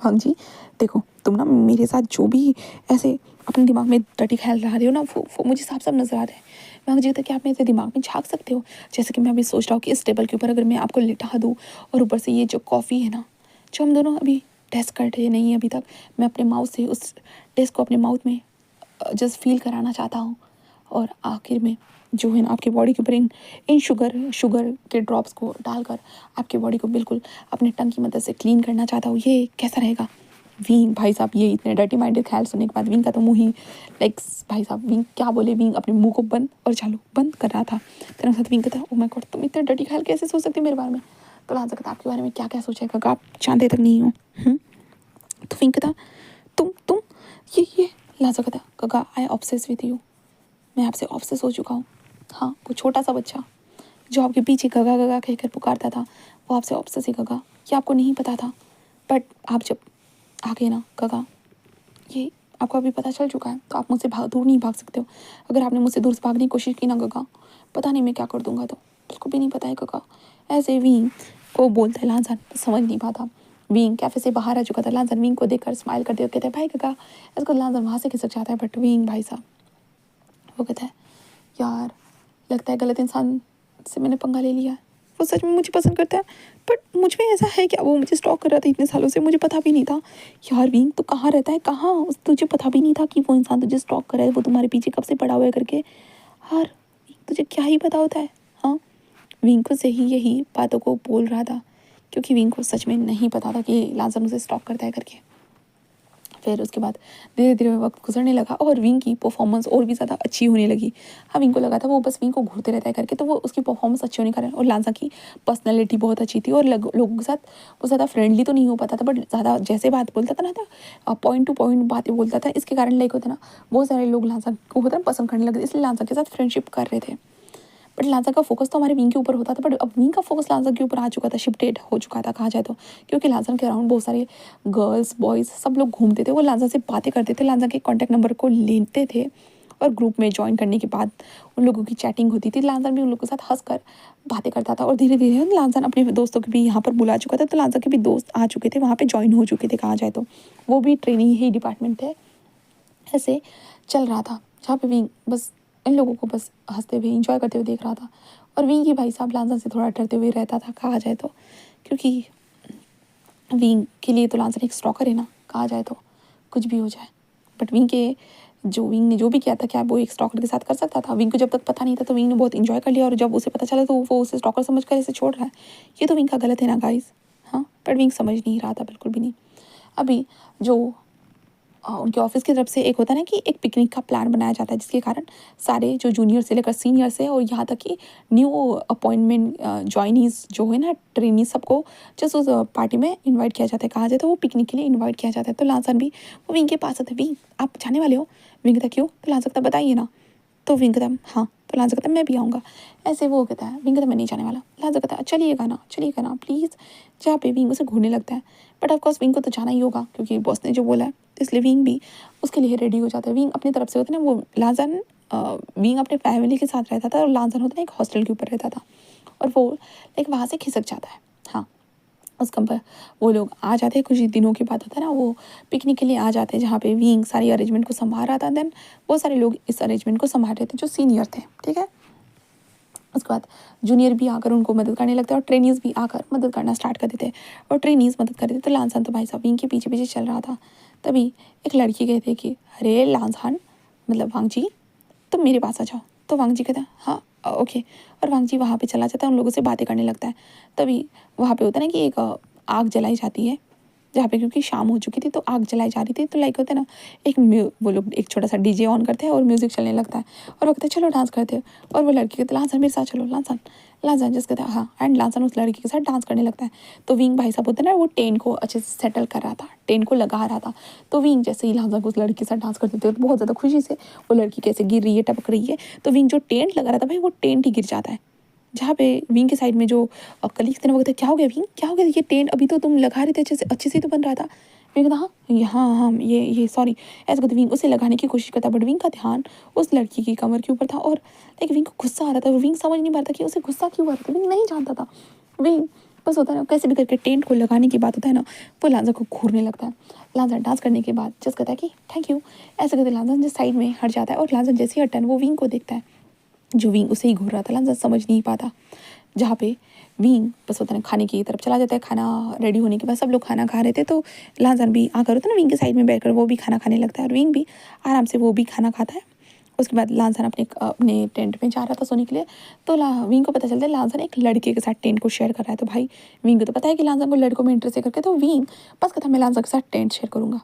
वांग जी देखो तुम ना मेरे साथ जो भी ऐसे अपने दिमाग में डटी ख्याल ला रहे हो ना वो मुझे साफ साफ नजर आ रहा है। वांग जी कहता कि आप मेरे दिमाग में झांक सकते हो। जैसे कि मैं अभी सोच रहा हूँ कि इस टेबल के ऊपर अगर मैं आपको लिटा दूँ और ऊपर से ये जो कॉफ़ी है ना जो हम दोनों अभी टेस्ट कर रहे नहीं है अभी तक, मैं अपने माउथ से उस टेस्ट को अपने माउथ में जस्ट फील कराना चाहता हूँ। और आखिर में जो है ना आपकी बॉडी के ऊपर इन शुगर के ड्रॉप्स को डालकर आपकी बॉडी को बिल्कुल अपने टंग की मदद से क्लीन करना चाहता हूँ। ये कैसा रहेगा? विंग भाई साहब ये इतने डर्टी माइंडेड ख्याल सुनने के बाद विंग का तो मुँह ही लाइक भाई साहब विंग क्या बोले, विंग अपने मुंह को बंद और चालू बंद कर रहा था। तेरे साथ विंग कहता ओ माय गॉड तुम इतने डर्टी ख्याल कैसे सोच सकते हो मेरे बारे में? तो लांजा कहता आपके बारे में क्या क्या सोचेगा, आप चांदे तक नहीं हो। तो विंग कहता तुम ये लांजा कहता गगा आई ऑब्सेस विद यू, मैं आपसे ऑब्सेस हो चुका हूँ। हाँ वो छोटा सा बच्चा जो आपके पीछे गगा गगा कहकर पुकारता था वो आपसे ऑब्सेस ही गगा, ये आपको नहीं पता था। बट आप जब आगे ना गगा ये आपको अभी पता चल चुका है तो आप मुझसे दूर नहीं भाग सकते हो। अगर आपने मुझसे दूर से भागने की कोशिश की ना गगा पता नहीं मैं क्या कर दूंगा। तो उसको भी नहीं पता है गगा। ऐसे विंग को बोलता है लांसन समझ नहीं पाता। विंग कैफे से बाहर आ चुका था। लांसन विंग को देखकर स्माइल करते हुए कहते हैं भाई गगा। इसको लांसन वहाँ से खिसक जाता है बट विंग भाई साहब वो कहता है यार लगता है गलत इंसान से मैंने पंगा ले लिया है। वो सच में मुझे पसंद करता है बट मुझ में ऐसा है क्या? वो मुझे स्टॉक कर रहा था इतने सालों से, मुझे पता भी नहीं था। यार विंग तो कहाँ रहता है, कहाँ? तुझे पता भी नहीं था कि वो इंसान तुझे स्टॉक कर रहा है, वो तुम्हारे पीछे कब से पड़ा हुआ है करके। यार तुझे क्या ही पता होता है? हाँ विंग को सही यही बातों को बोल रहा था क्योंकि विंग को सच में नहीं पता था कि लांसन उसे स्टॉक करता है करके। फिर उसके बाद धीरे धीरे वक्त गुजरने लगा और विंग की परफॉर्मेंस और भी ज़्यादा अच्छी होने लगी। हाँ विंग को लगा था वो बस विंग को घूरते रहता है करके, तो वो उसकी परफॉर्मेंस अच्छी होने के कारण और लांसा की पर्सनैलिटी बहुत अच्छी थी और लोगों के साथ वो ज़्यादा फ्रेंडली तो नहीं हो पाता था बट ज़्यादा जैसे बात बोलता था ना था पॉइंट टू पॉइंट बातें बोलता था। इसके कारण लाइक होता ना बहुत सारे लोग लांसा को होता ना पसंद करने लगे, इसलिए लांसा के साथ फ्रेंडशिप कर रहे थे। बट लांजा का फोकस तो हमारे विंग के ऊपर होता था बट अब विंग का फोकस लांजा के ऊपर आ चुका था, शिफ्टेड हो चुका था कहा जाए तो। क्योंकि लांजा के अराउंड बहुत सारे गर्ल्स बॉयज़ सब लोग घूमते थे, वो लांजा से बातें करते थे, लांजा के कॉन्टैक्ट नंबर को लेते थे और ग्रुप में ज्वाइन करने के बाद उन लोगों की चैटिंग होती थी। लांजा भी उन लोगों के साथ हंस कर बातें करता था और धीरे धीरे लांजा अपने दोस्तों के भी यहाँ पर बुला चुका था। तो लांजा के भी दोस्त आ चुके थे, वहाँ पर ज्वाइन हो चुके थे कहा जाए तो। वो भी ट्रेनिंग ही डिपार्टमेंट थे। ऐसे चल रहा था जहाँ पे विंग बस इन लोगों को बस हंसते हुए इंजॉय करते हुए देख रहा था और विंग ही भाई साहब लांसा से थोड़ा डरते हुए रहता था कहा जाए तो। क्योंकि विंग के लिए तो लांसा एक स्टॉकर है ना कहा जाए तो, कुछ भी हो जाए। बट विंग के विंग ने जो भी किया था क्या वो एक स्टॉकर के साथ कर सकता था? विंग को जब तक पता नहीं था तो विंग ने बहुत इंजॉय कर लिया और जब उसे पता चला तो वो उसे स्टॉकर समझ कर ऐसे छोड़ रहा है। ये तो विंग का गलत है ना गाइस। हाँ बट विंग समझ नहीं रहा था बिल्कुल भी नहीं। अभी जो उनके ऑफिस की तरफ से एक होता है ना कि एक पिकनिक का प्लान बनाया जाता है जिसके कारण सारे जो जूनियर से लेकर सीनियर से और यहाँ तक कि न्यू अपॉइंटमेंट ज्वाइनीज जो है ना ट्रेनी सबको जस्ट उस पार्टी में इनवाइट किया जाता है कहा जाए तो। वो पिकनिक के लिए इनवाइट किया जाता है। तो लांसन भी वो विंग के पास आते विंग आप जाने वाले हो? विंग था क्यों? तो लांसन कहता बताइए ना। तो विंग कहता हाँ। तो लांसा कहता मैं भी आऊँगा। ऐसे वो कहता है विंग कहता मैं नहीं जाने वाला। लांसा कहता चलिएगा ना प्लीज़। जहाँ पे विंग उसे घूरने लगता है बट ऑफकोर्स विंग को तो जाना ही होगा क्योंकि बॉस ने जो बोला है, इसलिए विंग भी उसके लिए रेडी हो जाता है। विंग अपनी तरफ से होता है ना वो लांसन विंग अपने फैमिली के साथ रहता था और लांसन होता है एक हॉस्टल के ऊपर रहता था और वो लाइक वहाँ से खिसक जाता है। हाँ उस कम पर वो लोग आ जाते हैं कुछ दिनों के बाद होता है ना वो पिकनिक के लिए आ जाते हैं जहाँ पे विंग सारी अरेंजमेंट को संभाल रहा था। देन बहुत सारे लोग इस अरेंजमेंट को संभाल रहे थे जो सीनियर थे ठीक है। उसके बाद जूनियर भी आकर उनको मदद करने लगते हैं और ट्रेनीज़ भी आकर मदद करना स्टार्ट कर देते हैं और ट्रेनीज़ मदद कर देते। तो लांसान तो भाई साहब विंग के पीछे पीछे चल रहा था। तभी एक लड़की कहती है कि अरे लांसान मतलब वांग जी तुम मेरे पास आ जाओ। तो वांग जी कहता है हाँ ओके और वांग जी वहाँ पे चला जाता है, उन लोगों से बातें करने लगता है। तभी वहाँ पे होता है ना कि एक आग जलाई जाती है जहाँ पे क्योंकि शाम हो चुकी थी तो आग जलाई जा रही थी। तो लाइक होता है ना एक वो लोग एक छोटा सा डीजे ऑन करते हैं और म्यूज़िक चलने लगता है और वो कहते हैं चलो डांस करते हैं। और वो लड़की कहते लांसन मेरे साथ चलो लांसन जिस कहता है हाँ एंड लांसन उस लड़की के साथ डांस करने लगता है। तो विंग भाई साहब होता है ना वो टेन को अच्छे से सेटल कर रहा था, टेन को लगा रहा था। तो विंग जैसे ही लांसन को उस लड़की के साथ डांस करते थे तो बहुत ज़्यादा खुशी से वो लड़की कैसे गिर रही है टपक रही है। तो विंग जो टेंट लगा रहा था भाई वो टेंट ही गिर जाता है। जहाँ पे विंग के साइड में जो कलीग्स थे ना वो कहते क्या हो गया विंग क्या हो गया? ये टेंट अभी तो तुम लगा रहे थे अच्छे से तो बन रहा था। विंग कहता हाँ ये सॉरी, ऐसे कहते विंग उसे लगाने की कोशिश करता, बट विंग का ध्यान उस लड़की की कमर के ऊपर था और लाइक विंग को गुस्सा आ रहा था। विंग समझ नहीं पा रहा था कि उसे गुस्सा क्यों आ रहा था, विंग नहीं जानता था। विंग बस होता है ना, कैसे भी करके टेंट को लगाने की बात होता है ना, वो लांजा को घूरने लगता है। लांजा डांस करने के बाद जस्ट कहता है कि थैंक यू, ऐसे कहते लांजा जिस साइड में हट जाता है और लांजा जैसे ही हटता है वो विंग को देखता है जो विंग उसे ही घूर रहा था। लांजा समझ नहीं पाता, जहाँ पे विंग बस होता है खाने की तरफ चला जाता है। खाना रेडी होने के बाद सब लोग खाना खा रहे थे तो लांजन भी आकर होता है ना विंग के साइड में बैठकर वो भी खाना खाने लगता है और विंग भी आराम से वो भी खाना खाता है। उसके बाद लांजन अपने अपने टेंट में जा रहा था सोने के लिए, तो विंग को पता चलता है लांजन एक लड़के के साथ टेंट को शेयर कर रहा है। तो भाई विंग को तो पता है कि लांजन को लड़कों में इंटरेस्ट है करके, तो विंग बस कहता मैं लांजन के साथ टेंट शेयर करूँगा।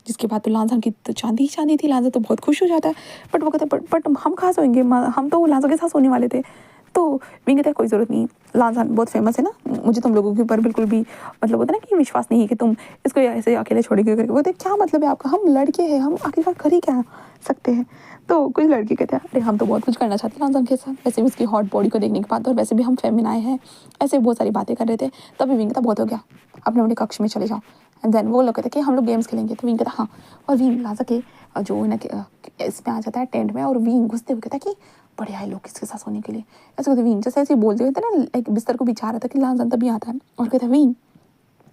जिसके बाद तो लांजा की तो चांदी ही चांदी थी, लांजा तो बहुत खुश हो जाता है। बट वो कहता है बट हम कहाँ सोएंगे, हम तो लांजा के साथ सोने वाले थे। तो विंग कहता है कोई ज़रूरत नहीं, लांजा बहुत फेमस है ना, मुझे तुम लोगों के ऊपर बिल्कुल भी मतलब होता है ना कि विश्वास नहीं है कि तुम इसको ऐसे अकेले छोड़ेंगे करके। वो कहते क्या मतलब है आपका, हम लड़के हैं, हम आखिरकार कर ही क्या सकते हैं। तो कुछ लड़के कहते हैं अरे हम तो बहुत कुछ करना चाहते हैं लांजा के साथ, वैसे भी उसकी हॉट बॉडी को देखने के बाद और वैसे भी हम फेमिनाए हैं, ऐसे बहुत सारी बातें कर रहे थे। तभी विंग कहता बहुत हो गया, अपने अपने कक्ष में चले जाओ। एंड देन वो लोग कहते कि हम लोग गेम्स खेलेंगे। तो विंग कहता हाँ, और विंग लांजा के जो इसमें आ जाता है टेंट में और विंग घुसते हुए कहता है कि बढ़िया है लोग किसके साथ सोने के लिए। ऐसे कहते विंग जैसे ऐसे बोलते हुए ना एक बिस्तर को बिछा रहा था कि लांजा तभी आता है और कहता विंग,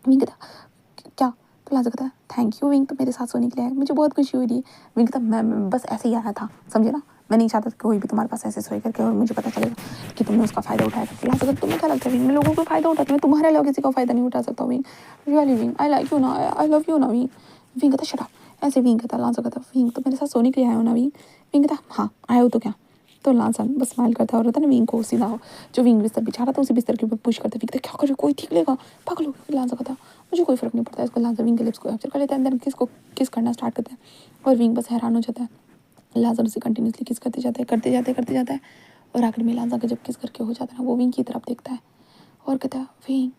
विंग कहता क्या, तो लांजा कहता थैंक यू विंग, तो मेरे साथ सोने के लिए आया, मुझे बहुत खुशी हुई थी। विंग कहता मैं बस ऐसे ही आया था, समझे ना, मैं नहीं चाहता कि कोई भी तुम्हारे पास ऐसे सोए करके और मुझे पता चलेगा कि तुमने उसका फ़ायदा उठाया। लांजा कहता तुम्हें क्या लगता है विंग, मैं लोगों को फ़ायदा उठाती हूँ, तुम्हारे अलावा किसी का फ़ायदा नहीं उठा सकता wing, really wing I like you ना, आई लव यू ना विंग। विंग कहता शट अप, ऐसे विंग कहता, लांजा कहता विंग तो मेरे साथ सोने के लिए आया हो ना विंग। विंग कहता हाँ आया हो तो क्या। तो लांजा बस स्माइल करता और रहता ना विंग को सीधा जो विंग बिस्तर बिछा रहा था उसी बिस्तर के ऊपर पुश करते। विंग कहता क्या करे, कोई ठीक लेगा, पागल हो गया। लांजा कहता मुझे कोई फर्क नहीं पड़ता। इसको लांजा विंग के लिप्स को कैप्चर कर लेता है, देन किसको किस करना स्टार्ट करता है और विंग बस हैरान हो जाता है। लांजा उसे कंटिन्यूसली किस करते जाता है और आखिर में लांजा का जब किस करके हो जाता है ना, वो विंग की तरफ देखता है और कहता है विंग।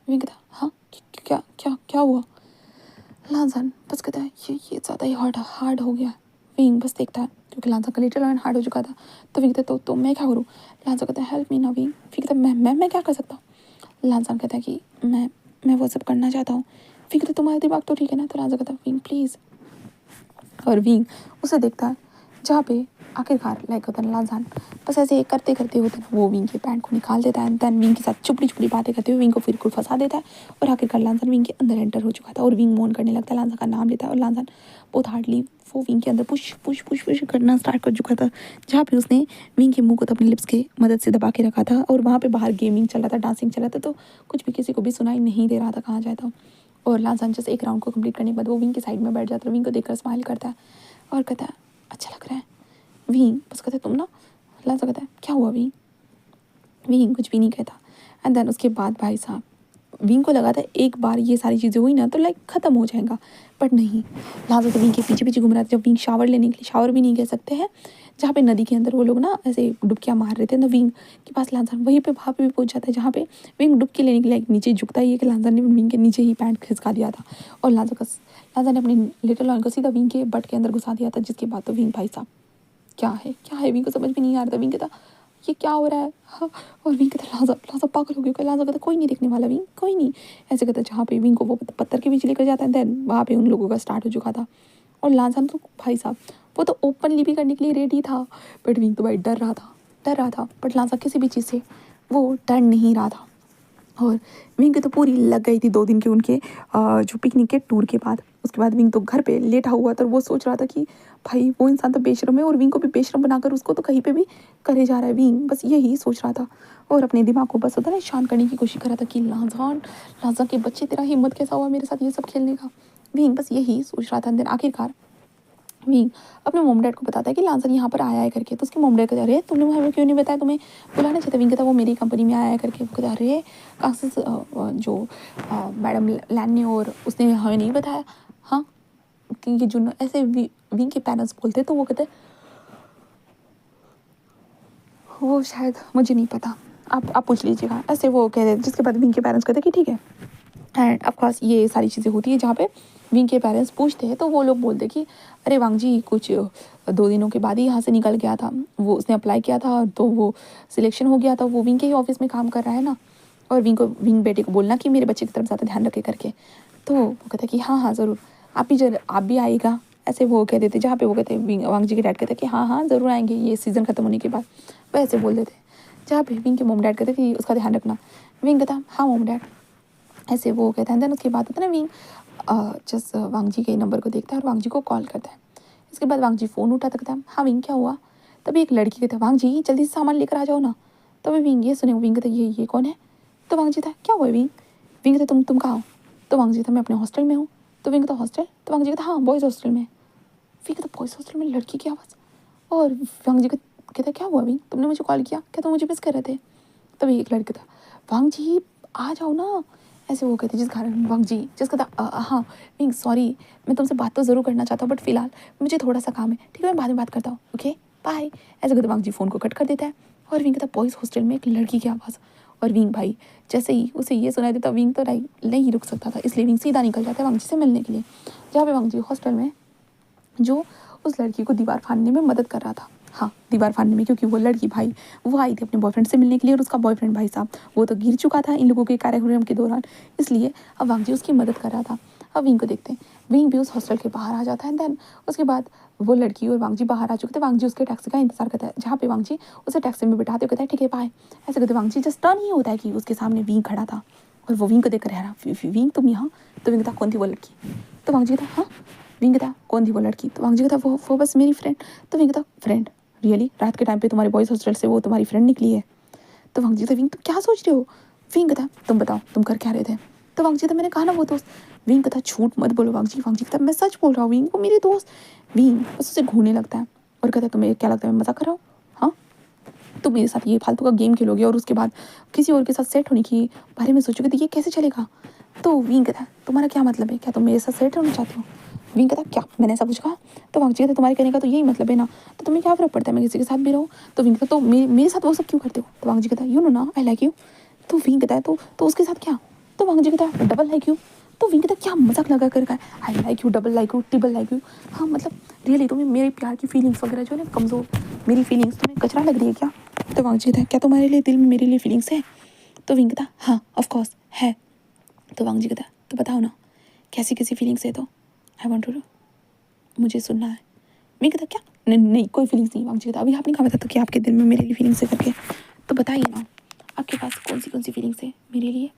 विंग कहता हाँ क्या क्या क्या हुआ। लांजा बस कहता है ये ज़्यादा ही हार्ड हो गया। विंग बस देखता है क्योंकि लांजा का लिटिल हार्ड हो चुका था। तो विंग कहता तो मैं क्या करूँ। लांजा कहता है हेल्प मी ना विंग। फिर कहता मैं क्या कर सकता हूँ। लांजा कहता है कि मैं वो सब करना चाहता हूँ। फिर कहता तुम्हारा दिमाग तो ठीक है ना। तो लांजा कहता विंग प्लीज़, और विंग उसे देखता है जहाँ पे आखिरकार लाइक होता है लांजान बस ऐसे करते करते होता है वो विंग के पैंट को निकाल देता है। दैन विंग के साथ चुपड़ी बातें करते हुए विंग को फिर कुल फंसा देता है और आखिरकार लांजान विंग के अंदर एंटर हो चुका था और विंग मोन करने लगता है, लांजा का नाम लेता है और लांजान बहुत हार्डली वो विंग के अंदर पुश पुश पुश पुश करना स्टार्ट कर चुका था, जहाँ पे उसने विंग के मुंह को तो अपने लिप्स के मदद से दबा के रखा था और वहाँ पे बाहर गेमिंग चल रहा था, डांसिंग चल रहा था, तो कुछ भी किसी को भी सुनाई नहीं दे रहा था कहाँ जाए था। और लांजान जैसे एक राउंड को कंप्लीट करने के बाद वो विंग के साइड में बैठ जाता है, विंग को देखकर स्माइल करता है और कहता है अच्छा लग रहा है। विंग बस कहता है तुम ना। लांजा कहता है क्या हुआ विंग। विंग कुछ भी नहीं कहता। एंड देन उसके बाद भाई साहब विंग को लगा था एक बार ये सारी चीज़ें हुई ना तो लाइक ख़त्म हो जाएगा, बट नहीं। लांजा तो विंग के पीछे पीछे घूम रहा था। जब विंग शावर लेने के लिए, शावर भी नहीं कह सकते हैं, जहाँ पे नदी के अंदर वो लोग ना ऐसे डुबकियाँ मार रहे थे, तो विंग के पास लांजा वहीं पे वहाँ पे भी पहुँच जाता है जहाँ पे विंग डुबकी लेने के लिए नीचे झुकता ही है कि लांजा ने विंग के नीचे ही पैंट खिसका दिया था और लांजा ने अपनी लिटिल लॉन को सीधा विंग के बट के अंदर घुसा दिया था, जिसके बाद तो विंग भाई साहब क्या है विंग को समझ में नहीं आ रहा था। विंग कहता ये क्या हो रहा है हाँ, और विंग कहता लांजा पागल हो गया। लांजा कहता कोई नहीं देखने वाला विंग, कोई नहीं। ऐसे कहता जहाँ पे विंग को वो पत्थर के बीच लेकर जाता है, देन वहाँ पे उन लोगों का स्टार्ट हो चुका था और लांजा तो भाई साहब वो तो ओपनली भी करने के लिए रेडी था, बट विंग तो भाई डर रहा था। बट लांजा किसी भी चीज़ से वो डर नहीं रहा था और विंग की तो पूरी लग गई थी 2 दिन के उनके जो पिकनिक के टूर के बाद। उसके बाद विंग तो घर पे लेटा हुआ था और वो सोच रहा था कि भाई वो इंसान तो बेशरम है और विंग को भी बेशरम बनाकर उसको तो कहीं पे भी करे जा रहा है। विंग बस यही सोच रहा था और अपने दिमाग को बस होता है ना शांत करने की कोशिश कर रहा था कि लांजा के बच्चे तेरा हिम्मत कैसा हुआ मेरे साथ ये सब खेलने का। विंग बस यही सोच रहा था। देन आखिरकार विंग अपने मॉम डैड को बताता है कि लांजा यहाँ पर आया है करके। तो उसके मॉम डैड कहते अरे तुमने हमें क्यों नहीं बताया, तुम्हें बुलाना चाहिए था। विंग कहता वो मेरी कंपनी में आया है करके। वो कहता अरे कहाँ से जो मैडम लैन ने और उसने हमें नहीं बताया। हाँ क्योंकि जो ऐसे विंग के पेरेंट्स बोलते तो वो कहते वो शायद मुझे नहीं पता, आप पूछ लीजिएगा, ऐसे वो कह रहे। जिसके बाद विंग के पेरेंट्स कहते कि ठीक है। एंड ऑफकोर्स ये सारी चीज़ें होती है जहाँ पे विंग के पेरेंट्स पूछते हैं तो वो लोग बोलते कि अरे वांग जी कुछ 2 दिनों के बाद ही यहाँ से निकल गया था, वो उसने अप्लाई किया था तो वो सिलेक्शन हो गया था, वो विंग के ही ऑफिस में काम कर रहा है ना। और विंग बेटे को बोलना कि मेरे बच्चे की तरफ ज़्यादा ध्यान रखे करके। तो वो कहता है कि हाँ हाँ ज़रूर, आप भी आइएगा, ऐसे वो कह देते। जहाँ पे वो कहते वांग जी के डैड कहते कि हाँ हाँ ज़रूर आएंगे ये सीज़न ख़त्म होने के बाद, वो ऐसे बोल देते। जहाँ पे विंग के मॉम डैड कहते कि उसका ध्यान रखना। विंग कहता हाँ मॉम डैड, ऐसे वो कहता है। देन उसके बाद होता है ना विंग जस्ट वांग जी के नंबर को देखता है और वांग जी को कॉल करता है। इसके बाद वांग जी फ़ोन उठा सकता है। हाँ विंग क्या हुआ? तभी एक लड़की कहता है वांग जी जल्दी से सामान लेकर आ जाओ ना। तभी विंग ये सुने, विंग कहता ये कौन है? तो वांग जी था क्या हुआ विंग? विंग कहता तुम कहाँ हो? तो वांग जी था मैं अपने हॉस्टल में हूँ। तो विंग कहता हॉस्टल? तो वांग जी कहता हाँ बॉयज़ हॉस्टल में। विंग कहता बॉयज़ हॉस्टल में लड़की की आवाज़? और वांग जी कहता क्या हुआ विंग, तुमने मुझे कॉल किया क्या? तुम मुझे मिस कर रहे थे? तभी एक लड़का था वांग जी आ जाओ ना, ऐसे वो कहते जिस कारण वांग जी जिसका था हाँ विंग सॉरी, मैं तुमसे बात तो ज़रूर करना चाहता हूँ बट फिलहाल मुझे थोड़ा सा काम है, ठीक है मैं बाद में बात करता हूँ, ओके बाय। ऐसे कहते वांग जी फ़ोन को कट कर देता है। और विंग कहता बॉयज़ हॉस्टल में एक लड़की की आवाज़। और विंग भाई जैसे ही उसे ये सुनाई देता विंग तो नहीं रुक सकता था, इसलिए विंग सीधा निकल जाता है वांग जी से मिलने के लिए। जहाँ पे वांग जी हॉस्टल में जो उस लड़की को दीवार फाड़ने में मदद कर रहा था। हाँ दीवार फाड़ने में, क्योंकि वो लड़की भाई वो आई थी अपने बॉयफ्रेंड से मिलने के लिए और उसका बॉयफ्रेंड भाई साहब वो तो गिर चुका था इन लोगों के कार्यक्रम के दौरान, इसलिए अब वांग जी उसकी मदद कर रहा था। अब विंग को देखते हैं, विंग भी उस हॉस्टल के बाहर आ जाता है। देन उसके बाद वो लड़की और वांग जी बाहर आ चुके थे। वांग जी उसके टैक्सी का इंतजार करता है, जहाँ पे वांग जी उसे टैक्सी में बिठाते हुए कहता है ठीक है बाय। ऐसे कहते वांग जी जस्ट टर्न ही होता है कि उसके सामने विंग खड़ा था और वो विंग को देख कर रहा विंग तुम यहाँ? तो विंग कहता कौन थी वो लड़की? तो वांग जी कहता हाँ। विंग कहता कौन थी वो लड़की? तो वांग जी कहता वो बस मेरी फ्रेंड। तो विंग कहता फ्रेंड रियली? रात के टाइम पे तुम्हारे बॉयज़ हॉस्टल से वो तुम्हारी फ्रेंड निकली है? तो वांग जी कहता विंग तुम क्या सोच रहे हो? विंग कहता तुम बताओ तुम कर क्या रहे थे? तो वांग जी कहता मैंने कहा ना वो दोस्त। विंग कहता झूठ मत बोलो वांग जी। वांग जी कहता मैं सच बोल रहा हूँ विंग, वो मेरी दोस्त। विंग बस उसे घूरने लगता है और कहता तुम्हें क्या लगता है मैं मजाक कर रहा हूँ? हाँ तुम मेरे साथ ये फालतू का गेम खेलोगे और उसके बाद किसी और के साथ सेट होने की बारे में सोचोगे तो ये कैसे चलेगा? तो विंग कहता तुम्हारा क्या मतलब है, क्या तुम मेरे साथ सेट होना चाहते हो? विंग कहता क्या मैंने ऐसा कुछ कहा? तो वांग जी कहता तुम्हारे कहने का तो यही मतलब है ना, तो तुम्हें क्या फर्क पड़ता है मैं किसी के साथ भी रहूँ? तो विंग कहता तो मेरे साथ वो सब क्यों करते हो? तो वांग जी कहता यू नो ना आई लाइक यू। तो विंग कहता है तो उसके साथ क्या? तो वांग जी कहता डबल लाइक यू। तो विंग कहता क्या मजाक लगा कर है, I like U double like you triple like you? हाँ मतलब रियली तुम्हें मेरे प्यार की फीलिंग्स वगैरह जो है ना कमज़ोर, मेरी फीलिंग्स तुम्हें कचरा लग रही है क्या? तो वांग जी कहता क्या तुम्हारे लिए दिल में मेरे लिए फीलिंग्स है? तो विंग कहता हाँ ऑफकोर्स है। तो वांग जी कहता तो बताओ ना कैसी कैसी फीलिंग्स है? तो आई वॉन्ट टू, मुझे सुनना है। मैं कहता क्या नहीं कोई फीलिंग्स नहीं। वांग जी कहता अभी आपने कहा बताया तो कि आपके दिल में मेरे लिए फीलिंग्स है करके, तो बताइए ना आपके पास कौन सी फीलिंग्स है मेरे लिए?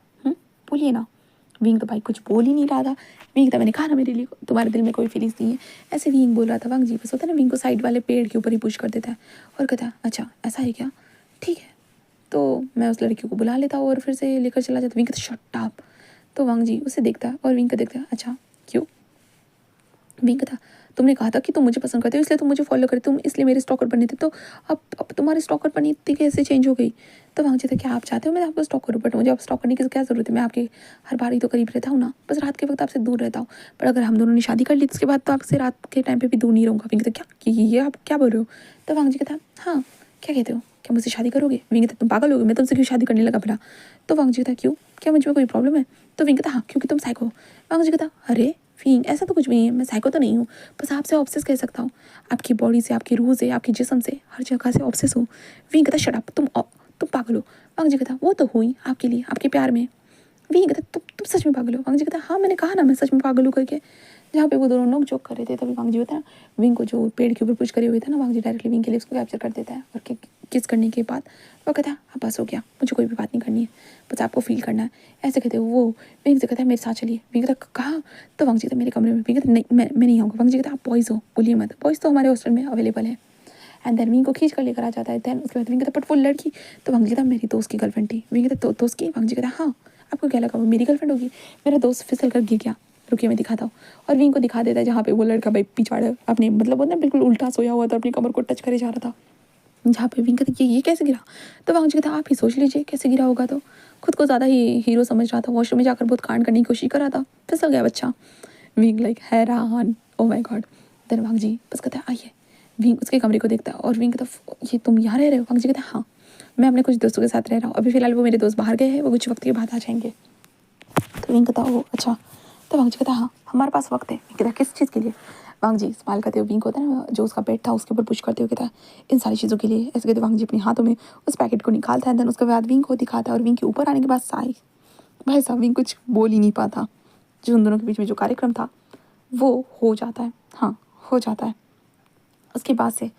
बोलिए ना। विंग तो भाई कुछ बोल ही नहीं रहा था। विंग था मैंने कहा ना मेरे लिए तुम्हारे दिल में कोई फीलिंग्स नहीं है, ऐसे विंग बोल रहा था। वांग जी बस होता है ना विंग को साइड वाले पेड़ के ऊपर ही पुश कर देता है और कहता है अच्छा ऐसा है क्या, ठीक है। तो मैं उस लड़की को बुला लेता हूँ और फिर से लेकर चला जाता। विंग कहता शट अप। तो वांग जी उसे देखता है और विंग को देखता है अच्छा क्यों? विंग था तुमने कहा था कि तुम मुझे पसंद करते हो इसलिए तुम मुझे फॉलो करते, तुम इसलिए मेरे स्टॉकर बने थे, तो अब तुम्हारे स्टॉकर बनी थी कैसे चेंज हो गई? तो वांग जी था क्या आप चाहते हो मैं आपको स्टॉकर हूँ, बट मुझे अब स्टॉक करने की क्या ज़रूरत है, मैं आपके हर बार ही तो करीब रहता हूँ ना, बस रात के वक्त आपसे दूर रहता हूँ, पर अगर हम दोनों ने शादी कर ली तो उसके बाद तो आपसे रात के टाइम पे भी दूर नहीं रहूँगा। विंग था क्या ये आप क्या बोल रहे हो? तो वांग जी कहता हाँ क्या कहते हो, क्या मुझसे शादी करोगे? विंग था तुम पागल हो गए, मैं तुमसे क्यों शादी करने लगा भला? तो वांग जी कहता क्यों, क्या मुझ में कोई प्रॉब्लम है? तो विंग कहता हाँ क्योंकि तुम साइको हो। वांग जी कहता अरे विंग ऐसा तो कुछ भी नहीं है, मैं साइको तो नहीं हूँ, बस आपसे ऑब्सेस कह सकता हूँ, आपकी बॉडी से, आपकी रूह से, आपकी जिस्म से, हर जगह से ऑब्सेस हूँ। विंग कहता शट अप, तुम पागल हो। वांग जी कहता वो तो हुई आपके लिए, आपके प्यार में। विंग कहता तुम सच में पागल हो? वांग जी कहता हाँ मैंने कहा ना मैं सच में पागल हूँ करके। जहाँ पे वो दोनों नोक जोक कर रहे थे तभी वांग जी होता है विंग को जो पेड़ के ऊपर पुश करे हुए थे ना, वांग जी डायरेक्टली विंग के लिप्स को कैप्चर कर देता है और किस करने के बाद वो कहता है हाँ बस हो गया, मुझे कोई भी बात नहीं करनी है, बस आपको फील करना है। ऐसे कहते वो विंग से कहता है मेरे साथ चलिए। विंग कहता कहाँ? तो वांग जी कहता मेरे कमरे में। विंग कहता नहीं मैं नहीं आऊँगा। वांग जी कहता आप बॉयज़ हो बोलिए मत, बॉयज़ तो हमारे हॉस्टल में अवेलेबल है। एंड देन विंग को खींच कर लेकर आ जाता है। देन उसके बाद विंग कहता बट वो लड़की। तो वांग जी कहता मेरी दोस्त की गर्लफ्रेंड थी। विंग कहता दोस्त की? वांग जी कहता हाँ आपको क्या लगा वो मेरी गर्लफ्रेंड होगी? मेरा दोस्त फिसल कर गिर गया, रुकिए मैं दिखाता हूँ। और विंग को दिखा देता है जहाँ पे वो लड़का भाई पिछवाड़े अपने मतलब वो ना बिल्कुल उल्टा सोया हुआ था, अपनी कमर को टच करे जा रहा था। जहाँ पे विंग कहता ये कैसे गिरा? तो वांग जी कहता आप ही सोच लीजिए कैसे गिरा होगा। तो खुद को ज़्यादा ही हीरो समझ रहा था, वॉशरूम में जाकर बहुत कांड करने की कोशिश कर रहा था, फिसल गया बच्चा। विंग लाइक हैरान, ओ माय गॉड। देन वांग जी बस कहता है आइए। विंग उसके कमरे को देखता है और विंग कहता ये तुम यहाँ रह रहे हो? वांग जी कहता हाँ मैं अपने कुछ दोस्तों के साथ रह रहा हूँ, अभी फ़िलहाल वो मेरे दोस्त बाहर गए हैं, वो कुछ वक्त के बाद आ जाएंगे। तो विंग कहता ओ अच्छा। तो वांग जी कहता हाँ हमारे पास वक्त है। विंग कहता किस चीज़ के लिए? वांग जी स्माइल करते हुए विंग होता है ना जो उसका पेट था उसके ऊपर पुश करते हुए कहता है इन सारी चीज़ों के लिए। ऐसे कहते वांग जी अपने हाथों में उस पैकेट को निकालता है। देन उसके बाद विंग को दिखाता है और विंग के ऊपर आने के बाद साई भाई साहब विंग कुछ बोल ही नहीं पाता। जो उन दोनों के बीच में जो कार्यक्रम था वो हो जाता है। हाँ, हो जाता है। उसके बाद से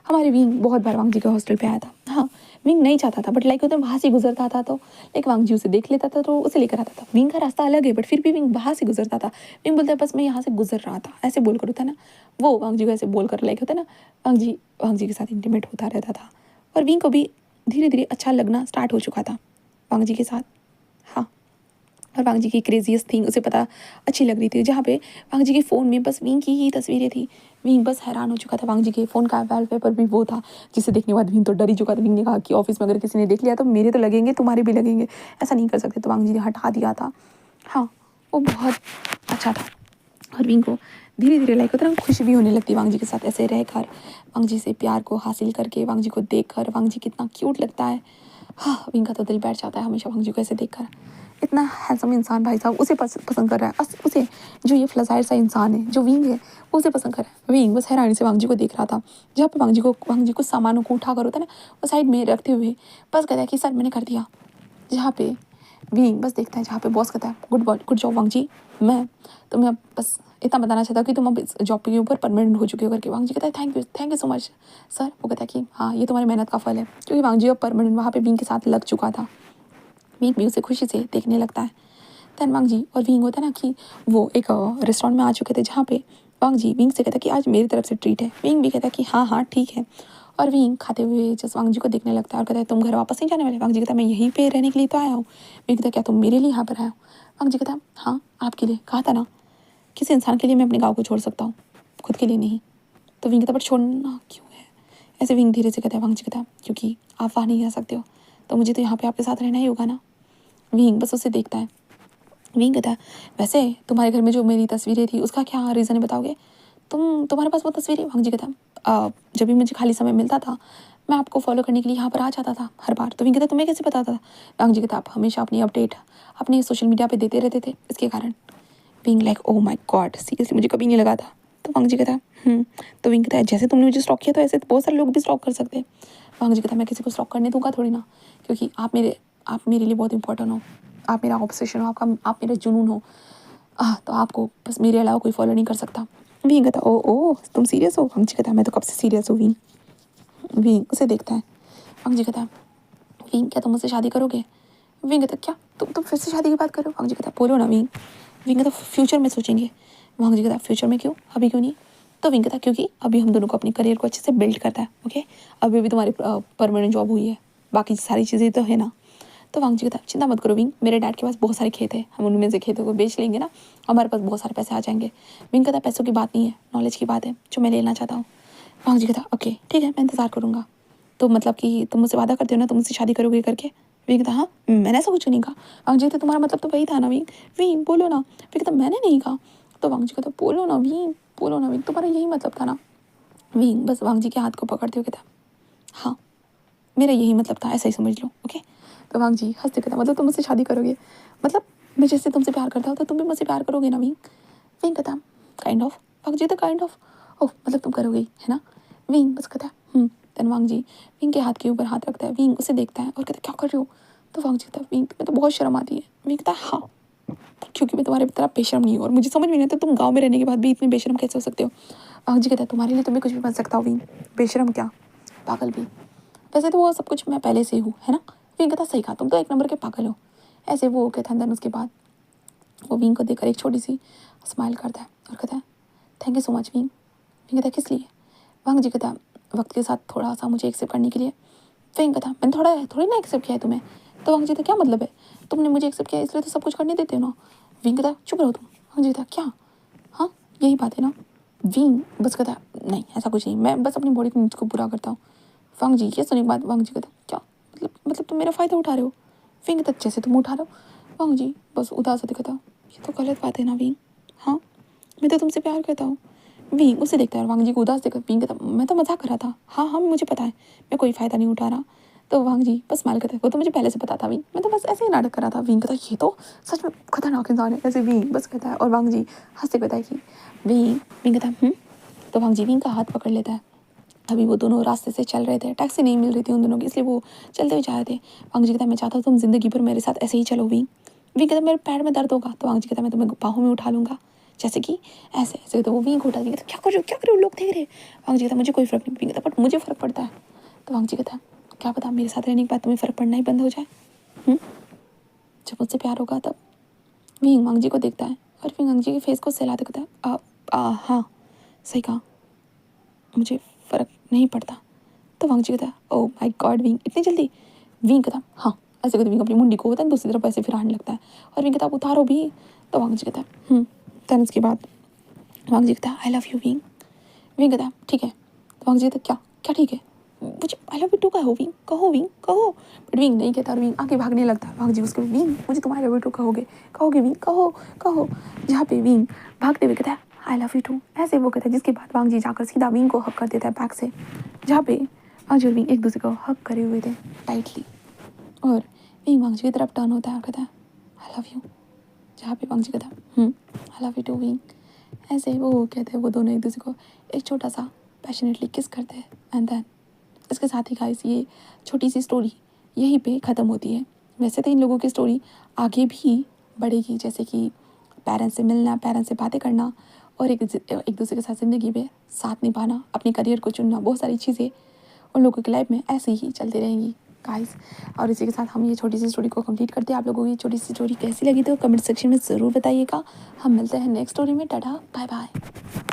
हमारे विंग बहुत बार वांग जी के हॉस्टल पे आया था। हाँ, विंग नहीं चाहता था, बट लाइक होता है वहाँ से गुजरता था तो लाइक वांग जी उसे देख लेता था तो उसे लेकर आता था। विंग का रास्ता अलग है बट फिर भी विंग वहाँ से गुजरता था। विंग बोलता है बस मैं यहाँ से गुजर रहा था, ऐसे बोल कर होता है ना, वो वांग जी को ऐसे बोल कर लाइक होता है ना, वांग जी के साथ इंटीमेट होता रहता था। और विंग को भी धीरे धीरे अच्छा लगना स्टार्ट हो चुका था वांग जी के साथ। हाँ, और वांग जी की क्रेजीएस्ट थिंग उसे पता अच्छी लग रही थी, जहाँ पे वांग जी के फ़ोन में बस विंग की ही तस्वीरें थी। विंग बस हैरान हो चुका था। वांग जी के फ़ोन का वॉलपेपर भी वो था, जिसे देखने के बाद विंग तो डर ही चुका था। विंग ने कहा कि ऑफिस में अगर किसी ने देख लिया तो मेरे तो लगेंगे, तुम्हारे भी लगेंगे, ऐसा नहीं कर सकते। तो वांग जी ने हटा दिया था। हाँ, वो बहुत अच्छा था। और विंग को धीरे धीरे लाइक होता है खुशी भी होने लगती वांग जी के साथ ऐसे रहकर, वांग जी से प्यार को हासिल करके, वांग जी को देख कर। वांग जी कितना क्यूट लगता है। हाँ, विंग का तो दिल बैठ जाता है हमेशा वांग जी को ऐसे देख कर। इतना हैंडसम इंसान भाई साहब, उसे पसंद कर रहा है। उसे जो ये फ्लजाइर सा इंसान है जो विंग है वो उसे पसंद कर रहा है। विंग बस हैरानी से वांग जी को देख रहा था, जहाँ पे वांग जी को सामानों को उठा कर होता है ना, वो साइड में रखते हुए बस कहता है कि सर मैंने कर दिया। जहाँ पे विंग बस देखता है, जहाँ पे बॉस कहता है गुड जॉब वांग जी, मैं तुम्हें अब बस इतना बताना चाहता हूँ कि तुम अब इस जॉब के ऊपर परमानेंट हो चुके हो करके। वांग जी कहता है thank you so much sir. वो कहता है कि हाँ, ये तुम्हारी मेहनत का फल है, क्योंकि वांग जी अब परमानेंट वहाँ पे विंग के साथ लग चुका था। विंग भी उसे खुशी से देखने लगता है। देन वांग जी और विंग होता है ना कि वो एक रेस्टोरेंट में आ चुके थे, जहाँ पे वांग जी विंग से कहता है कि आज मेरी तरफ से ट्रीट है। विंग भी कहता है कि हाँ ठीक है। और विंग खाते हुए जस्ट वांग जी को देखने लगता है और कहता है तुम घर वापस नहीं जाने वाले। वांग जी कहता है मैं यहीं पे रहने के लिए तो आया हूँ। विंग कहता है क्या तुम मेरे लिए यहाँ पर आया हो। वांग जी कहता है हाँ, आपके लिए। कहा था ना, किसी इंसान के लिए मैं अपने गाँव को छोड़ सकता हूँ, खुद के लिए नहीं। तो विंग कहता है बट छोड़ना क्यों है। ऐसे विंग धीरे से कहता है, वांग जी कहता है क्योंकि आप वहाँ नहीं आ सकते हो तो मुझे तो यहाँ पे आपके साथ रहना ही होगा ना। विंग बस उसे देखता है। विंग कहता है वैसे तुम्हारे घर में जो मेरी तस्वीरें थी उसका क्या रीज़न है बताओगे। तुम्हारे पास वो तस्वीरें। वांग जी कहता है जब भी मुझे खाली समय मिलता था मैं आपको फॉलो करने के लिए यहाँ पर आ जाता था हर बार। तो विंग कहता तुम्हें कैसे पता था। वांग जी कहता आप हमेशा अपनी अपडेट अपने सोशल मीडिया पे देते रहते थे, इसके कारण। Wing like oh my God, seriously मुझे कभी नहीं लगा था। तो वांग जी कहता तो विंग कहता है जैसे तुमने मुझे स्टॉक किया तो ऐसे बहुत सारे लोग भी स्टॉक कर सकते हैं। वांग जी कहता है मैं किसी को स्टॉक करने दूंगा थोड़ी ना, क्योंकि आप मेरे लिए बहुत इंपॉर्टेंट हो, आप मेरा ऑब्सेशन हो, आप मेरा जुनून हो। तो आपको बस मेरे अलावा कोई फॉलो नहीं कर सकता। विंग कहता ओ तुम सीरियस हो। वांग जी कहता मैं तो कब से सीरियस हूँ। विंग उसे देखता है। वांग जी कहता विंग क्या तुम मुझसे शादी करोगे। विंग कहता क्या तुम फिर से शादी की बात करो। वांग जी कहता बोलो ना विंग। विंग कहता फ्यूचर में सोचेंगे। वांग जी कहता फ्यूचर में क्यों, अभी क्यों नहीं। तो विंग कहता क्योंकि अभी हम दोनों को अपनी करियर को अच्छे से बिल्ड करता है। ओके, अभी भी तुम्हारी परमानेंट जॉब हुई है, बाकी सारी चीज़ें तो है ना। तो वांग जी कहता चिंता मत करो विंग, मेरे डैड के पास बहुत सारे खेत है, हम उनमें से खेतों को बेच लेंगे ना, हमारे पास बहुत सारे पैसे आ जाएंगे। विंग कहता पैसों की बात नहीं है, नॉलेज की बात है जो मैं लेना चाहता हूँ। वांग जी कहता ओके ठीक है, मैं इंतज़ार करूँगा। तो मतलब कि तुम मुझसे वादा करते हो ना तुम मुझसे शादी करोगे करके। विंग कहता हाँ, मैंने ऐसा कुछ नहीं कहा। वांग जी कहता तुम्हारा मतलब तो वही था ना विंग। विंग बोलो ना। विंग कहता मैंने नहीं कहा। तो वांग जी कहता बोलो ना विंग, तुम्हारा यही मतलब था ना। विंग बस वांग जी के हाथ को पकड़ते हुए कहता हाँ, मेरा यही मतलब था, ऐसा ही समझ लो। ओके। तो वांग जी हंसते कहता मतलब तुम मुझसे शादी करोगे, मतलब मैं जैसे तुमसे प्यार करता हूँ तो तुम भी मुझसे प्यार करोगे ना विंग। विंग कहता काइंड ऑफ। वांग जी तो काइंड ऑफ, ओह मतलब तुम करोगे ही है ना। विंग बस कहता देन वांग जी विंग के हाथ के ऊपर हाथ रखता है। विंग उसे देखता है और कहता क्या कर रहे हो। तो वांग जी कहता विंग तुम्हें तो बहुत शर्म आती है। विंग कहता हाँ, क्योंकि मैं तुम्हारे तरह बेशरम नहीं हूँ और मुझे समझ में नहीं आता तुम गाँव में रहने के बाद भी इतने बेशरम कैसे हो सकते हो। वांग जी कहता है तुम्हारे लिए तुम्हें कुछ भी बन सकता हो विंग, बेशरम क्या, पागल भी। वैसे तो वो सब कुछ मैं पहले से हूँ है ना। विंग कहता सही कहा, तुम तो एक नंबर के पागल हो। ऐसे वो कहता है। देन उसके बाद वो विंग को देखकर एक छोटी सी स्माइल करता है और कहता है thank you so much wing. Wing कहता किस लिए। वांग जी कहता वक्त के साथ थोड़ा सा मुझे एक्सेप्ट करने के लिए। विंग कहता मैंने थोड़ी ना एक्सेप्ट किया है तुम्हें। तो वांग जी कहता क्या मतलब है, तुमने मुझे एक्सेप्ट किया इसलिए तो सब कुछ करने देते हो ना। विंग कहता चुप रहो तुम। वांग जी कहता क्या, हाँ यही बात है ना। विंग बस कहता नहीं ऐसा कुछ नहीं, मैं बस अपनी बॉडी की नीड्स को पूरा करता हूँ। वांग जी ये सुनने के बाद वांग जी कहता क्या मतलब तुम मेरा फ़ायदा उठा रहे हो। विंग कहता जैसे तुम उठा रहे हो। वांग जी बस उदास होते कहता ये तो गलत बात है ना विंग, हाँ मैं तो तुमसे प्यार करता हूँ। विंग उसे देखता है और वांग जी को उदास देखकर विंग कहता मैं तो मजाक कर रहा था, हाँ मुझे पता है मैं कोई फ़ायदा नहीं उठा रहा। तो वांग जी बस स्माइल करता है वो तो मुझे पहले से पता था विंग, मैं तो बस ऐसे ही नाटक कर रहा था। विंग कहता ये तो सच में खतरनाक इंसान है ऐसे। विंग बस कहता है और वांग जी हंसते कहता है कि विंग कहता तो वांग जी विंग का हाथ पकड़ लेता है। अभी वो दोनों रास्ते से चल रहे थे, टैक्सी नहीं मिल रही थी उन दोनों की, इसलिए वो चलते हुए जा रहे थे। वांग जी कहता मैं चाहता हूँ तुम जिंदगी भर मेरे साथ ऐसे ही चलो विंग। विंग कहता मेरे पैर में दर्द होगा, तो वांग जी कहता मैं तुम्हें बाहों में उठा लूँगा, जैसे कि ऐसे ऐसे। तो वो विंग उठा दिया, क्या कर रहे हो, लोग देख रहे। वांग जी कहता मुझे कोई फ़र्क नहीं। विंग कहता बट मुझे फ़र्क पड़ता है। तो वांग जी कहता क्या पता मेरे साथ रहने के बाद तुम्हें फ़र्क पड़ना ही बंद हो जाए। जब मुझसे प्यार होगा तब। विंग वांग जी को देखता है और फिर वांग जी के फेस को सहलाते कहता है हाँ सही कहा, मुझे फ़र्क नहीं पड़ता। तो वांग जी कहता ओह माय गॉड विंग, इतनी जल्दी। विंग कहता हाँ, ऐसे कहते विंग अपनी मुंडी को होता है दूसरी तरफ ऐसे फिराने लगता है और विंग कहता उतारो भी। तो वांग जी कहता देन उसके बाद वांग जी कहता आई लव यू विंग। विंग कहता ठीक है। तो वांग जी कहता क्या क्या ठीक है, मुझे आई लव यू टू कहो विंग, कहो विंग कहो। बट विंग नहीं कहता और विंग आगे भागने लगता है। वांग जी उसके विंग मुझे तुम आई लव यू टू कहोगे विंग, कहो कहो। जहाँ पे विंग भागते हुए कहता है आई लव यू टू, ऐसे वो कहता है। जिसके बाद वांग जी जाकर सीधा विंग को हक कर देता है बैक से, जहाँ पे वांग जी और विंग एक दूसरे को हक करे हुए थे टाइटली। और विंग वांग जी की तरफ टर्न होता है और कहता है आई लव यू, जहाँ पे वांग जी कहता है I love you too Wing. ऐसे वो कहते हैं, वो दोनों एक दूसरे को एक छोटा सा पैशनेटली किस करते हैं। एंड देन इसके साथ ही गाइस ये छोटी सी स्टोरी यहीं पे ख़त्म होती है। वैसे तो इन लोगों की स्टोरी आगे भी बढ़ेगी, जैसे कि पेरेंट्स से मिलना, पेरेंट्स से बातें करना और एक दूसरे के साथ ज़िंदगी में साथ निभाना, अपने करियर को चुनना, बहुत सारी चीज़ें उन लोगों की लाइफ में ऐसे ही चलती रहेंगी गाइस। और इसी के साथ हम ये छोटी सी स्टोरी को कंप्लीट करते हैं। आप लोगों को ये छोटी सी स्टोरी कैसी लगी तो कमेंट सेक्शन में ज़रूर बताइएगा। हम मिलते हैं नेक्स्ट स्टोरी में। Tata bye bye.